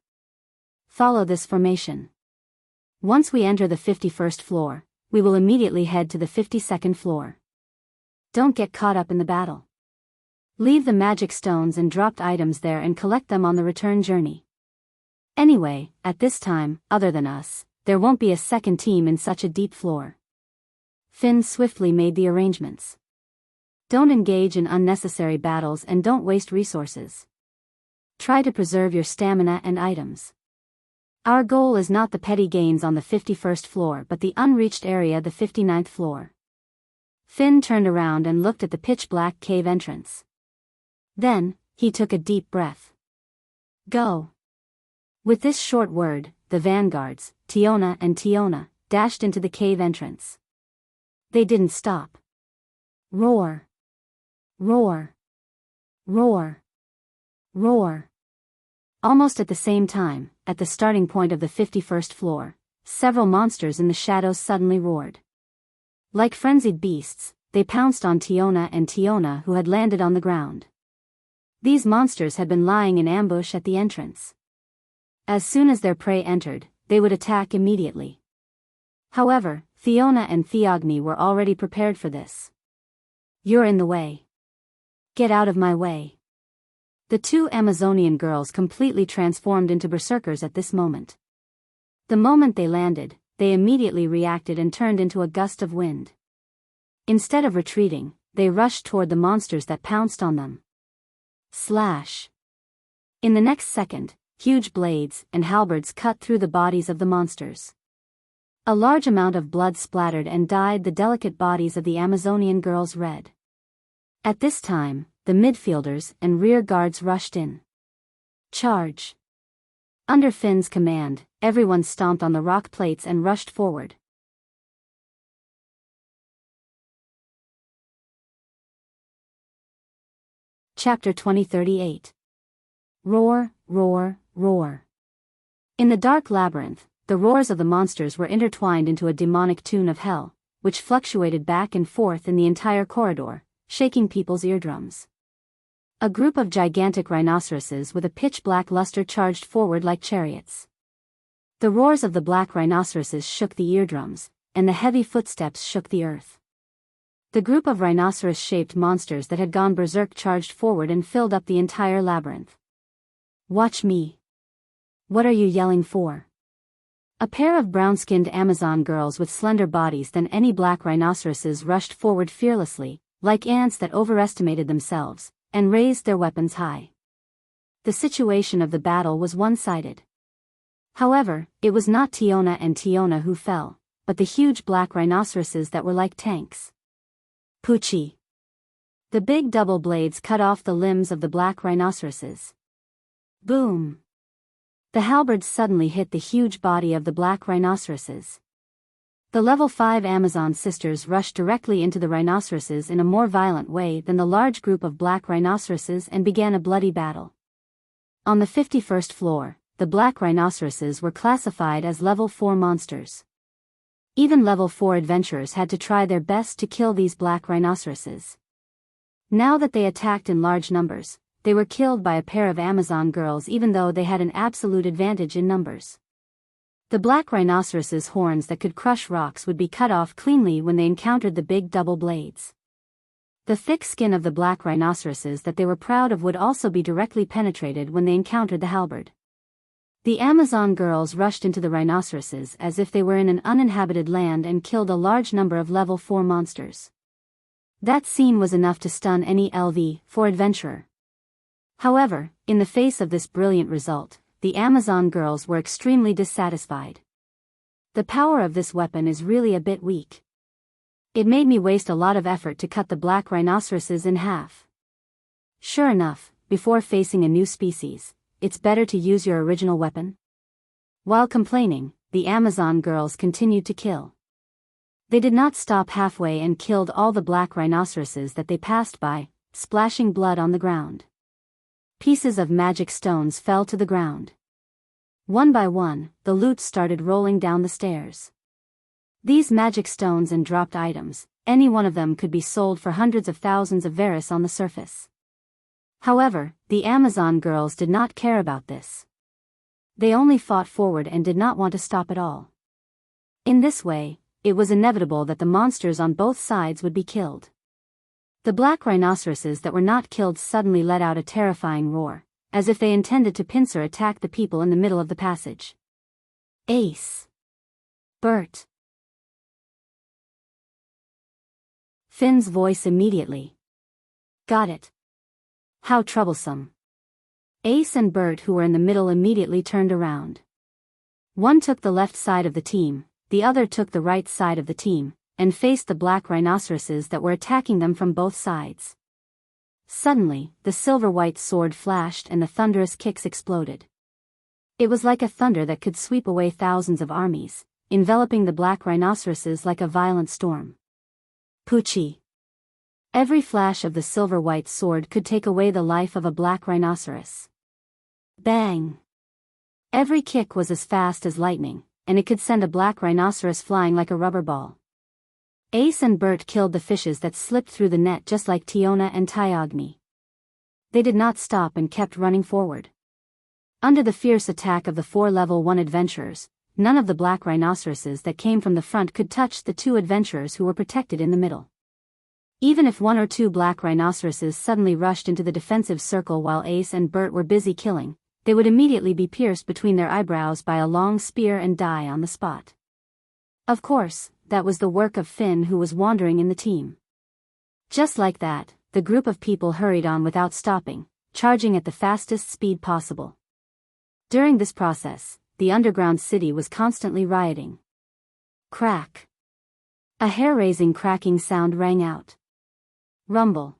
Follow this formation. Once we enter the 51st floor, we will immediately head to the 52nd floor. Don't get caught up in the battle. Leave the magic stones and dropped items there and collect them on the return journey. Anyway, at this time, other than us, there won't be a second team in such a deep floor. Finn swiftly made the arrangements. Don't engage in unnecessary battles and don't waste resources. Try to preserve your stamina and items. Our goal is not the petty gains on the 51st floor but the unreached area, the 59th floor. Finn turned around and looked at the pitch-black cave entrance. Then, he took a deep breath. Go. With this short word, the vanguards, Tiona and Tiona, dashed into the cave entrance. They didn't stop. Roar. Roar. Roar. Roar. Almost at the same time, at the starting point of the 51st floor, several monsters in the shadows suddenly roared. Like frenzied beasts, they pounced on Tiona and Tiona, who had landed on the ground. These monsters had been lying in ambush at the entrance. As soon as their prey entered, they would attack immediately. However, Fiona and Theogony were already prepared for this. "You're in the way. Get out of my way." The two Amazonian girls completely transformed into berserkers at this moment. The moment they landed, they immediately reacted and turned into a gust of wind. Instead of retreating, they rushed toward the monsters that pounced on them. Slash! In the next second, huge blades and halberds cut through the bodies of the monsters. A large amount of blood splattered and dyed the delicate bodies of the Amazonian girls red. At this time, the midfielders and rear guards rushed in. Charge! Under Finn's command, everyone stomped on the rock plates and rushed forward. Chapter 2038. Roar, roar, roar. In the dark labyrinth, the roars of the monsters were intertwined into a demonic tune of hell, which fluctuated back and forth in the entire corridor, shaking people's eardrums. A group of gigantic rhinoceroses with a pitch-black luster charged forward like chariots. The roars of the black rhinoceroses shook the eardrums, and the heavy footsteps shook the earth. The group of rhinoceros-shaped monsters that had gone berserk charged forward and filled up the entire labyrinth. "Watch me. What are you yelling for?" A pair of brown-skinned Amazon girls with slender bodies than any black rhinoceroses rushed forward fearlessly, like ants that overestimated themselves, and raised their weapons high. The situation of the battle was one-sided. However, it was not Tiona and Tiona who fell, but the huge black rhinoceroses that were like tanks. Poochie! The big double blades cut off the limbs of the black rhinoceroses. Boom! The halberds suddenly hit the huge body of the black rhinoceroses. The level 5 Amazon sisters rushed directly into the rhinoceroses in a more violent way than the large group of black rhinoceroses and began a bloody battle. On the 51st floor, the black rhinoceroses were classified as level 4 monsters. Even level 4 adventurers had to try their best to kill these black rhinoceroses. Now that they attacked in large numbers, they were killed by a pair of Amazon girls even though they had an absolute advantage in numbers. The black rhinoceroses' horns that could crush rocks would be cut off cleanly when they encountered the big double blades. The thick skin of the black rhinoceroses that they were proud of would also be directly penetrated when they encountered the halberd. The Amazon girls rushed into the rhinoceroses as if they were in an uninhabited land and killed a large number of level 4 monsters. That scene was enough to stun any LV-4 adventurer. However, in the face of this brilliant result, the Amazon girls were extremely dissatisfied. The power of this weapon is really a bit weak. It made me waste a lot of effort to cut the black rhinoceroses in half. Sure enough, before facing a new species, it's better to use your original weapon. While complaining, the Amazon girls continued to kill. They did not stop halfway and killed all the black rhinoceroses that they passed by, splashing blood on the ground. Pieces of magic stones fell to the ground. One by one, the loot started rolling down the stairs. These magic stones and dropped items, any one of them could be sold for hundreds of thousands of Varus on the surface. However, the Amazon girls did not care about this. They only fought forward and did not want to stop at all. In this way, it was inevitable that the monsters on both sides would be killed. The black rhinoceroses that were not killed suddenly let out a terrifying roar, as if they intended to pincer attack the people in the middle of the passage. Ace! Bert! Finn's voice immediately. Got it. How troublesome. Ace and Bert, who were in the middle, immediately turned around. One took the left side of the team, the other took the right side of the team, and faced the black rhinoceroses that were attacking them from both sides. Suddenly, the silver-white sword flashed and the thunderous kicks exploded. It was like a thunder that could sweep away thousands of armies, enveloping the black rhinoceroses like a violent storm. Poochie! Every flash of the silver-white sword could take away the life of a black rhinoceros. Bang! Every kick was as fast as lightning, and it could send a black rhinoceros flying like a rubber ball. Ace and Bert killed the fishes that slipped through the net just like Tiona and Tyogny. They did not stop and kept running forward. Under the fierce attack of the 4 level 1 adventurers, none of the black rhinoceroses that came from the front could touch the 2 adventurers who were protected in the middle. Even if 1 or 2 black rhinoceroses suddenly rushed into the defensive circle while Ace and Bert were busy killing, they would immediately be pierced between their eyebrows by a long spear and die on the spot. Of course, that was the work of Finn, who was wandering in the team. Just like that, the group of people hurried on without stopping, charging at the fastest speed possible. During this process, the underground city was constantly rioting. Crack! A hair-raising cracking sound rang out. Rumble!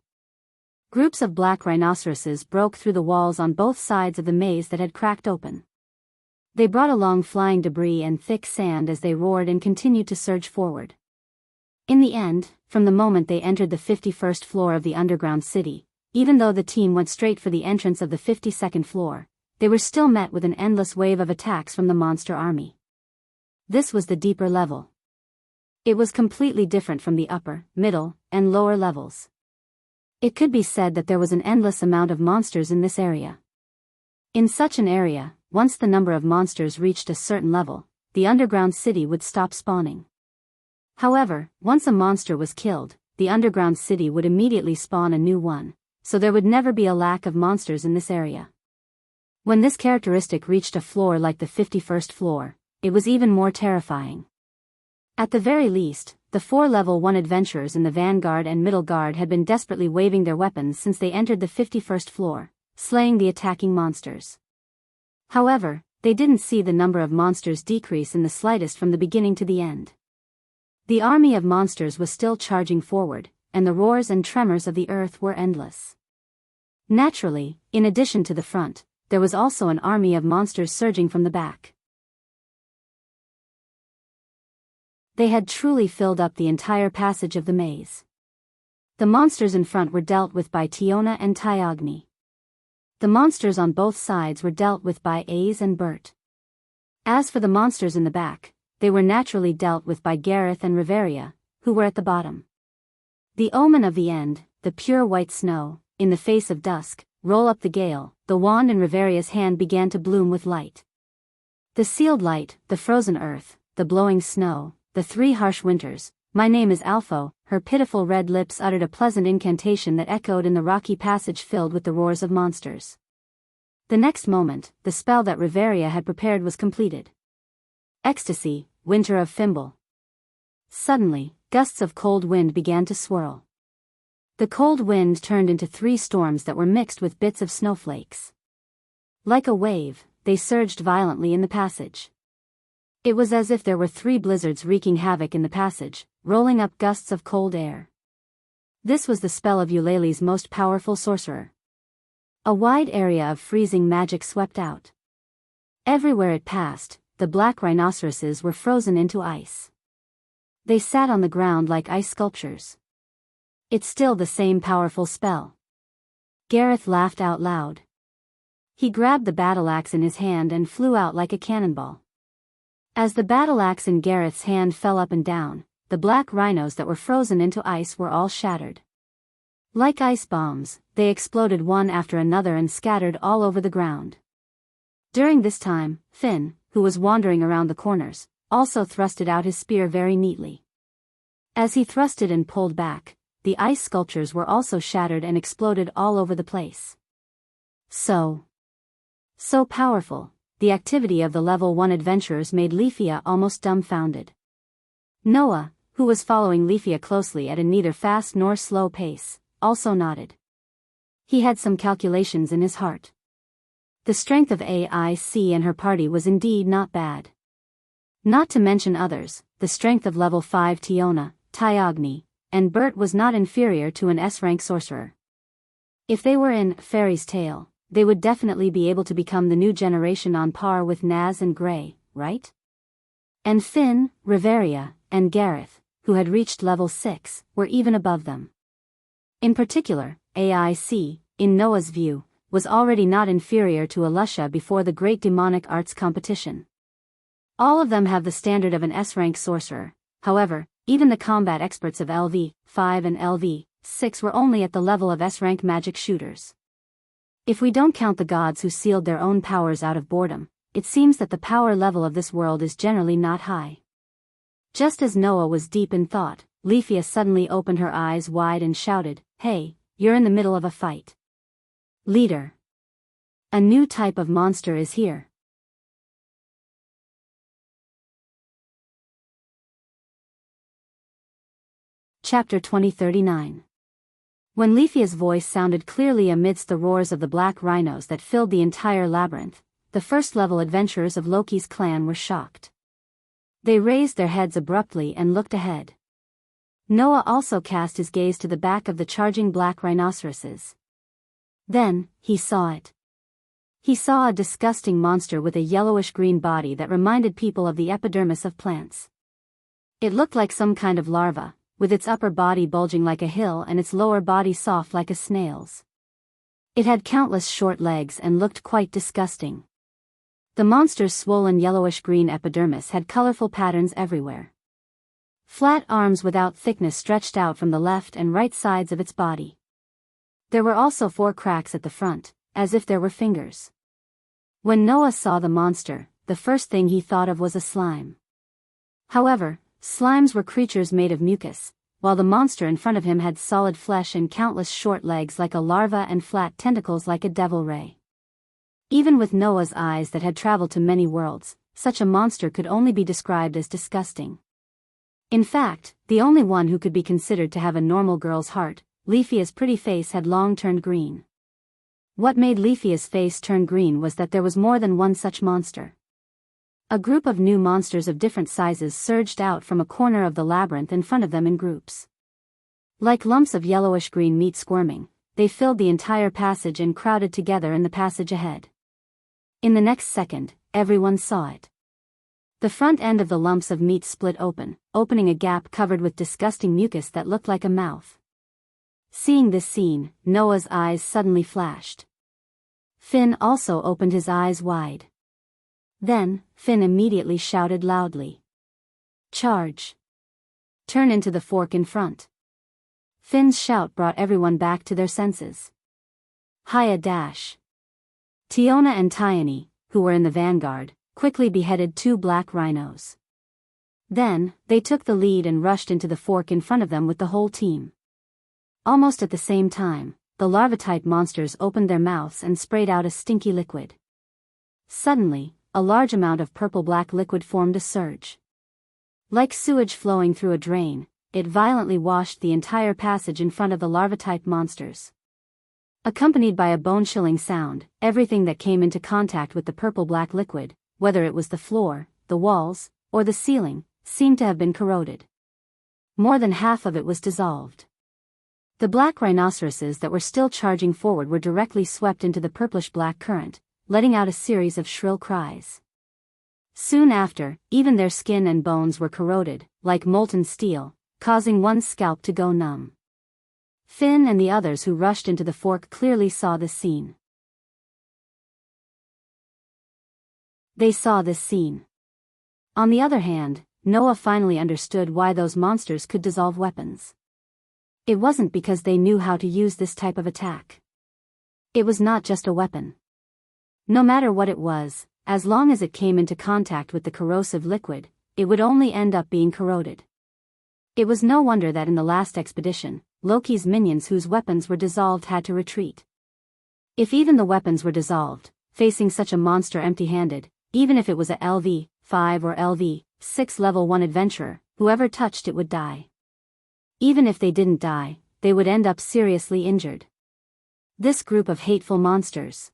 Groups of black rhinoceroses broke through the walls on both sides of the maze that had cracked open. They brought along flying debris and thick sand as they roared and continued to surge forward. In the end, from the moment they entered the 51st floor of the underground city, even though the team went straight for the entrance of the 52nd floor, they were still met with an endless wave of attacks from the monster army. This was the deeper level. It was completely different from the upper, middle, and lower levels. It could be said that there was an endless amount of monsters in this area. In such an area, once the number of monsters reached a certain level, the underground city would stop spawning. However, once a monster was killed, the underground city would immediately spawn a new one, so there would never be a lack of monsters in this area. When this characteristic reached a floor like the 51st floor, it was even more terrifying. At the very least, the 4 level 1 adventurers in the vanguard and middle guard had been desperately waving their weapons since they entered the 51st floor, slaying the attacking monsters. However, they didn't see the number of monsters decrease in the slightest from the beginning to the end. The army of monsters was still charging forward, and the roars and tremors of the earth were endless. Naturally, in addition to the front, there was also an army of monsters surging from the back. They had truly filled up the entire passage of the maze. The monsters in front were dealt with by Tiona and Tyogny. The monsters on both sides were dealt with by Ace and Bert. As for the monsters in the back, they were naturally dealt with by Gareth and Riveria, who were at the bottom. The omen of the end, the pure white snow, in the face of dusk, roll up the gale, the wand in Riveria's hand began to bloom with light. The sealed light, the frozen earth, the blowing snow, the 3 harsh winters, my name is Alpho, her pitiful red lips uttered a pleasant incantation that echoed in the rocky passage filled with the roars of monsters. The next moment, the spell that Riveria had prepared was completed. Ecstasy, winter of Fimble. Suddenly, gusts of cold wind began to swirl. The cold wind turned into 3 storms that were mixed with bits of snowflakes. Like a wave, they surged violently in the passage. It was as if there were 3 blizzards wreaking havoc in the passage, rolling up gusts of cold air. This was the spell of Eulalie's most powerful sorcerer. A wide area of freezing magic swept out. Everywhere it passed, the black rhinoceroses were frozen into ice. They sat on the ground like ice sculptures. It's still the same powerful spell. Gareth laughed out loud. He grabbed the battle axe in his hand and flew out like a cannonball. As the battle axe in Gareth's hand fell up and down, the black rhinos that were frozen into ice were all shattered. Like ice bombs, they exploded one after another and scattered all over the ground. During this time, Finn, who was wandering around the corners, also thrusted out his spear very neatly. As he thrusted and pulled back, the ice sculptures were also shattered and exploded all over the place. So powerful, the activity of the level 1 adventurers made Leafia almost dumbfounded. Noah, who was following Leafia closely at a neither fast nor slow pace, also nodded. He had some calculations in his heart. The strength of AIC and her party was indeed not bad. Not to mention others, the strength of level 5 Tiona, Tyogny, and Bert was not inferior to an S-rank sorcerer. If they were in Fairy's Tale, they would definitely be able to become the new generation on par with Naz and Gray, right? And Finn, Riveria, and Gareth, who had reached level 6, were even above them. In particular, AIC, in Noah's view, was already not inferior to Alusha before the great demonic arts competition. All of them have the standard of an S-rank sorcerer. However, even the combat experts of LV5 and LV6 were only at the level of S-rank magic shooters. If we don't count the gods who sealed their own powers out of boredom, it seems that the power level of this world is generally not high. Just as Noah was deep in thought, Leafia suddenly opened her eyes wide and shouted, "Hey, you're in the middle of a fight. Leader. A new type of monster is here." Chapter 2039. When Leafia's voice sounded clearly amidst the roars of the black rhinos that filled the entire labyrinth, the first-level adventurers of Loki's clan were shocked. They raised their heads abruptly and looked ahead. Noah also cast his gaze to the back of the charging black rhinoceroses. Then, he saw it. He saw a disgusting monster with a yellowish-green body that reminded people of the epidermis of plants. It looked like some kind of larva, with its upper body bulging like a hill and its lower body soft like a snail's. It had countless short legs and looked quite disgusting. The monster's swollen yellowish-green epidermis had colorful patterns everywhere. Flat arms without thickness stretched out from the left and right sides of its body. There were also 4 cracks at the front, as if there were fingers. When Noah saw the monster, the first thing he thought of was a slime. However, slimes were creatures made of mucus, while the monster in front of him had solid flesh and countless short legs like a larva and flat tentacles like a devil ray. Even with Noah's eyes that had traveled to many worlds, such a monster could only be described as disgusting. In fact, the only one who could be considered to have a normal girl's heart, Leafia's pretty face had long turned green. What made Leafia's face turn green was that there was more than one such monster. A group of new monsters of different sizes surged out from a corner of the labyrinth in front of them in groups. Like lumps of yellowish-green meat squirming, they filled the entire passage and crowded together in the passage ahead. In the next second, everyone saw it. The front end of the lumps of meat split open, opening a gap covered with disgusting mucus that looked like a mouth. Seeing this scene, Noah's eyes suddenly flashed. Finn also opened his eyes wide. Then, Finn immediately shouted loudly, "Charge! Turn into the fork in front." Finn's shout brought everyone back to their senses. Hiya dash! Tiona and Tyone, who were in the vanguard, quickly beheaded 2 black rhinos. Then, they took the lead and rushed into the fork in front of them with the whole team. Almost at the same time, the larva-type monsters opened their mouths and sprayed out a stinky liquid. Suddenly, a large amount of purple-black liquid formed a surge. Like sewage flowing through a drain, it violently washed the entire passage in front of the larva-type monsters. Accompanied by a bone-chilling sound, everything that came into contact with the purple-black liquid, whether it was the floor, the walls, or the ceiling, seemed to have been corroded. More than half of it was dissolved. The black rhinoceroses that were still charging forward were directly swept into the purplish-black current, letting out a series of shrill cries. Soon after, even their skin and bones were corroded, like molten steel, causing one's scalp to go numb. Finn and the others who rushed into the fork clearly saw this scene. They saw this scene. On the other hand, Noah finally understood why those monsters could dissolve weapons. It wasn't because they knew how to use this type of attack. It was not just a weapon. No matter what it was, as long as it came into contact with the corrosive liquid, it would only end up being corroded. It was no wonder that in the last expedition, Loki's minions whose weapons were dissolved had to retreat. If even the weapons were dissolved, facing such a monster empty-handed, even if it was a LV5 or LV6 level 1 adventurer, whoever touched it would die. Even if they didn't die, they would end up seriously injured. This group of hateful monsters.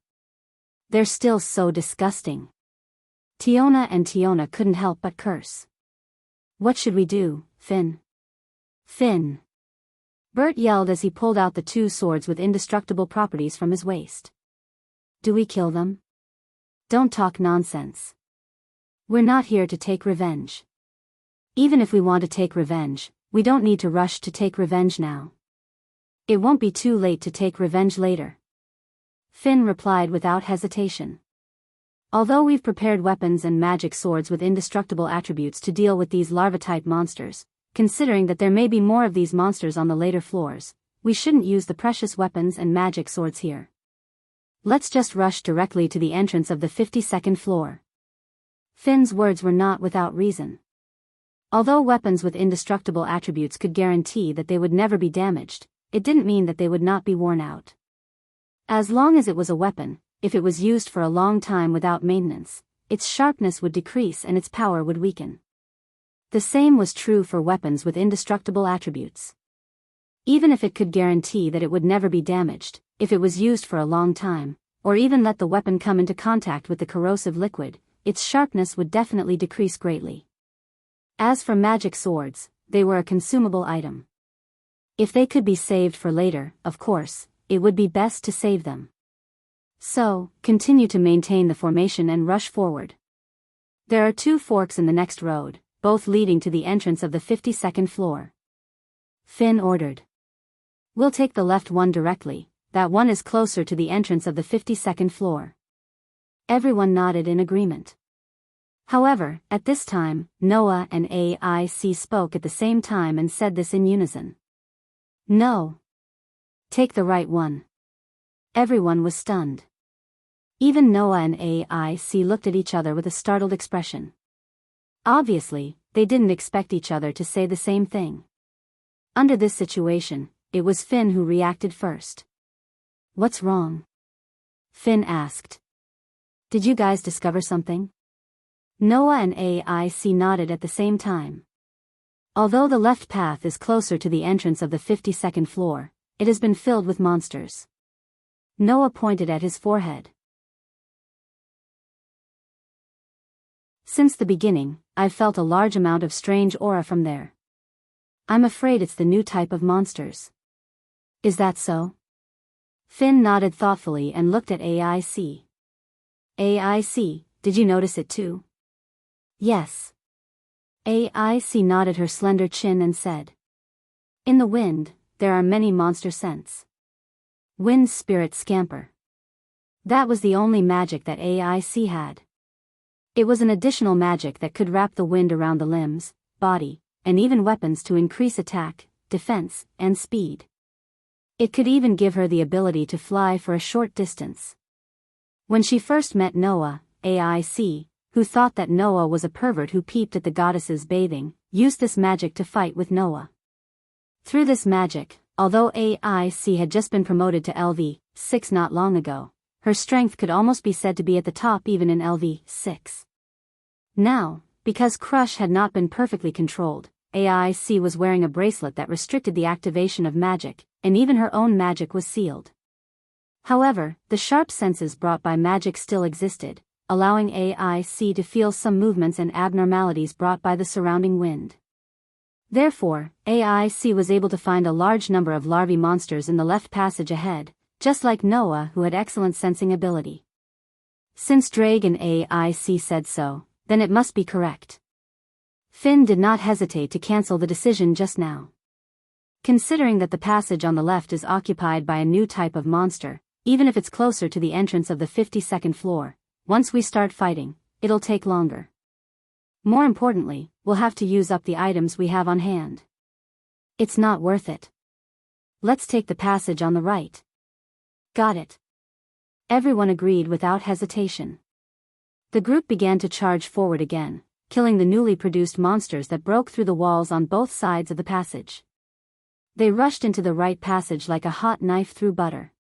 They're still so disgusting. Tiona and Tiona couldn't help but curse. What should we do, Finn? Finn! Bert yelled as he pulled out the 2 swords with indestructible properties from his waist. Do we kill them? Don't talk nonsense. We're not here to take revenge. Even if we want to take revenge, we don't need to rush to take revenge now. It won't be too late to take revenge later. Finn replied without hesitation. Although we've prepared weapons and magic swords with indestructible attributes to deal with these larva-type monsters, considering that there may be more of these monsters on the later floors, we shouldn't use the precious weapons and magic swords here. Let's just rush directly to the entrance of the 52nd floor. Finn's words were not without reason. Although weapons with indestructible attributes could guarantee that they would never be damaged, it didn't mean that they would not be worn out. As long as it was a weapon, if it was used for a long time without maintenance, its sharpness would decrease and its power would weaken. The same was true for weapons with indestructible attributes. Even if it could guarantee that it would never be damaged, if it was used for a long time, or even let the weapon come into contact with the corrosive liquid, its sharpness would definitely decrease greatly. As for magic swords, they were a consumable item. If they could be saved for later, of course, it would be best to save them. So, continue to maintain the formation and rush forward. There are 2 forks in the next road, both leading to the entrance of the 52nd floor. Finn ordered. We'll take the left one directly, that one is closer to the entrance of the 52nd floor. Everyone nodded in agreement. However, at this time, Noah and AIC spoke at the same time and said this in unison. No. Take the right one. Everyone was stunned. Even Noah and AIC looked at each other with a startled expression. Obviously, they didn't expect each other to say the same thing. Under this situation, it was Finn who reacted first. What's wrong? Finn asked. Did you guys discover something? Noah and AIC nodded at the same time. Although the left path is closer to the entrance of the 52nd floor, it has been filled with monsters. Noah pointed at his forehead. Since the beginning, I've felt a large amount of strange aura from there. I'm afraid it's the new type of monsters. Is that so? Finn nodded thoughtfully and looked at AIC. AIC, did you notice it too? Yes. AIC nodded her slender chin and said. In the wind, there are many monster scents. Wind spirit scamper. That was the only magic that AIC had. It was an additional magic that could wrap the wind around the limbs, body, and even weapons to increase attack, defense, and speed. It could even give her the ability to fly for a short distance. When she first met Noah, AIC, who thought that Noah was a pervert who peeped at the goddesses bathing, used this magic to fight with Noah. Through this magic, although AIC had just been promoted to LV6 not long ago, her strength could almost be said to be at the top even in LV6. Now, because Crush had not been perfectly controlled, AIC was wearing a bracelet that restricted the activation of magic, and even her own magic was sealed. However, the sharp senses brought by magic still existed, allowing AIC to feel some movements and abnormalities brought by the surrounding wind. Therefore, AIC was able to find a large number of larvae monsters in the left passage ahead, just like Noah, who had excellent sensing ability. Since Drake and AIC said so, then it must be correct. Finn did not hesitate to cancel the decision just now. Considering that the passage on the left is occupied by a new type of monster, even if it's closer to the entrance of the 52nd floor, once we start fighting, it'll take longer. More importantly, we'll have to use up the items we have on hand. It's not worth it. Let's take the passage on the right. Got it. Everyone agreed without hesitation. The group began to charge forward again, killing the newly produced monsters that broke through the walls on both sides of the passage. They rushed into the right passage like a hot knife through butter.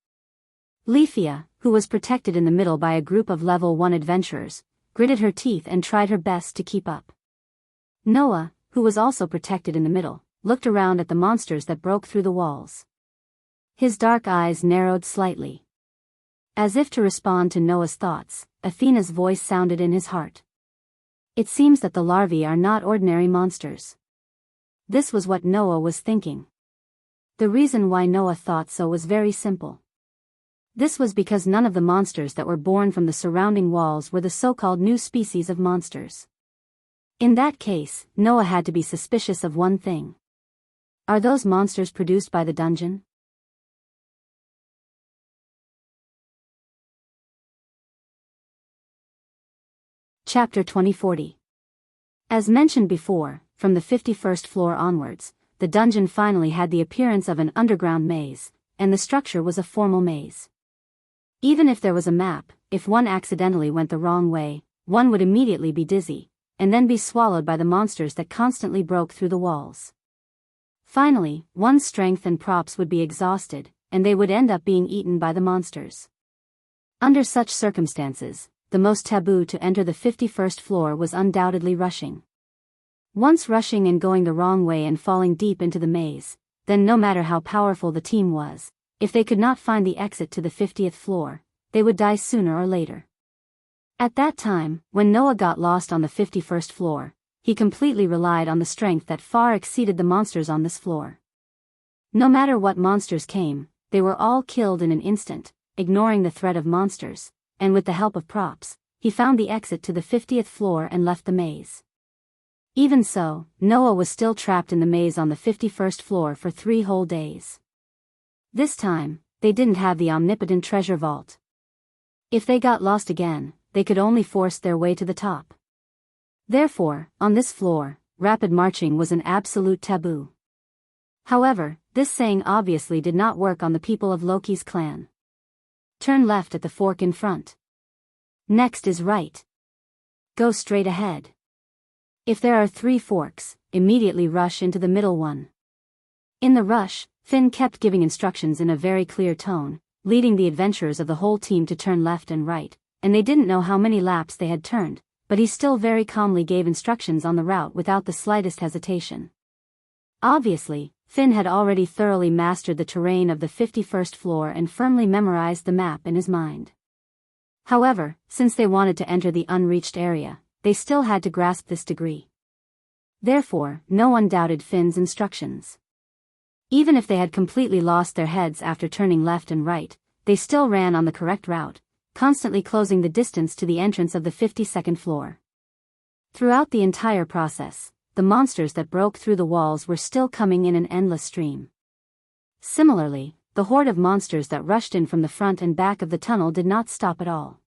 Leafia, who was protected in the middle by a group of level 1 adventurers, gritted her teeth and tried her best to keep up. Noah, who was also protected in the middle, looked around at the monsters that broke through the walls. His dark eyes narrowed slightly. As if to respond to Noah's thoughts, Athena's voice sounded in his heart. It seems that the larvae are not ordinary monsters. This was what Noah was thinking. The reason why Noah thought so was very simple. This was because none of the monsters that were born from the surrounding walls were the so-called new species of monsters. In that case, Noah had to be suspicious of one thing. Are those monsters produced by the dungeon? Chapter 2040. As mentioned before, from the 51st floor onwards, the dungeon finally had the appearance of an underground maze, and the structure was a formal maze. Even if there was a map, if one accidentally went the wrong way, one would immediately be dizzy, and then be swallowed by the monsters that constantly broke through the walls. Finally, one's strength and props would be exhausted, and they would end up being eaten by the monsters. Under such circumstances, the most taboo to enter the 51st floor was undoubtedly rushing. Once rushing and going the wrong way and falling deep into the maze, then no matter how powerful the team was, if they could not find the exit to the 50th floor, they would die sooner or later. At that time, when Noah got lost on the 51st floor, he completely relied on the strength that far exceeded the monsters on this floor. No matter what monsters came, they were all killed in an instant, ignoring the threat of monsters, and with the help of props, he found the exit to the 50th floor and left the maze. Even so, Noah was still trapped in the maze on the 51st floor for 3 whole days. This time, they didn't have the omnipotent treasure vault. If they got lost again, they could only force their way to the top. Therefore, on this floor, rapid marching was an absolute taboo. However, this saying obviously did not work on the people of Loki's clan. Turn left at the fork in front. Next is right. Go straight ahead. If there are 3 forks, immediately rush into the middle one. In the rush, Finn kept giving instructions in a very clear tone, leading the adventurers of the whole team to turn left and right, and they didn't know how many laps they had turned, but he still very calmly gave instructions on the route without the slightest hesitation. Obviously, Finn had already thoroughly mastered the terrain of the 51st floor and firmly memorized the map in his mind. However, since they wanted to enter the unreached area, they still had to grasp this degree. Therefore, no one doubted Finn's instructions. Even if they had completely lost their heads after turning left and right, they still ran on the correct route, constantly closing the distance to the entrance of the 52nd floor. Throughout the entire process, the monsters that broke through the walls were still coming in an endless stream. Similarly, the horde of monsters that rushed in from the front and back of the tunnel did not stop at all.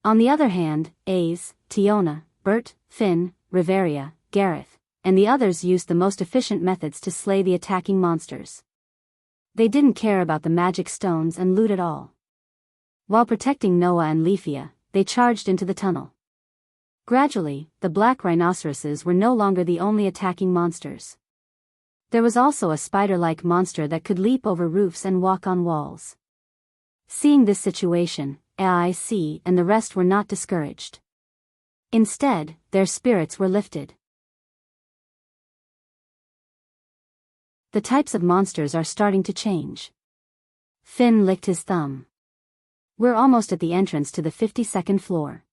On the other hand, Ace, Tiona, Bert, Finn, Riveria, Gareth, and the others used the most efficient methods to slay the attacking monsters. They didn't care about the magic stones and loot at all. While protecting Noah and Leafia, they charged into the tunnel. Gradually, the black rhinoceroses were no longer the only attacking monsters. There was also a spider-like monster that could leap over roofs and walk on walls. Seeing this situation, AIC and the rest were not discouraged. Instead, their spirits were lifted. The types of monsters are starting to change. Finn licked his thumb. We're almost at the entrance to the 52nd floor.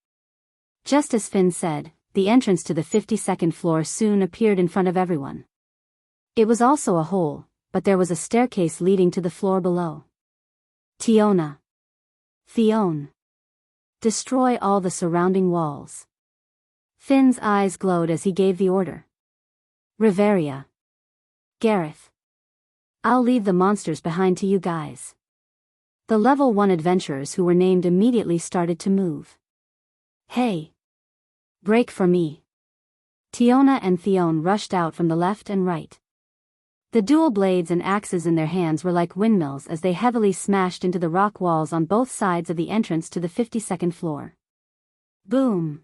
Just as Finn said, the entrance to the 52nd floor soon appeared in front of everyone. It was also a hole, but there was a staircase leading to the floor below. Tiona. Theon. Destroy all the surrounding walls. Finn's eyes glowed as he gave the order. Riveria. Gareth. I'll leave the monsters behind to you guys. The level 1 adventurers who were named immediately started to move. Hey! Break for me. Tiona and Theon rushed out from the left and right. The dual blades and axes in their hands were like windmills as they heavily smashed into the rock walls on both sides of the entrance to the 52nd floor. Boom!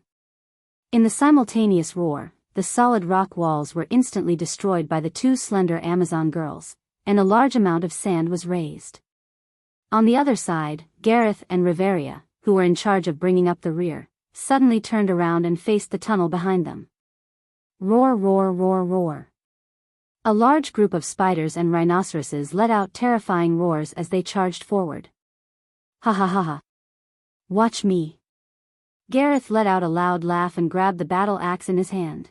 In the simultaneous roar, the solid rock walls were instantly destroyed by the 2 slender Amazon girls, and a large amount of sand was raised. On the other side, Gareth and Riveria, who were in charge of bringing up the rear, suddenly turned around and faced the tunnel behind them. Roar, roar, roar, roar. A large group of spiders and rhinoceroses let out terrifying roars as they charged forward. Ha ha ha ha. Watch me. Gareth let out a loud laugh and grabbed the battle axe in his hand.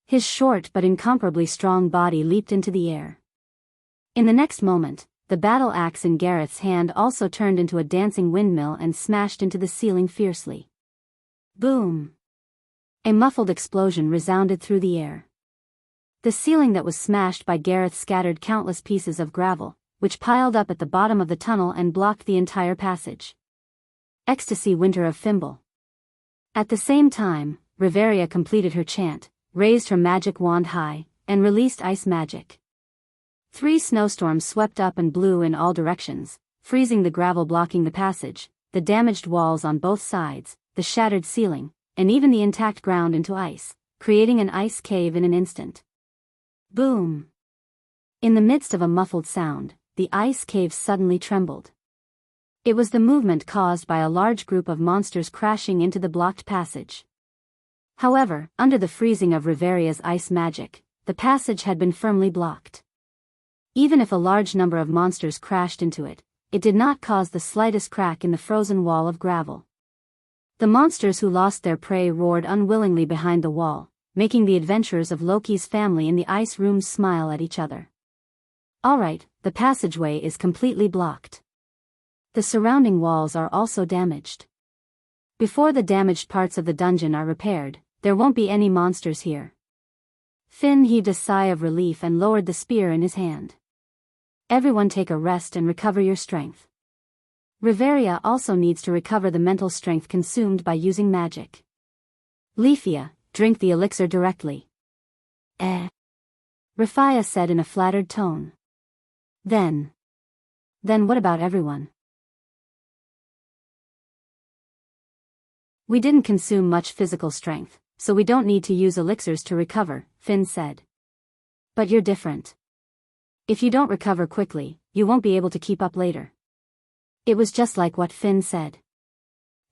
His short but incomparably strong body leaped into the air. In the next moment, the battle axe in Gareth's hand also turned into a dancing windmill and smashed into the ceiling fiercely. Boom! A muffled explosion resounded through the air. The ceiling that was smashed by Gareth scattered countless pieces of gravel, which piled up at the bottom of the tunnel and blocked the entire passage. Ecstasy Winter of Fimble. At the same time, Riveria completed her chant, raised her magic wand high, and released ice magic. 3 snowstorms swept up and blew in all directions, freezing the gravel blocking the passage, the damaged walls on both sides, the shattered ceiling, and even the intact ground into ice, creating an ice cave in an instant. Boom! In the midst of a muffled sound, the ice cave suddenly trembled. It was the movement caused by a large group of monsters crashing into the blocked passage. However, under the freezing of Riveria's ice magic, the passage had been firmly blocked. Even if a large number of monsters crashed into it, it did not cause the slightest crack in the frozen wall of gravel. The monsters who lost their prey roared unwillingly behind the wall, making the adventurers of Loki's family in the ice room smile at each other. Alright, the passageway is completely blocked. The surrounding walls are also damaged. Before the damaged parts of the dungeon are repaired, there won't be any monsters here. Finn heaved a sigh of relief and lowered the spear in his hand. Everyone take a rest and recover your strength. Riveria also needs to recover the mental strength consumed by using magic. Leafia, drink the elixir directly. Rafia said in a flattered tone. Then what about everyone? We didn't consume much physical strength, so we don't need to use elixirs to recover, Finn said. But you're different. If you don't recover quickly, you won't be able to keep up later. It was just like what Finn said.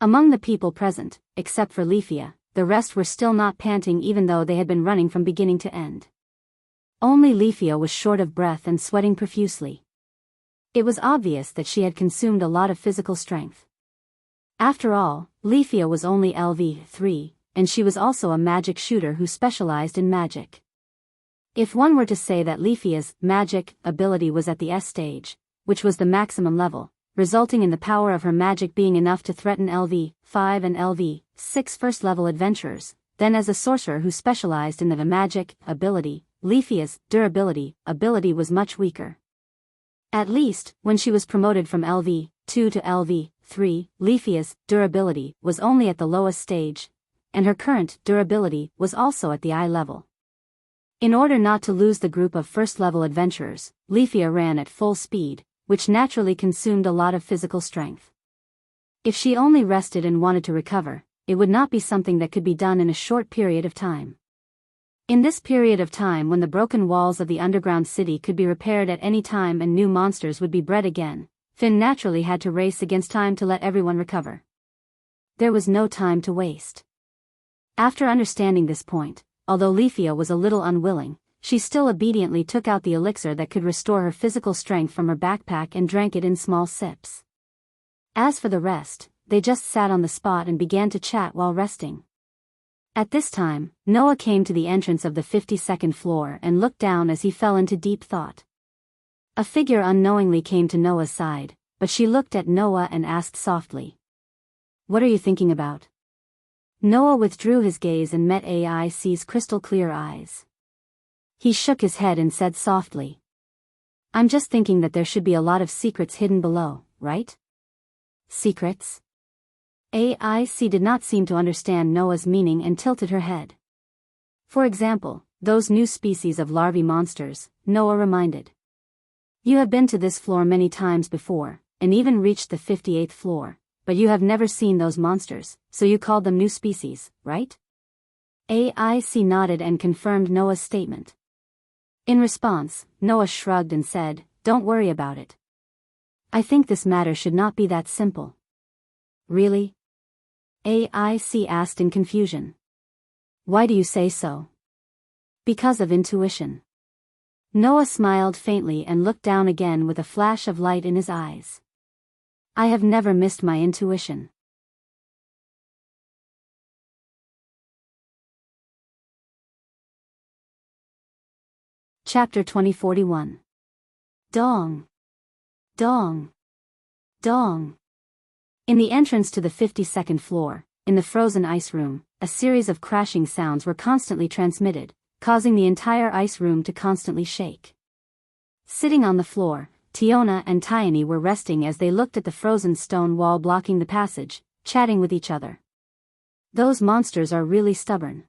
Among the people present, except for Leafia, the rest were still not panting even though they had been running from beginning to end. Only Leafia was short of breath and sweating profusely. It was obvious that she had consumed a lot of physical strength. After all, Leafia was only LV3, and she was also a magic shooter who specialized in magic. If one were to say that Leafia's magic ability was at the S stage, which was the maximum level, resulting in the power of her magic being enough to threaten LV5 and LV6 first-level adventurers, then as a sorcerer who specialized in the magic ability, Leafia's durability ability was much weaker. At least, when she was promoted from LV2 to LV3, Leafia's durability was only at the lowest stage, and her current durability was also at the I level. In order not to lose the group of first-level adventurers, Leafia ran at full speed, which naturally consumed a lot of physical strength. If she only rested and wanted to recover, it would not be something that could be done in a short period of time. In this period of time when the broken walls of the underground city could be repaired at any time and new monsters would be bred again, Finn naturally had to race against time to let everyone recover. There was no time to waste. After understanding this point, although Leafia was a little unwilling, she still obediently took out the elixir that could restore her physical strength from her backpack and drank it in small sips. As for the rest, they just sat on the spot and began to chat while resting. At this time, Noah came to the entrance of the 52nd floor and looked down as he fell into deep thought. A figure unknowingly came to Noah's side, but she looked at Noah and asked softly, "What are you thinking about?" Noah withdrew his gaze and met AIC's crystal-clear eyes. He shook his head and said softly, "I'm just thinking that there should be a lot of secrets hidden below, right?" Secrets? AIC did not seem to understand Noah's meaning and tilted her head. For example, those new species of larvae monsters, Noah reminded. You have been to this floor many times before, and even reached the 58th floor. But you have never seen those monsters, so you called them new species, right? AIC nodded and confirmed Noah's statement. In response, Noah shrugged and said, "Don't worry about it. I think this matter should not be that simple." Really? AIC asked in confusion. Why do you say so? Because of intuition. Noah smiled faintly and looked down again with a flash of light in his eyes. I have never missed my intuition. Chapter 2041. Dong. Dong. Dong. In the entrance to the 52nd floor, in the frozen ice room, a series of crashing sounds were constantly transmitted, causing the entire ice room to constantly shake. Sitting on the floor, Tiona and Tiani were resting as they looked at the frozen stone wall blocking the passage, chatting with each other. Those monsters are really stubborn.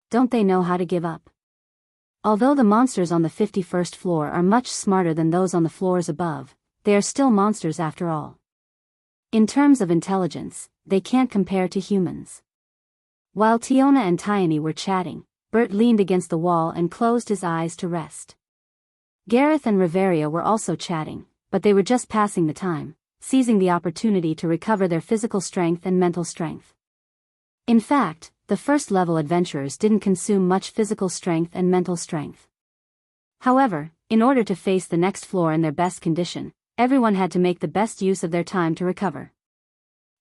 Don't they know how to give up? Although the monsters on the 51st floor are much smarter than those on the floors above, they are still monsters after all. In terms of intelligence, they can't compare to humans. While Tiona and Tiony were chatting, Bert leaned against the wall and closed his eyes to rest. Gareth and Riveria were also chatting, but they were just passing the time, seizing the opportunity to recover their physical strength and mental strength. In fact, the first-level adventurers didn't consume much physical strength and mental strength. However, in order to face the next floor in their best condition, everyone had to make the best use of their time to recover.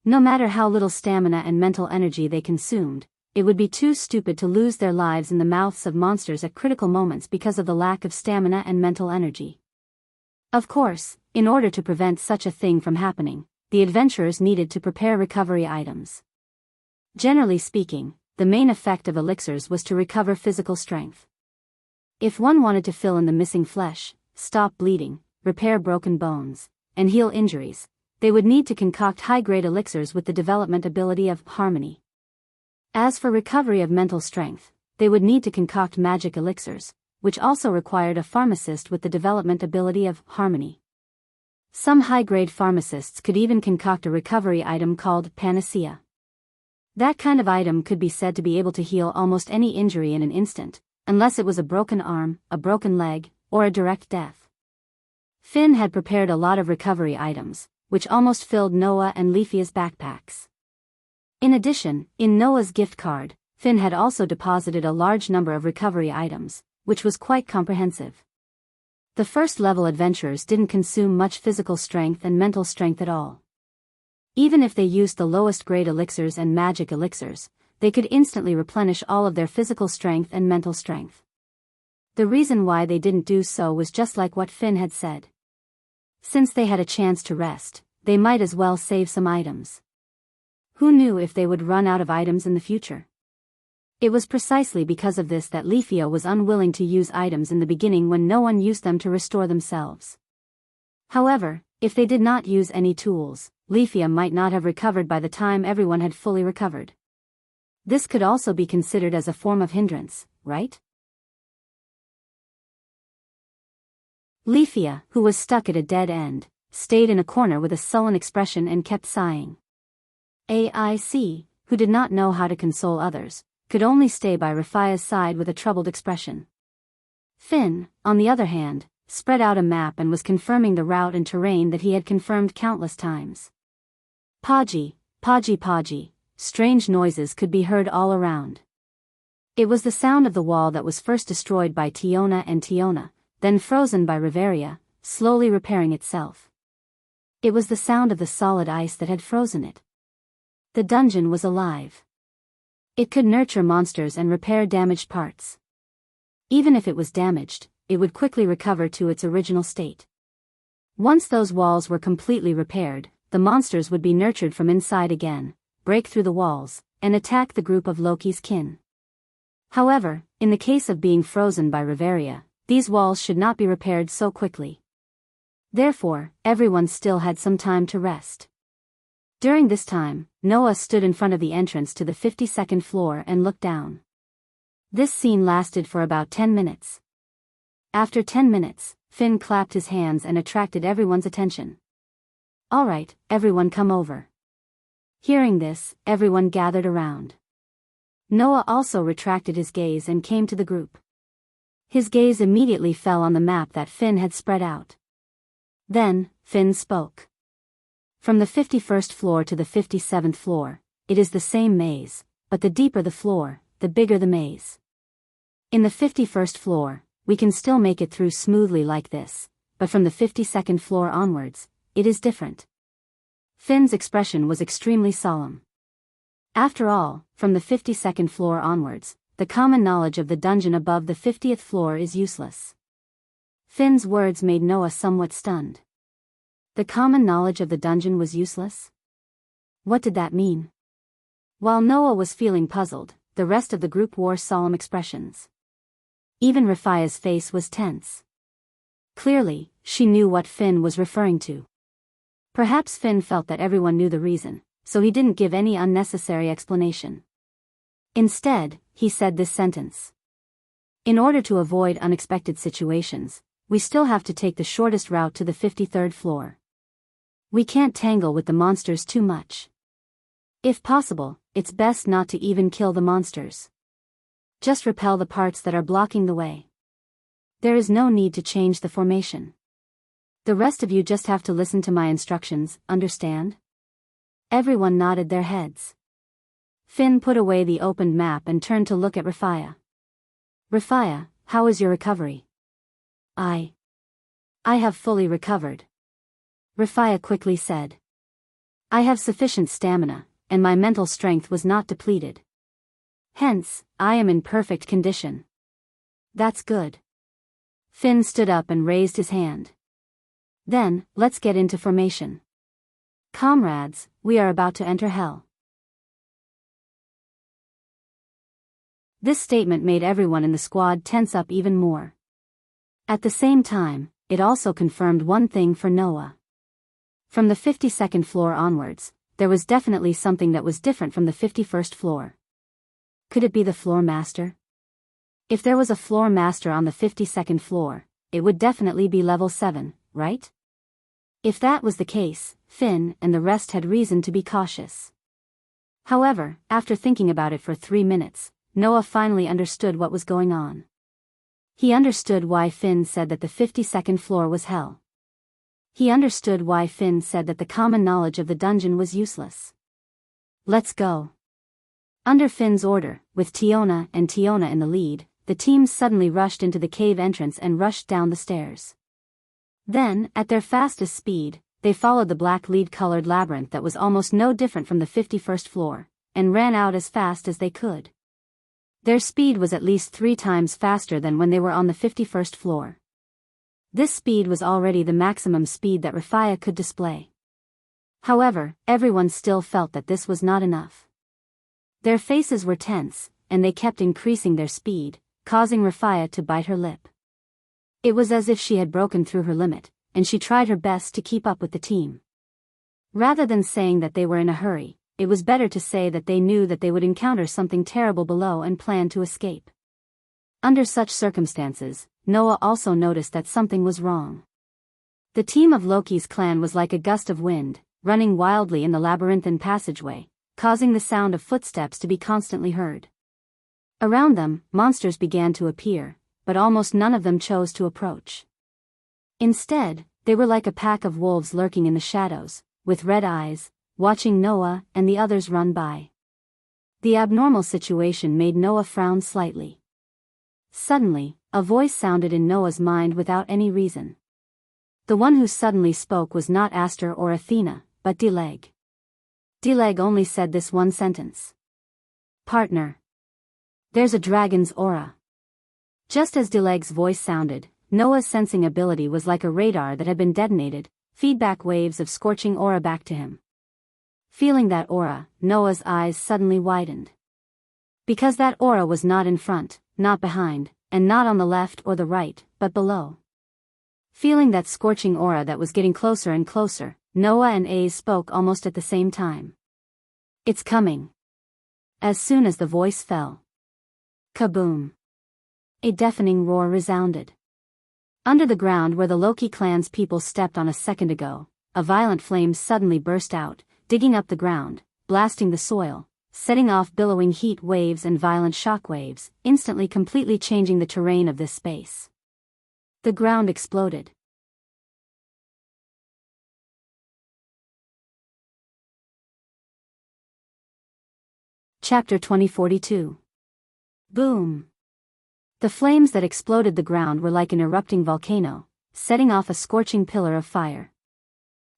No matter how little stamina and mental energy they consumed, it would be too stupid to lose their lives in the mouths of monsters at critical moments because of the lack of stamina and mental energy. Of course, in order to prevent such a thing from happening, the adventurers needed to prepare recovery items. Generally speaking, the main effect of elixirs was to recover physical strength. If one wanted to fill in the missing flesh, stop bleeding, repair broken bones, and heal injuries, they would need to concoct high-grade elixirs with the development ability of harmony. As for recovery of mental strength, they would need to concoct magic elixirs, which also required a pharmacist with the development ability of harmony. Some high-grade pharmacists could even concoct a recovery item called panacea. That kind of item could be said to be able to heal almost any injury in an instant, unless it was a broken arm, a broken leg, or a direct death. Finn had prepared a lot of recovery items, which almost filled Noah and Leafia's backpacks. In addition, in Noah's gift card, Finn had also deposited a large number of recovery items, which was quite comprehensive. The first-level adventurers didn't consume much physical strength and mental strength at all. Even if they used the lowest grade elixirs and magic elixirs, they could instantly replenish all of their physical strength and mental strength. The reason why they didn't do so was just like what Finn had said. Since they had a chance to rest, they might as well save some items. Who knew if they would run out of items in the future? It was precisely because of this that Leafia was unwilling to use items in the beginning when no one used them to restore themselves. However, if they did not use any tools, Leafia might not have recovered by the time everyone had fully recovered. This could also be considered as a form of hindrance, right? Leafia, who was stuck at a dead end, stayed in a corner with a sullen expression and kept sighing. AIC, who did not know how to console others, could only stay by Rafia's side with a troubled expression. Finn, on the other hand, spread out a map and was confirming the route and terrain that he had confirmed countless times. Podgy, podgy podgy, strange noises could be heard all around. It was the sound of the wall that was first destroyed by Tiona and Tiona, then frozen by Riveria, slowly repairing itself. It was the sound of the solid ice that had frozen it. The dungeon was alive. It could nurture monsters and repair damaged parts. Even if it was damaged, it would quickly recover to its original state. Once those walls were completely repaired, the monsters would be nurtured from inside again, break through the walls, and attack the group of Loki's kin. However, in the case of being frozen by Riveria, these walls should not be repaired so quickly. Therefore, everyone still had some time to rest. During this time, Noah stood in front of the entrance to the 52nd floor and looked down. This scene lasted for about 10 minutes. After 10 minutes, Finn clapped his hands and attracted everyone's attention. "All right, everyone come over." Hearing this, everyone gathered around. Noah also retracted his gaze and came to the group. His gaze immediately fell on the map that Finn had spread out. Then, Finn spoke. "From the 51st floor to the 57th floor, it is the same maze, but the deeper the floor, the bigger the maze. In the 51st floor, we can still make it through smoothly like this, but from the 52nd floor onwards, it is different." Finn's expression was extremely solemn. After all, from the 52nd floor onwards, the common knowledge of the dungeon above the 50th floor is useless. Finn's words made Noah somewhat stunned. The common knowledge of the dungeon was useless? What did that mean? While Noah was feeling puzzled, the rest of the group wore solemn expressions. Even Rafia's face was tense. Clearly, she knew what Finn was referring to. Perhaps Finn felt that everyone knew the reason, so he didn't give any unnecessary explanation. Instead, he said this sentence. In order to avoid unexpected situations, we still have to take the shortest route to the 53rd floor. We can't tangle with the monsters too much. If possible, it's best not to even kill the monsters. Just repel the parts that are blocking the way. There is no need to change the formation. The rest of you just have to listen to my instructions, understand? Everyone nodded their heads. Finn put away the opened map and turned to look at Rafia. Rafia, how is your recovery? I have fully recovered. Rafia quickly said. I have sufficient stamina, and my mental strength was not depleted. Hence, I am in perfect condition. That's good. Finn stood up and raised his hand. Then, let's get into formation. Comrades, we are about to enter hell. This statement made everyone in the squad tense up even more. At the same time, it also confirmed one thing for Noah. From the 52nd floor onwards, there was definitely something that was different from the 51st floor. Could it be the floor master? If there was a floor master on the 52nd floor, it would definitely be level 7, right? If that was the case, Finn and the rest had reason to be cautious. However, after thinking about it for 3 minutes, Noah finally understood what was going on. He understood why Finn said that the 52nd floor was hell. He understood why Finn said that the common knowledge of the dungeon was useless. Let's go. Under Finn's order, with Tiona in the lead, the teams suddenly rushed into the cave entrance and rushed down the stairs. Then, at their fastest speed, they followed the black lead-colored labyrinth that was almost no different from the 51st floor, and ran out as fast as they could. Their speed was at least 3 times faster than when they were on the 51st floor. This speed was already the maximum speed that Rafia could display. However, everyone still felt that this was not enough. Their faces were tense, and they kept increasing their speed, causing Rafia to bite her lip. It was as if she had broken through her limit, and she tried her best to keep up with the team. Rather than saying that they were in a hurry, it was better to say that they knew that they would encounter something terrible below and planned to escape. Under such circumstances, Noah also noticed that something was wrong. The team of Loki's clan was like a gust of wind, running wildly in the labyrinthine passageway, causing the sound of footsteps to be constantly heard. Around them, monsters began to appear, but almost none of them chose to approach. Instead, they were like a pack of wolves lurking in the shadows, with red eyes, watching Noah and the others run by. The abnormal situation made Noah frown slightly. Suddenly, a voice sounded in Noah's mind without any reason. The one who suddenly spoke was not Aster or Athena, but Dileg. Dileg only said this one sentence. Partner. There's a dragon's aura. Just as Dileg's voice sounded, Noah's sensing ability was like a radar that had been detonated, feedback waves of scorching aura back to him. Feeling that aura, Noah's eyes suddenly widened. Because that aura was not in front, not behind, and not on the left or the right, but below. Feeling that scorching aura that was getting closer and closer, Noah and Aze spoke almost at the same time. It's coming. As soon as the voice fell. Kaboom. A deafening roar resounded. Under the ground where the Loki clan's people stepped on a second ago, a violent flame suddenly burst out, digging up the ground, blasting the soil, setting off billowing heat waves and violent shock waves, instantly completely changing the terrain of this space. The ground exploded. Chapter 2042. Boom. The flames that exploded the ground were like an erupting volcano, setting off a scorching pillar of fire.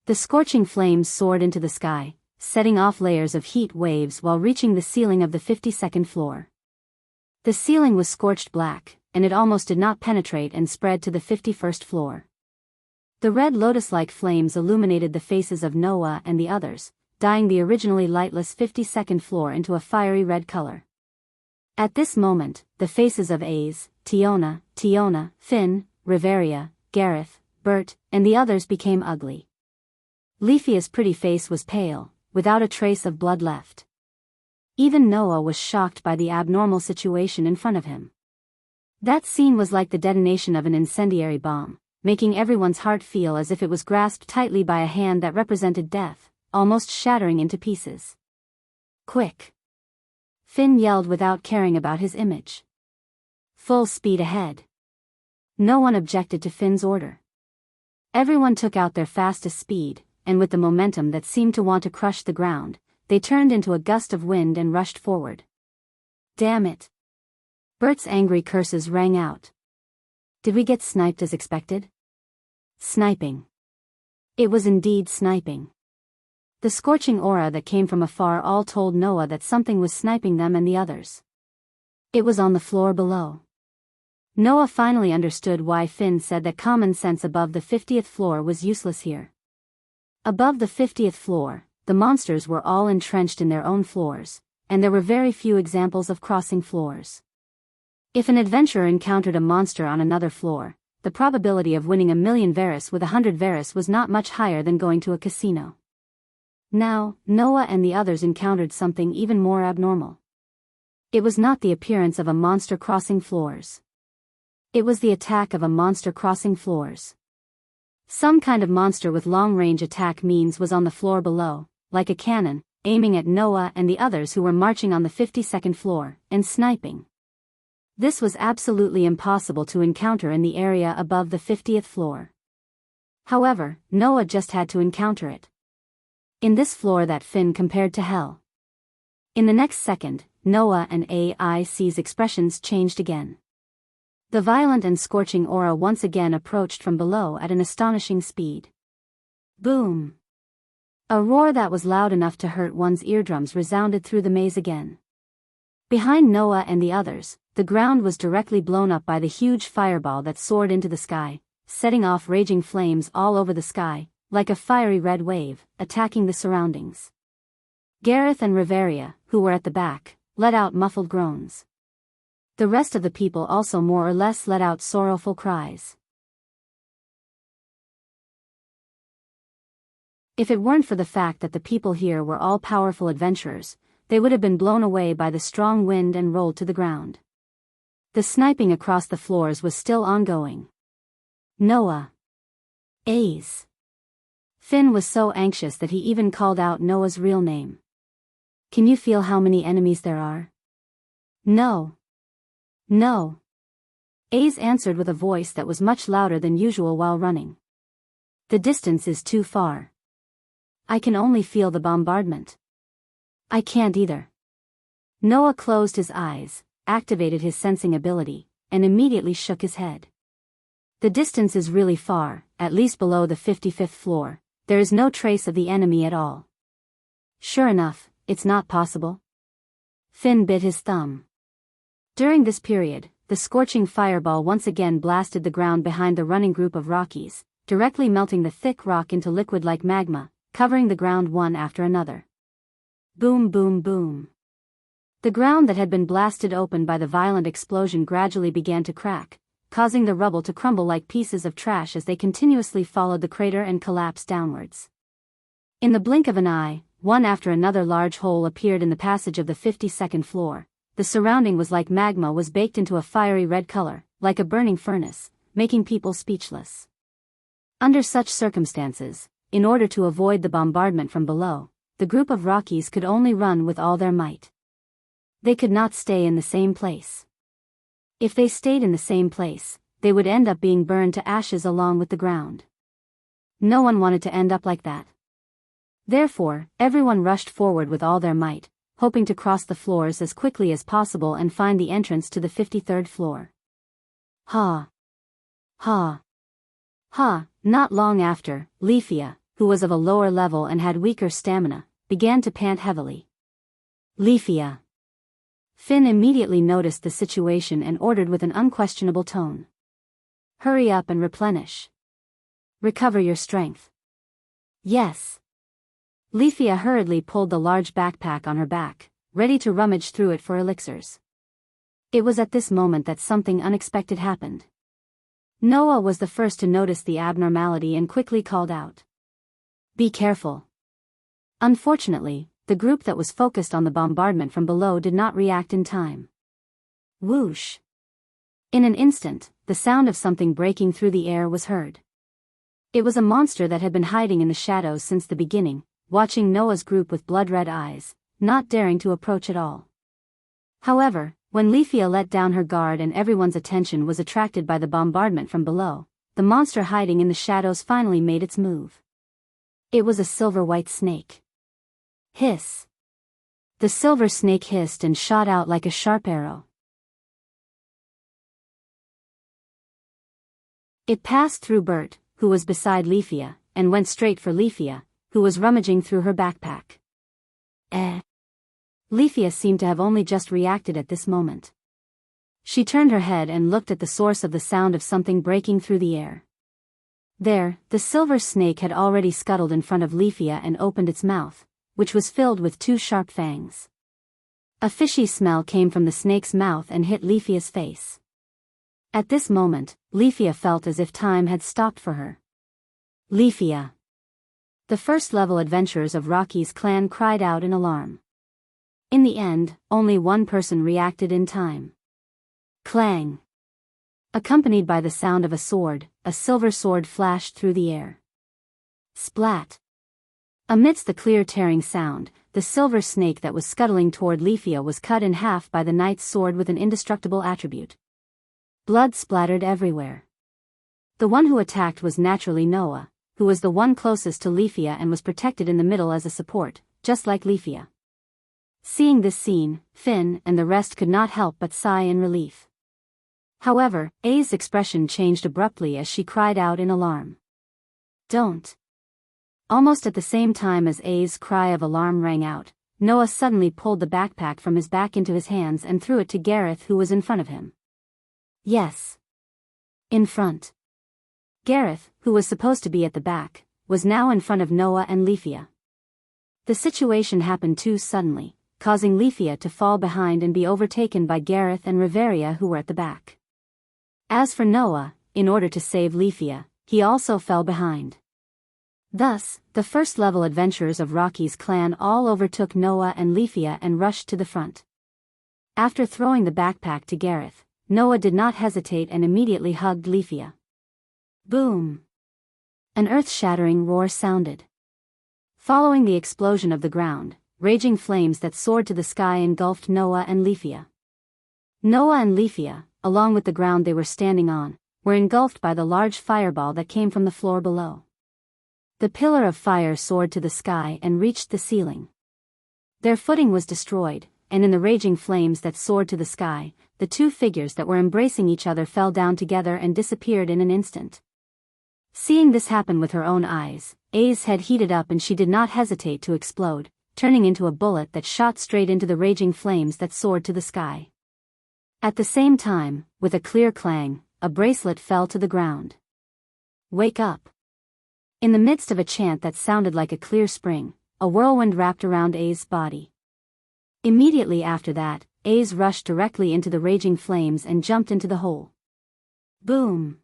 The scorching flames soared into the sky, setting off layers of heat waves while reaching the ceiling of the 52nd floor. The ceiling was scorched black, and it almost did not penetrate and spread to the 51st floor. The red lotus-like flames illuminated the faces of Noah and the others, dyeing the originally lightless 52nd floor into a fiery red color. At this moment, the faces of Aze, Tiona, Finn, Riveria, Gareth, Bert, and the others became ugly. Leafia's pretty face was pale, without a trace of blood left. Even Noah was shocked by the abnormal situation in front of him. That scene was like the detonation of an incendiary bomb, making everyone's heart feel as if it was grasped tightly by a hand that represented death, almost shattering into pieces. "Quick!" Finn yelled without caring about his image. "Full speed ahead." No one objected to Finn's order. Everyone took out their fastest speed, and with the momentum that seemed to want to crush the ground, they turned into a gust of wind and rushed forward. "Damn it!" Bert's angry curses rang out. Did we get sniped as expected? Sniping. It was indeed sniping. The scorching aura that came from afar all told Noah that something was sniping them and the others. It was on the floor below. Noah finally understood why Finn said that common sense above the 50th floor was useless here. Above the 50th floor, the monsters were all entrenched in their own floors, and there were very few examples of crossing floors. If an adventurer encountered a monster on another floor, the probability of winning 1,000,000 Varus with 100 Varus was not much higher than going to a casino. Now, Noah and the others encountered something even more abnormal. It was not the appearance of a monster crossing floors. It was the attack of a monster crossing floors. Some kind of monster with long-range attack means was on the floor below, like a cannon, aiming at Noah and the others who were marching on the 52nd floor, and sniping. This was absolutely impossible to encounter in the area above the 50th floor. However, Noah just had to encounter it. In this floor that Finn compared to hell. In the next second, Noah and AIC's expressions changed again. The violent and scorching aura once again approached from below at an astonishing speed. Boom! A roar that was loud enough to hurt one's eardrums resounded through the maze again. Behind Noah and the others, the ground was directly blown up by the huge fireball that soared into the sky, setting off raging flames all over the sky, like a fiery red wave, attacking the surroundings. Gareth and Riveria, who were at the back, let out muffled groans. The rest of the people also more or less let out sorrowful cries. If it weren't for the fact that the people here were all powerful adventurers, they would have been blown away by the strong wind and rolled to the ground. The sniping across the floors was still ongoing. Noah. Ace. Finn was so anxious that he even called out Noah's real name. Can you feel how many enemies there are? No. No. Ace answered with a voice that was much louder than usual while running. The distance is too far. I can only feel the bombardment. I can't either. Noah closed his eyes, activated his sensing ability, and immediately shook his head. The distance is really far, at least below the 55th floor. There is no trace of the enemy at all. Sure enough, it's not possible. Finn bit his thumb. During this period, the scorching fireball once again blasted the ground behind the running group of Rockies, directly melting the thick rock into liquid like magma, covering the ground one after another. Boom, boom, boom. The ground that had been blasted open by the violent explosion gradually began to crack, causing the rubble to crumble like pieces of trash as they continuously followed the crater and collapsed downwards. In the blink of an eye, one after another large hole appeared in the passage of the 52nd floor. The surrounding was like magma was baked into a fiery red color, like a burning furnace, making people speechless. Under such circumstances, in order to avoid the bombardment from below, the group of Rockies could only run with all their might. They could not stay in the same place. If they stayed in the same place, they would end up being burned to ashes along with the ground. No one wanted to end up like that. Therefore, everyone rushed forward with all their might, hoping to cross the floors as quickly as possible and find the entrance to the 53rd floor. Ha! Ha! Ha! Not long after, Leafia, who was of a lower level and had weaker stamina, began to pant heavily. Leafia. Finn immediately noticed the situation and ordered with an unquestionable tone. Hurry up and replenish. Recover your strength. Yes. Leafia hurriedly pulled the large backpack on her back, ready to rummage through it for elixirs. It was at this moment that something unexpected happened. Noah was the first to notice the abnormality and quickly called out. Be careful. Unfortunately, the group that was focused on the bombardment from below did not react in time. Whoosh! In an instant, the sound of something breaking through the air was heard. It was a monster that had been hiding in the shadows since the beginning, watching Noah's group with blood-red eyes, not daring to approach at all. However, when Leafia let down her guard and everyone's attention was attracted by the bombardment from below, the monster hiding in the shadows finally made its move. It was a silver-white snake. Hiss! The silver snake hissed and shot out like a sharp arrow. It passed through Bert, who was beside Leafia, and went straight for Leafia, who was rummaging through her backpack. Leafia seemed to have only just reacted at this moment. She turned her head and looked at the source of the sound of something breaking through the air. There, the silver snake had already scuttled in front of Leafia and opened its mouth, which was filled with two sharp fangs. A fishy smell came from the snake's mouth and hit Leafia's face. At this moment, Leafia felt as if time had stopped for her. Leafia! The first-level adventurers of Rocky's clan cried out in alarm. In the end, only one person reacted in time. Clang! Accompanied by the sound of a sword, a silver sword flashed through the air. Splat! Amidst the clear tearing sound, the silver snake that was scuttling toward Leafia was cut in half by the knight's sword with an indestructible attribute. Blood splattered everywhere. The one who attacked was naturally Noah, who was the one closest to Leafia and was protected in the middle as a support, just like Leafia. Seeing this scene, Finn and the rest could not help but sigh in relief. However, A's expression changed abruptly as she cried out in alarm. Don't! Almost at the same time as A's cry of alarm rang out, Noah suddenly pulled the backpack from his back into his hands and threw it to Gareth, who was in front of him. Yes. In front. Gareth, who was supposed to be at the back, was now in front of Noah and Leafia. The situation happened too suddenly, causing Leafia to fall behind and be overtaken by Gareth and Riveria, who were at the back. As for Noah, in order to save Leafia, he also fell behind. Thus, the first-level adventurers of Rocky's clan all overtook Noah and Leafia and rushed to the front. After throwing the backpack to Gareth, Noah did not hesitate and immediately hugged Leafia. Boom! An earth-shattering roar sounded. Following the explosion of the ground, raging flames that soared to the sky engulfed Noah and Leafia. Noah and Leafia, along with the ground they were standing on, were engulfed by the large fireball that came from the floor below. The pillar of fire soared to the sky and reached the ceiling. Their footing was destroyed, and in the raging flames that soared to the sky, the two figures that were embracing each other fell down together and disappeared in an instant. Seeing this happen with her own eyes, A's head heated up and she did not hesitate to explode, turning into a bullet that shot straight into the raging flames that soared to the sky. At the same time, with a clear clang, a bracelet fell to the ground. Wake up! In the midst of a chant that sounded like a clear spring, a whirlwind wrapped around A's body. Immediately after that, A's rushed directly into the raging flames and jumped into the hole. Boom!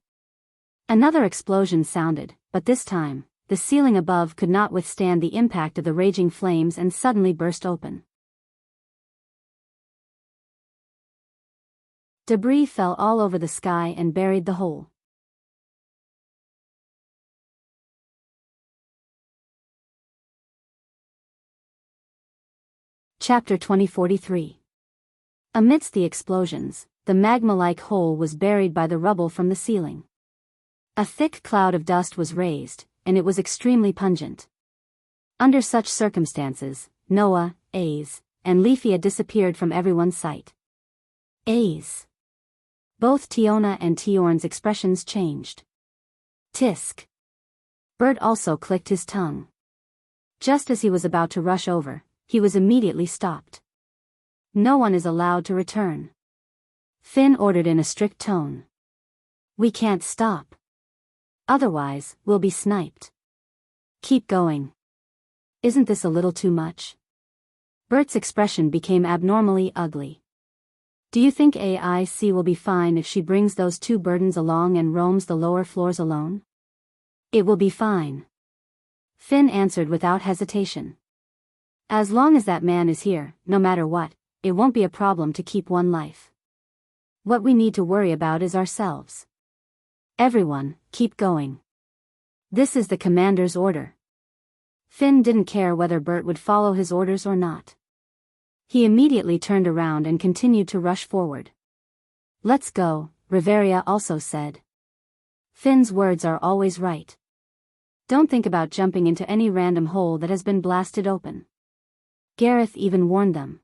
Another explosion sounded, but this time, the ceiling above could not withstand the impact of the raging flames and suddenly burst open. Debris fell all over the sky and buried the hole. Chapter 2043. Amidst the explosions, the magma-like hole was buried by the rubble from the ceiling. A thick cloud of dust was raised, and it was extremely pungent. Under such circumstances, Noah, A's, and Leafia disappeared from everyone's sight. A's. Both Tiona and Tiorn's expressions changed. Tisk. Bert also clicked his tongue. Just as he was about to rush over, he was immediately stopped. No one is allowed to return. Finn ordered in a strict tone. We can't stop. Otherwise, we'll be sniped. Keep going. Isn't this a little too much? Bert's expression became abnormally ugly. Do you think AIC will be fine if she brings those two burdens along and roams the lower floors alone? It will be fine. Finn answered without hesitation. As long as that man is here, no matter what, it won't be a problem to keep one life. What we need to worry about is ourselves. Everyone, keep going. This is the commander's order. Finn didn't care whether Bert would follow his orders or not. He immediately turned around and continued to rush forward. Let's go, Riveria also said. Finn's words are always right. Don't think about jumping into any random hole that has been blasted open. Gareth even warned them.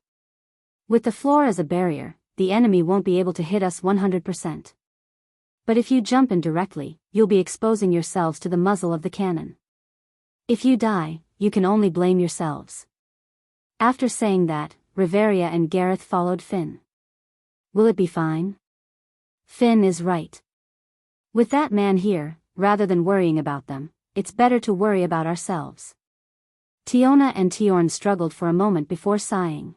With the floor as a barrier, the enemy won't be able to hit us 100%. But if you jump in directly, you'll be exposing yourselves to the muzzle of the cannon. If you die, you can only blame yourselves. After saying that, Riveria and Gareth followed Finn. Will it be fine? Finn is right. With that man here, rather than worrying about them, it's better to worry about ourselves. Tiona and Tiorn struggled for a moment before sighing.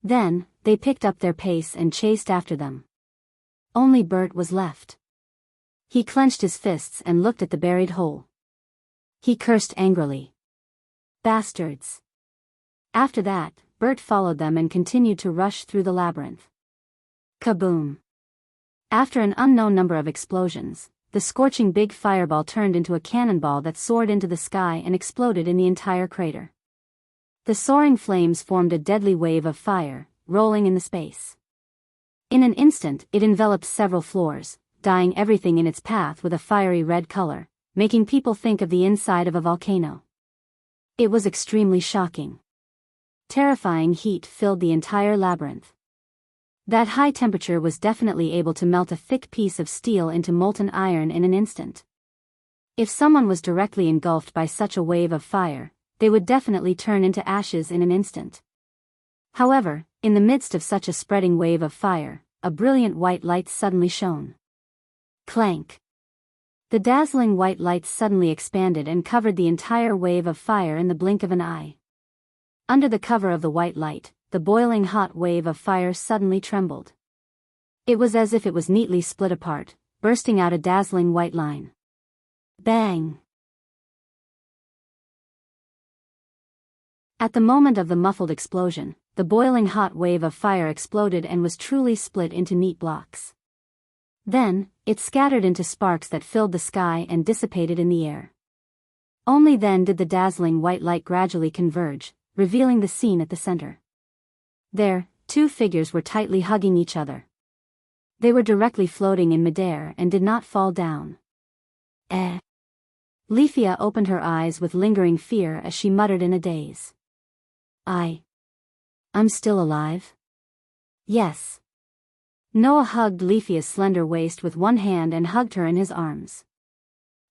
Then, they picked up their pace and chased after them. Only Bert was left. He clenched his fists and looked at the buried hole. He cursed angrily. Bastards. After that, Bert followed them and continued to rush through the labyrinth. Kaboom. After an unknown number of explosions, the scorching big fireball turned into a cannonball that soared into the sky and exploded in the entire crater. The soaring flames formed a deadly wave of fire, rolling in the space. In an instant, it enveloped several floors, dyeing everything in its path with a fiery red color, making people think of the inside of a volcano. It was extremely shocking. Terrifying heat filled the entire labyrinth. That high temperature was definitely able to melt a thick piece of steel into molten iron in an instant. If someone was directly engulfed by such a wave of fire, they would definitely turn into ashes in an instant. However, in the midst of such a spreading wave of fire, a brilliant white light suddenly shone. Clank! The dazzling white light suddenly expanded and covered the entire wave of fire in the blink of an eye. Under the cover of the white light, the boiling hot wave of fire suddenly trembled. It was as if it was neatly split apart, bursting out a dazzling white line. Bang! At the moment of the muffled explosion, the boiling hot wave of fire exploded and was truly split into neat blocks. Then, it scattered into sparks that filled the sky and dissipated in the air. Only then did the dazzling white light gradually converge, revealing the scene at the center. There, two figures were tightly hugging each other. They were directly floating in midair and did not fall down. Leafia opened her eyes with lingering fear as she muttered in a daze. I'm still alive? Yes. Noah hugged Leafia's slender waist with one hand and hugged her in his arms.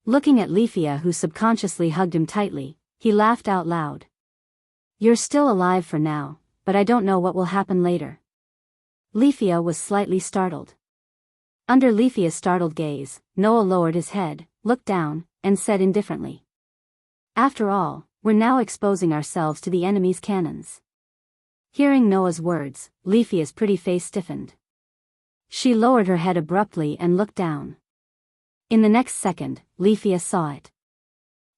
Looking at Leafia, who subconsciously hugged him tightly, he laughed out loud. You're still alive for now, but I don't know what will happen later. Leafia was slightly startled. Under Leafia's startled gaze, Noah lowered his head, looked down, and said indifferently. After all, we're now exposing ourselves to the enemy's cannons. Hearing Noah's words, Leafia's pretty face stiffened. She lowered her head abruptly and looked down. In the next second, Leafia saw it.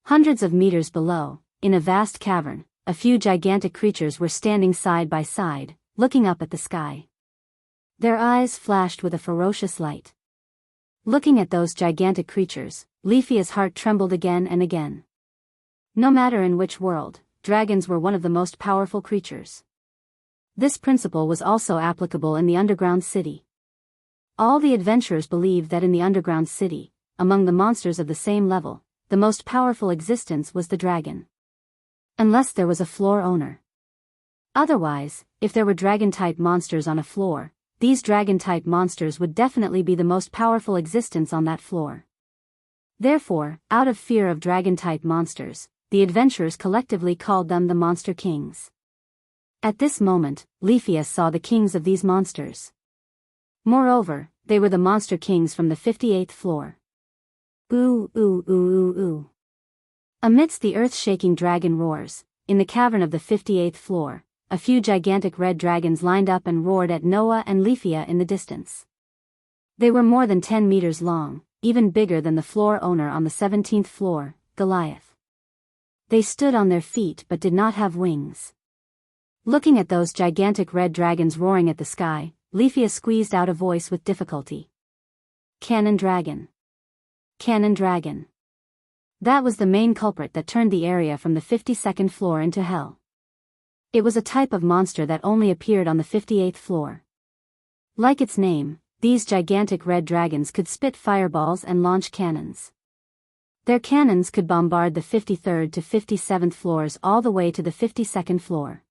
Hundreds of meters below, in a vast cavern, a few gigantic creatures were standing side by side, looking up at the sky. Their eyes flashed with a ferocious light. Looking at those gigantic creatures, Leafia's heart trembled again and again. No matter in which world, dragons were one of the most powerful creatures. This principle was also applicable in the underground city. All the adventurers believed that in the underground city, among the monsters of the same level, the most powerful existence was the dragon. Unless there was a floor owner. Otherwise, if there were dragon-type monsters on a floor, these dragon-type monsters would definitely be the most powerful existence on that floor. Therefore, out of fear of dragon-type monsters, the adventurers collectively called them the Monster Kings. At this moment, Leafia saw the kings of these monsters. Moreover, they were the Monster Kings from the 58th floor. Ooh ooh ooh ooh ooh. Amidst the earth-shaking dragon roars, in the cavern of the 58th floor, a few gigantic red dragons lined up and roared at Noah and Leafia in the distance. They were more than 10 meters long, even bigger than the floor owner on the 17th floor, Goliath. They stood on their feet but did not have wings. Looking at those gigantic red dragons roaring at the sky, Leafia squeezed out a voice with difficulty. Cannon dragon. Cannon dragon. That was the main culprit that turned the area from the 52nd floor into hell. It was a type of monster that only appeared on the 58th floor. Like its name, these gigantic red dragons could spit fireballs and launch cannons. Their cannons could bombard the 53rd to 57th floors all the way to the 52nd floor.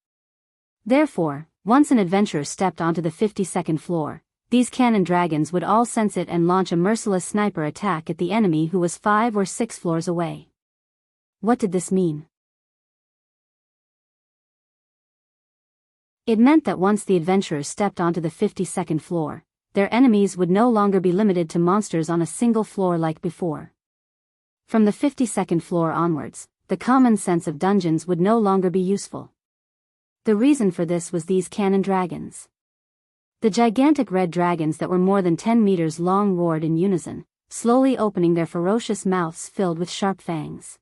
Therefore, once an adventurer stepped onto the 52nd floor, these cannon dragons would all sense it and launch a merciless sniper attack at the enemy who was 5 or 6 floors away. What did this mean? It meant that once the adventurers stepped onto the 52nd floor, their enemies would no longer be limited to monsters on a single floor like before. From the 52nd floor onwards, the common sense of dungeons would no longer be useful. The reason for this was these cannon dragons. The gigantic red dragons that were more than 10 meters long roared in unison, slowly opening their ferocious mouths filled with sharp fangs.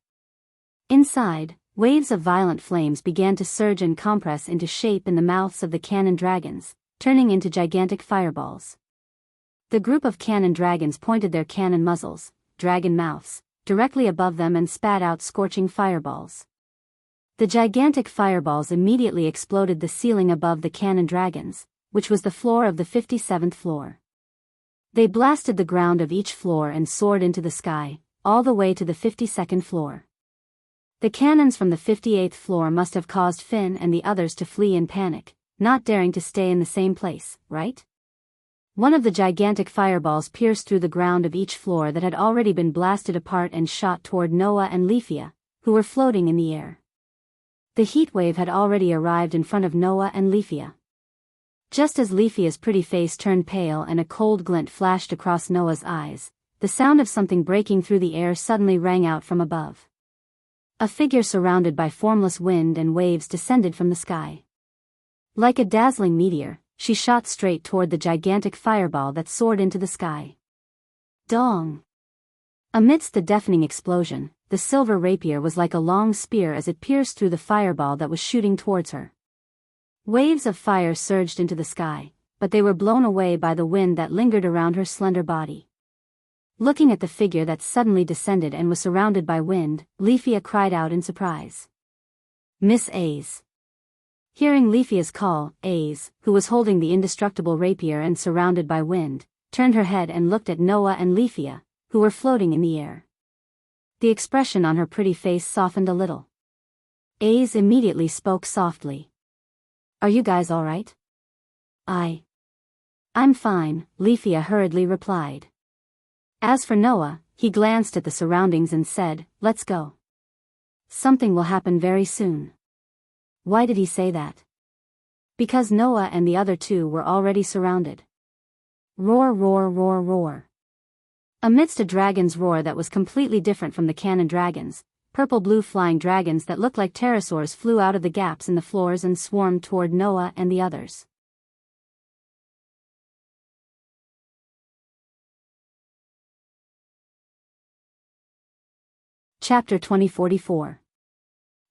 Inside, waves of violent flames began to surge and compress into shape in the mouths of the cannon dragons, turning into gigantic fireballs. The group of cannon dragons pointed their cannon muzzles, dragon mouths, directly above them and spat out scorching fireballs. The gigantic fireballs immediately exploded the ceiling above the cannon dragons, which was the floor of the 57th floor. They blasted the ground of each floor and soared into the sky, all the way to the 52nd floor. The cannons from the 58th floor must have caused Finn and the others to flee in panic, not daring to stay in the same place, right? One of the gigantic fireballs pierced through the ground of each floor that had already been blasted apart and shot toward Noah and Leafia, who were floating in the air. The heat wave had already arrived in front of Noah and Leafia. Just as Leafia's pretty face turned pale and a cold glint flashed across Noah's eyes, the sound of something breaking through the air suddenly rang out from above. A figure surrounded by formless wind and waves descended from the sky. Like a dazzling meteor, she shot straight toward the gigantic fireball that soared into the sky. Dong! Amidst the deafening explosion, the silver rapier was like a long spear as it pierced through the fireball that was shooting towards her. Waves of fire surged into the sky, but they were blown away by the wind that lingered around her slender body. Looking at the figure that suddenly descended and was surrounded by wind, Leafia cried out in surprise. Miss A's. Hearing Leafia's call, A's, who was holding the indestructible rapier and surrounded by wind, turned her head and looked at Noah and Leafia, who were floating in the air. The expression on her pretty face softened a little. A's immediately spoke softly. Are you guys all right? I'm fine, Leafia hurriedly replied. As for Noah, he glanced at the surroundings and said, let's go. Something will happen very soon. Why did he say that? Because Noah and the other two were already surrounded. Roar, roar, roar, roar. Amidst a dragon's roar that was completely different from the cannon dragons, purple-blue flying dragons that looked like pterosaurs flew out of the gaps in the floors and swarmed toward Noah and the others. Chapter 2044.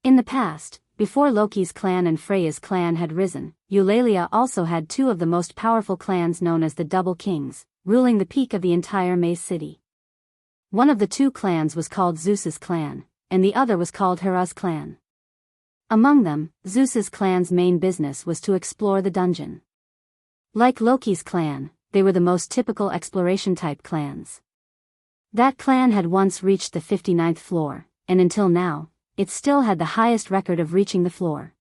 In the past, before Loki's clan and Freya's clan had risen, Eulalia also had two of the most powerful clans known as the Double Kings, ruling the peak of the entire Maze City. One of the two clans was called Zeus's clan, and the other was called Hera's clan. Among them, Zeus's clan's main business was to explore the dungeon. Like Loki's clan, they were the most typical exploration-type clans. That clan had once reached the 59th floor, and until now, it still had the highest record of reaching the floor.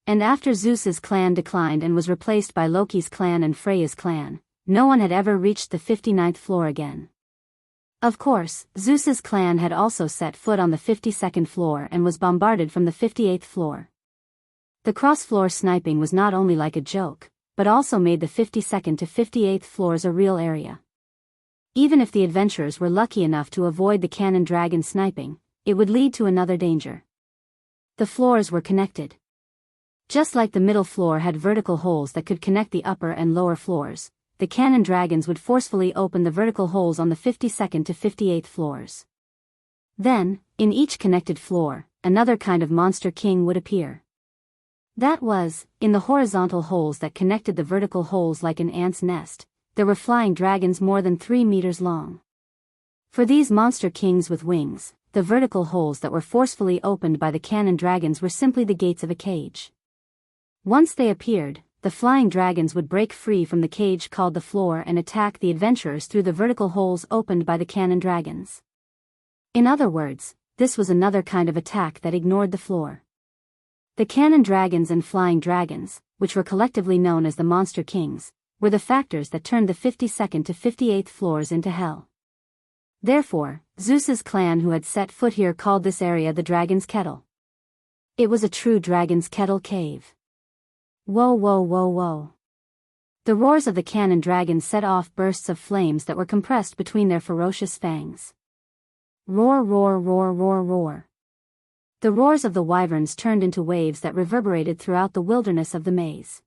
And after Zeus's clan declined and was replaced by Loki's clan and Freya's clan, no one had ever reached the 59th floor again. Of course, Zeus's clan had also set foot on the 52nd floor and was bombarded from the 58th floor. The cross-floor sniping was not only like a joke, but also made the 52nd to 58th floors a real area. Even if the adventurers were lucky enough to avoid the cannon dragon sniping, it would lead to another danger. The floors were connected. Just like the middle floor had vertical holes that could connect the upper and lower floors, the cannon dragons would forcefully open the vertical holes on the 52nd to 58th floors. Then, in each connected floor, another kind of monster king would appear. That was, in the horizontal holes that connected the vertical holes like an ant's nest, there were flying dragons more than 3 meters long. For these monster kings with wings, the vertical holes that were forcefully opened by the cannon dragons were simply the gates of a cage. Once they appeared, the flying dragons would break free from the cage called the floor and attack the adventurers through the vertical holes opened by the cannon dragons. In other words, this was another kind of attack that ignored the floor. The cannon dragons and flying dragons, which were collectively known as the Monster Kings, were the factors that turned the 52nd to 58th floors into hell. Therefore, Zeus's clan who had set foot here called this area the Dragon's Kettle. It was a true Dragon's Kettle cave. Whoa whoa whoa whoa. The roars of the cannon dragons set off bursts of flames that were compressed between their ferocious fangs. Roar roar roar roar roar. The roars of the wyverns turned into waves that reverberated throughout the wilderness of the maze.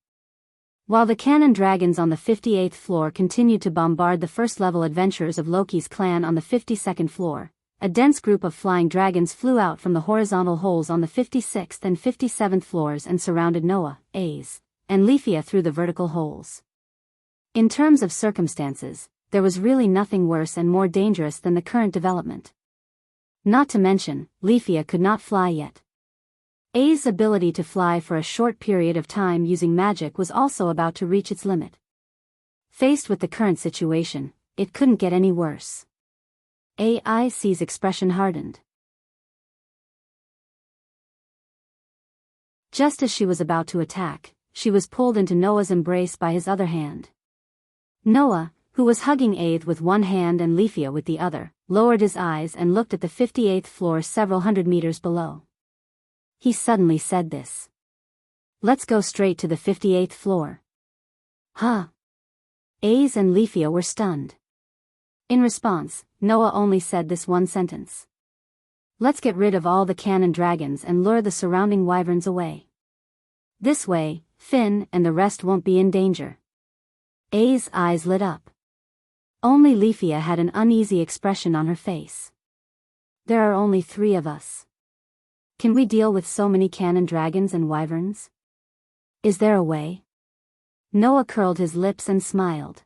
While the cannon dragons on the 58th floor continued to bombard the first-level adventurers of Loki's clan on the 52nd floor, a dense group of flying dragons flew out from the horizontal holes on the 56th and 57th floors and surrounded Noah, Aes, and Lephia through the vertical holes. In terms of circumstances, there was really nothing worse and more dangerous than the current development. Not to mention, Lephia could not fly yet. A's ability to fly for a short period of time using magic was also about to reach its limit. Faced with the current situation, it couldn't get any worse. A's expression hardened. Just as she was about to attack, she was pulled into Noah's embrace by his other hand. Noah, who was hugging Aeth with one hand and Lephia with the other, lowered his eyes and looked at the 58th floor several hundred meters below. He suddenly said this. "Let's go straight to the 58th floor." Huh? Aes and Lephia were stunned. In response, Noah only said this one sentence. "Let's get rid of all the cannon dragons and lure the surrounding wyverns away. This way, Finn and the rest won't be in danger." A's eyes lit up. Only Lephia had an uneasy expression on her face. "There are only 3 of us. Can we deal with so many cannon dragons and wyverns? Is there a way?" Noah curled his lips and smiled.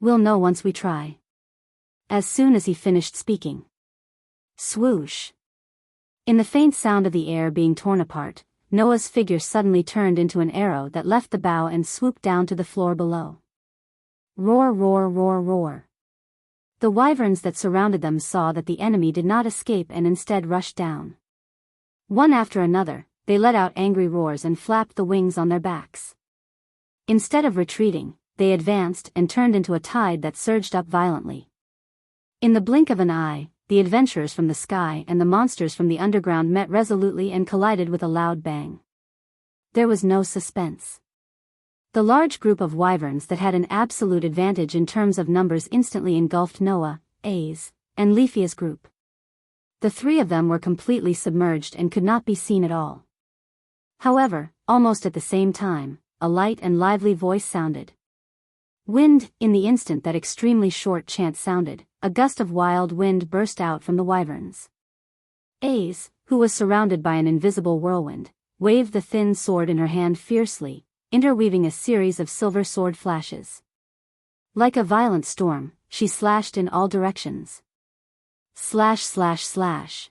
"We'll know once we try." As soon as he finished speaking. Swoosh. In the faint sound of the air being torn apart, Noah's figure suddenly turned into an arrow that left the bow and swooped down to the floor below. Roar roar roar roar. The wyverns that surrounded them saw that the enemy did not escape and instead rushed down. One after another, they let out angry roars and flapped the wings on their backs. Instead of retreating, they advanced and turned into a tide that surged up violently. In the blink of an eye, the adventurers from the sky and the monsters from the underground met resolutely and collided with a loud bang. There was no suspense. The large group of wyverns that had an absolute advantage in terms of numbers instantly engulfed Noah, Aes, and Lephia's group. The 3 of them were completely submerged and could not be seen at all. However, almost at the same time, a light and lively voice sounded. Wind. In the instant that extremely short chant sounded, a gust of wild wind burst out from the wyverns. Aes, who was surrounded by an invisible whirlwind, waved the thin sword in her hand fiercely, interweaving a series of silver sword flashes. Like a violent storm, she slashed in all directions. Slash slash slash.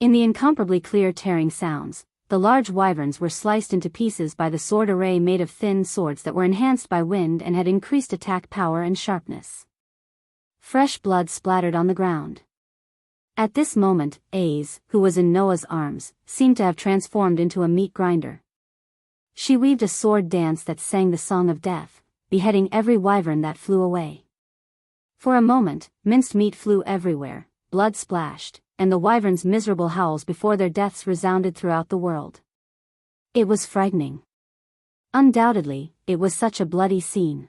In the incomparably clear tearing sounds, the large wyverns were sliced into pieces by the sword array made of thin swords that were enhanced by wind and had increased attack power and sharpness. Fresh blood splattered on the ground. At this moment, Aes, who was in Noah's arms, seemed to have transformed into a meat grinder. She weaved a sword dance that sang the song of death, beheading every wyvern that flew away. For a moment, minced meat flew everywhere, blood splashed, and the wyverns' miserable howls before their deaths resounded throughout the world. It was frightening. Undoubtedly, it was such a bloody scene.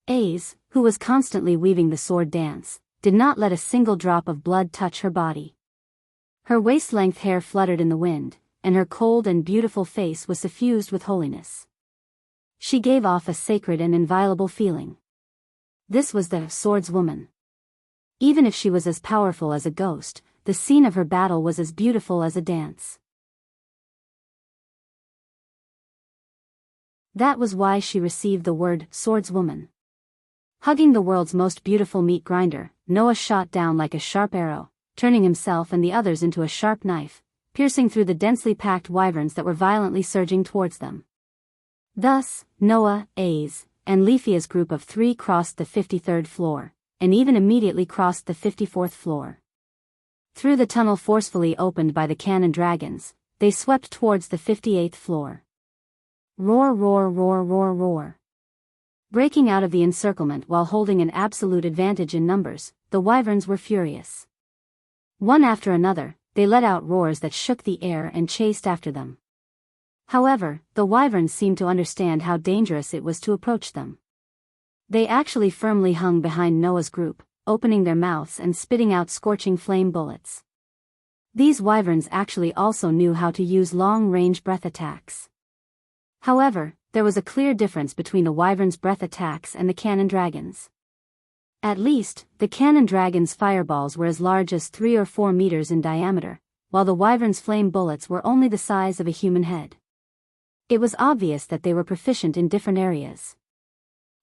Aes, who was constantly weaving the sword dance, did not let a single drop of blood touch her body. Her waist-length hair fluttered in the wind, and her cold and beautiful face was suffused with holiness. She gave off a sacred and inviolable feeling. This was the swordswoman. Even if she was as powerful as a ghost, the scene of her battle was as beautiful as a dance. That was why she received the word swordswoman. Hugging the world's most beautiful meat grinder, Noah shot down like a sharp arrow, turning himself and the others into a sharp knife, piercing through the densely packed wyverns that were violently surging towards them. Thus, Noah, A's, and Lefia's group of 3 crossed the 53rd floor, and even immediately crossed the 54th floor. Through the tunnel forcefully opened by the cannon dragons, they swept towards the 58th floor. Roar, roar, roar, roar, roar. Breaking out of the encirclement while holding an absolute advantage in numbers, the wyverns were furious. One after another, they let out roars that shook the air and chased after them. However, the wyverns seemed to understand how dangerous it was to approach them. They actually firmly hung behind Noah's group, opening their mouths and spitting out scorching flame bullets. These wyverns actually also knew how to use long-range breath attacks. However, there was a clear difference between the wyverns' breath attacks and the cannon dragons. At least, the cannon dragons' fireballs were as large as 3 or 4 meters in diameter, while the wyverns' flame bullets were only the size of a human head. It was obvious that they were proficient in different areas.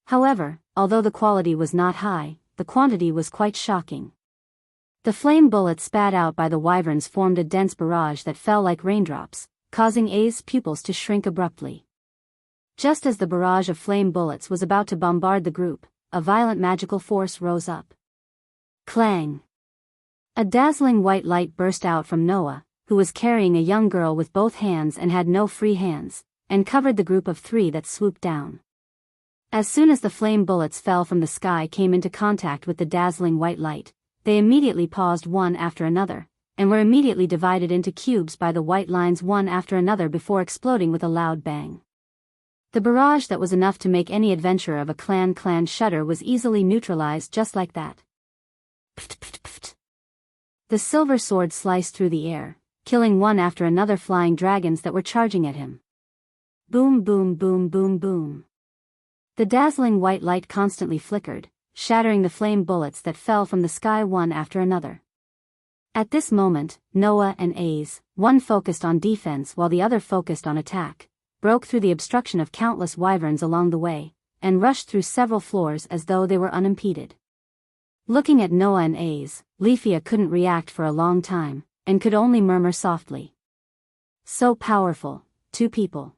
However, although the quality was not high, the quantity was quite shocking. The flame bullets spat out by the wyverns formed a dense barrage that fell like raindrops, causing A's pupils to shrink abruptly. Just as the barrage of flame bullets was about to bombard the group, a violent magical force rose up. Clang! A dazzling white light burst out from Noah, who was carrying a young girl with both hands and had no free hands, and covered the group of 3 that swooped down. As soon as the flame bullets fell from the sky came into contact with the dazzling white light, they immediately paused one after another, and were immediately divided into cubes by the white lines one after another before exploding with a loud bang. The barrage that was enough to make any adventurer of a clan shudder was easily neutralized just like that. Pft, pft, pft. The silver sword sliced through the air, killing one after another flying dragons that were charging at him. Boom, boom, boom, boom, boom. The dazzling white light constantly flickered, shattering the flame bullets that fell from the sky one after another. At this moment, Noah and A's, one focused on defense while the other focused on attack, broke through the obstruction of countless wyverns along the way, and rushed through several floors as though they were unimpeded. Looking at Noah and A's, Lefia couldn't react for a long time, and could only murmur softly. So powerful, 2 people.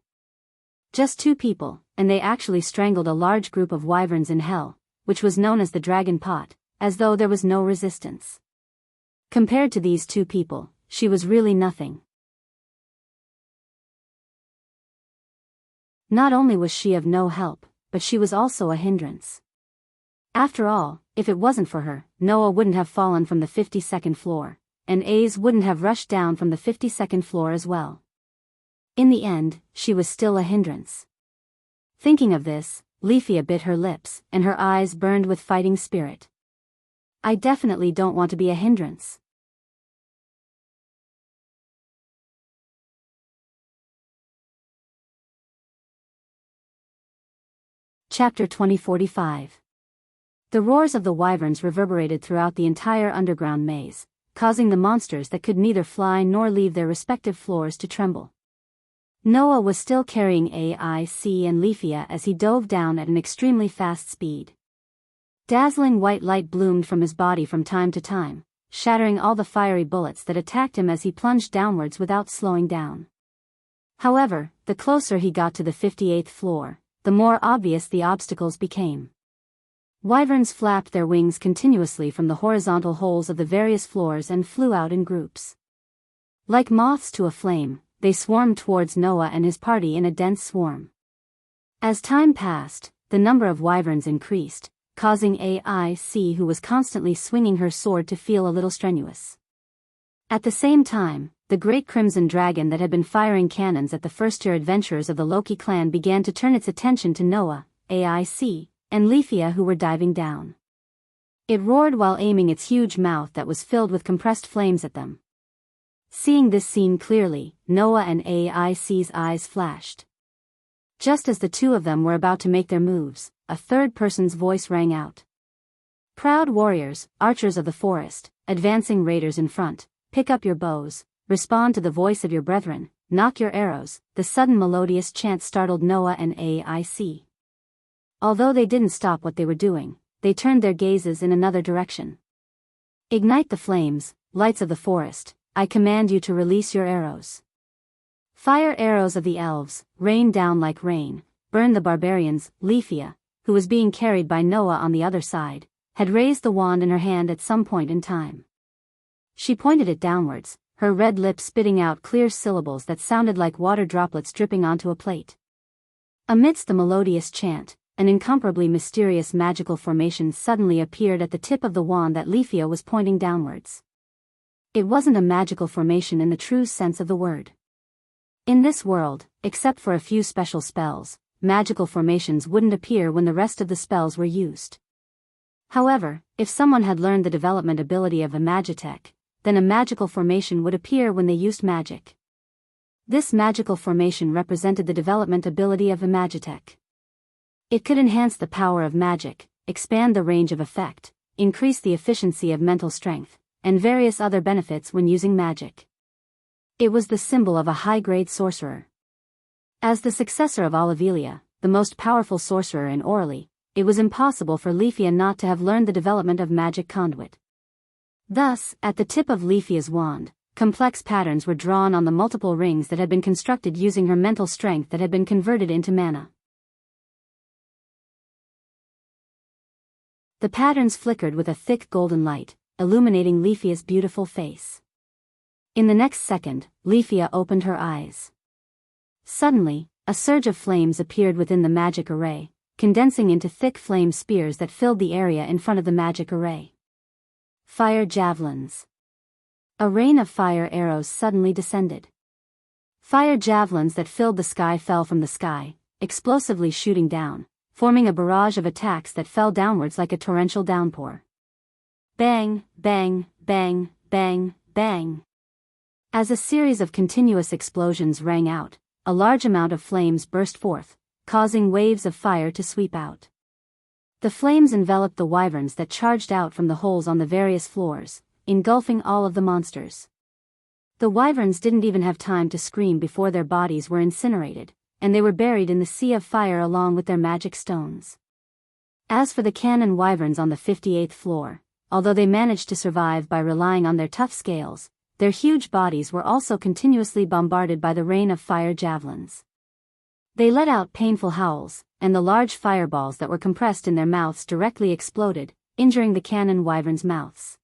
Just 2 people, and they actually strangled a large group of wyverns in hell, which was known as the Dragon Pot, as though there was no resistance. Compared to these 2 people, she was really nothing. Not only was she of no help, but she was also a hindrance. After all, if it wasn't for her, Noah wouldn't have fallen from the 52nd floor, and A's wouldn't have rushed down from the 52nd floor as well. In the end, she was still a hindrance. Thinking of this, Lefia bit her lips, and her eyes burned with fighting spirit. I definitely don't want to be a hindrance. Chapter 2045. The roars of the wyverns reverberated throughout the entire underground maze, causing the monsters that could neither fly nor leave their respective floors to tremble. Noah was still carrying AIC and Lefia as he dove down at an extremely fast speed. Dazzling white light bloomed from his body from time to time, shattering all the fiery bullets that attacked him as he plunged downwards without slowing down. However, the closer he got to the 58th floor, the more obvious the obstacles became. Wyverns flapped their wings continuously from the horizontal holes of the various floors and flew out in groups. Like moths to a flame, they swarmed towards Noah and his party in a dense swarm. As time passed, the number of wyverns increased, causing AIC, who was constantly swinging her sword, to feel a little strenuous. At the same time, the great crimson dragon that had been firing cannons at the first-tier adventurers of the Loki clan began to turn its attention to Noah, AIC, and Lefia, who were diving down. It roared while aiming its huge mouth that was filled with compressed flames at them. Seeing this scene clearly, Noah and AIC's eyes flashed. Just as the 2 of them were about to make their moves, a third person's voice rang out. Proud warriors, archers of the forest, advancing raiders in front, pick up your bows, respond to the voice of your brethren, knock your arrows." The sudden melodious chant startled Noah and AIC. Although they didn't stop what they were doing, they turned their gazes in another direction. "Ignite the flames, lights of the forest, I command you to release your arrows." Fire arrows of the elves rained down like rain, burned the barbarians. Leafia, who was being carried by Noah on the other side, had raised the wand in her hand at some point in time. She pointed it downwards, her red lips spitting out clear syllables that sounded like water droplets dripping onto a plate. Amidst the melodious chant, an incomparably mysterious magical formation suddenly appeared at the tip of the wand that Leafia was pointing downwards. It wasn't a magical formation in the true sense of the word. In this world, except for a few special spells, magical formations wouldn't appear when the rest of the spells were used. However, if someone had learned the development ability of a magitech, then a magical formation would appear when they used magic. This magical formation represented the development ability of a magitech. It could enhance the power of magic, expand the range of effect, increase the efficiency of mental strength, and various other benefits when using magic. It was the symbol of a high-grade sorcerer. As the successor of Olivelia, the most powerful sorcerer in Orly, it was impossible for Leafia not to have learned the development of magic conduit. Thus, at the tip of Leafia's wand, complex patterns were drawn on the multiple rings that had been constructed using her mental strength that had been converted into mana. The patterns flickered with a thick golden light, illuminating Leafia's beautiful face. In the next second, Leafia opened her eyes. Suddenly, a surge of flames appeared within the magic array, condensing into thick flame spears that filled the area in front of the magic array. Fire javelins. A rain of fire arrows suddenly descended. Fire javelins that filled the sky fell from the sky, explosively shooting down, forming a barrage of attacks that fell downwards like a torrential downpour. Bang, bang, bang, bang, bang. As a series of continuous explosions rang out, a large amount of flames burst forth, causing waves of fire to sweep out. The flames enveloped the wyverns that charged out from the holes on the various floors, engulfing all of the monsters. The wyverns didn't even have time to scream before their bodies were incinerated, and they were buried in the sea of fire along with their magic stones. As for the cannon wyverns on the 58th floor, although they managed to survive by relying on their tough scales, their huge bodies were also continuously bombarded by the rain of fire javelins. They let out painful howls, and the large fireballs that were compressed in their mouths directly exploded, injuring the cannon wyverns' mouths.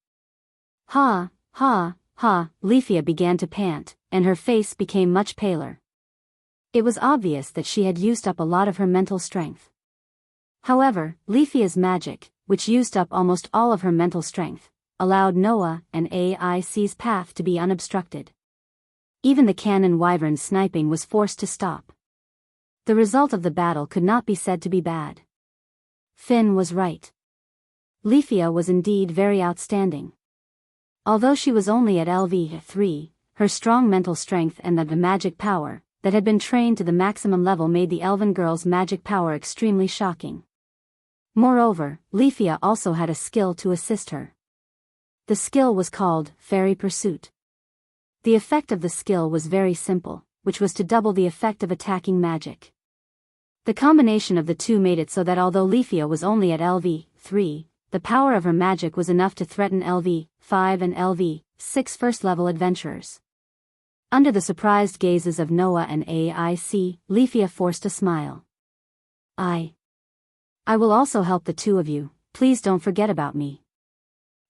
Ha, ha, ha, Leafia began to pant, and her face became much paler. It was obvious that she had used up a lot of her mental strength. However, Leafia's magic, which used up almost all of her mental strength, allowed Noah and AIC's path to be unobstructed. Even the cannon wyvern sniping was forced to stop. The result of the battle could not be said to be bad. Finn was right. Leafia was indeed very outstanding. Although she was only at LV3, her strong mental strength and the magic power that had been trained to the maximum level made the elven girl's magic power extremely shocking. Moreover, Leafia also had a skill to assist her. The skill was called Fairy Pursuit. The effect of the skill was very simple, which was to double the effect of attacking magic. The combination of the two made it so that although Leafia was only at LV3, the power of her magic was enough to threaten LV5 and LV6 first-level adventurers. Under the surprised gazes of Noah and AIC, Leafia forced a smile. I will also help the two of you, please don't forget about me.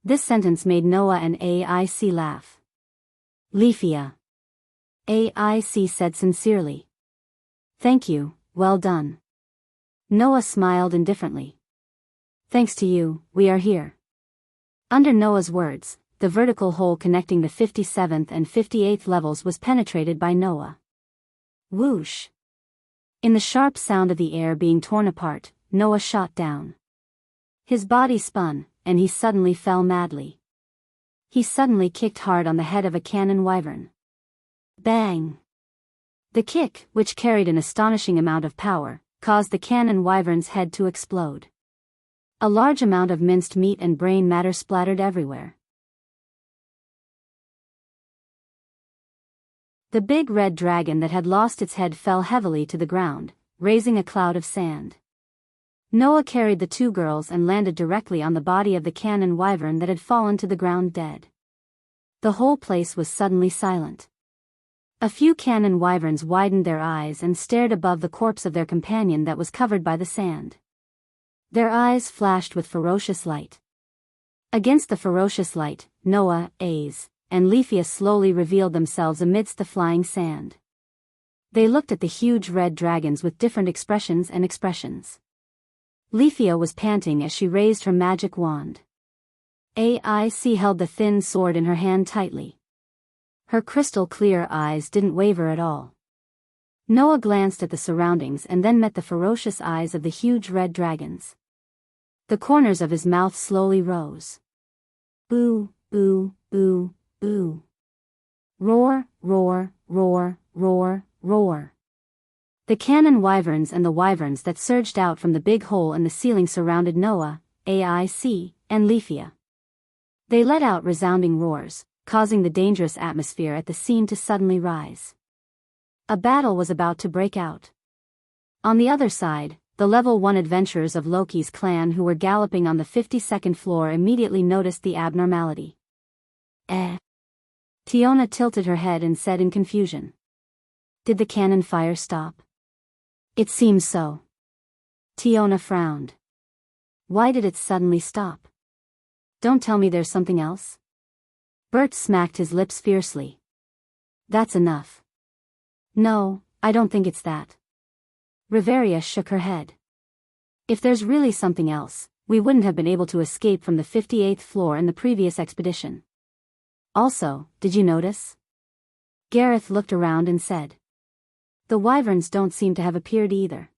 This sentence made Noah and AIC laugh. Leafia. AIC said sincerely. Thank you, well done. Noah smiled indifferently. Thanks to you, we are here. Under Noah's words, the vertical hole connecting the 57th and 58th levels was penetrated by Noah. Whoosh! In the sharp sound of the air being torn apart, Noah shot down. His body spun, and he suddenly fell madly. He suddenly kicked hard on the head of a cannon wyvern. Bang! The kick, which carried an astonishing amount of power, caused the cannon wyvern's head to explode. A large amount of minced meat and brain matter splattered everywhere. The big red dragon that had lost its head fell heavily to the ground, raising a cloud of sand. Noah carried the two girls and landed directly on the body of the cannon wyvern that had fallen to the ground dead. The whole place was suddenly silent. A few cannon wyverns widened their eyes and stared above the corpse of their companion that was covered by the sand. Their eyes flashed with ferocious light. Against the ferocious light, Noah, Az, and Lephia slowly revealed themselves amidst the flying sand. They looked at the huge red dragons with different expressions. Lephia was panting as she raised her magic wand. AIC held the thin sword in her hand tightly. Her crystal-clear eyes didn't waver at all. Noah glanced at the surroundings and then met the ferocious eyes of the huge red dragons. The corners of his mouth slowly rose. Boo, boo, boo, boo. Roar, roar, roar, roar, roar. The cannon wyverns and the wyverns that surged out from the big hole in the ceiling surrounded Noah, AIC, and Lephia. They let out resounding roars, causing the dangerous atmosphere at the scene to suddenly rise. A battle was about to break out. On the other side, the Level 1 adventurers of Loki's clan who were galloping on the 52nd floor immediately noticed the abnormality. Tiona tilted her head and said in confusion. Did the cannon fire stop? It seems so. Tiona frowned. Why did it suddenly stop? Don't tell me there's something else? Bert smacked his lips fiercely. That's enough. No, I don't think it's that. Riveria shook her head. If there's really something else, we wouldn't have been able to escape from the 58th floor in the previous expedition. Also, did you notice? Gareth looked around and said. The wyverns don't seem to have appeared either.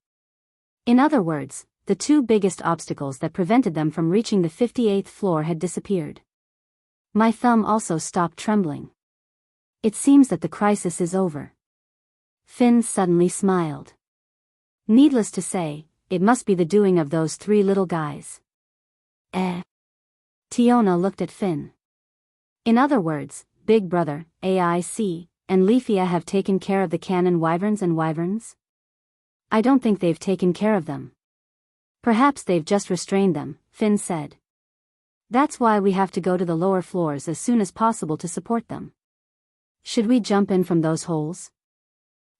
In other words, the two biggest obstacles that prevented them from reaching the 58th floor had disappeared. My thumb also stopped trembling. It seems that the crisis is over. Finn suddenly smiled. Needless to say, it must be the doing of those three little guys. Tiona looked at Finn. In other words, Big Brother, AIC, and Lephia have taken care of the cannon wyverns and wyverns? I don't think they've taken care of them. Perhaps they've just restrained them, Finn said. That's why we have to go to the lower floors as soon as possible to support them. Should we jump in from those holes?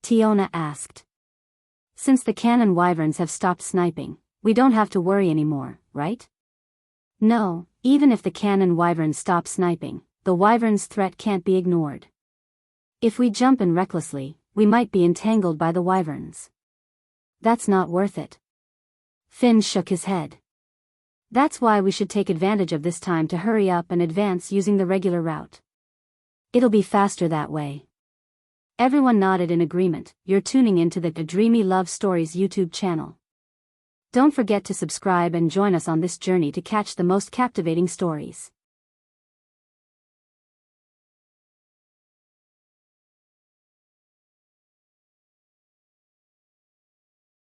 Tiona asked. Since the cannon wyverns have stopped sniping, we don't have to worry anymore, right? No, even if the cannon wyverns stop sniping, the wyverns' threat can't be ignored. If we jump in recklessly, we might be entangled by the wyverns. That's not worth it. Finn shook his head. That's why we should take advantage of this time to hurry up and advance using the regular route. It'll be faster that way. Everyone nodded in agreement. You're tuning into the Dreamy Love Stories YouTube channel. Don't forget to subscribe and join us on this journey to catch the most captivating stories.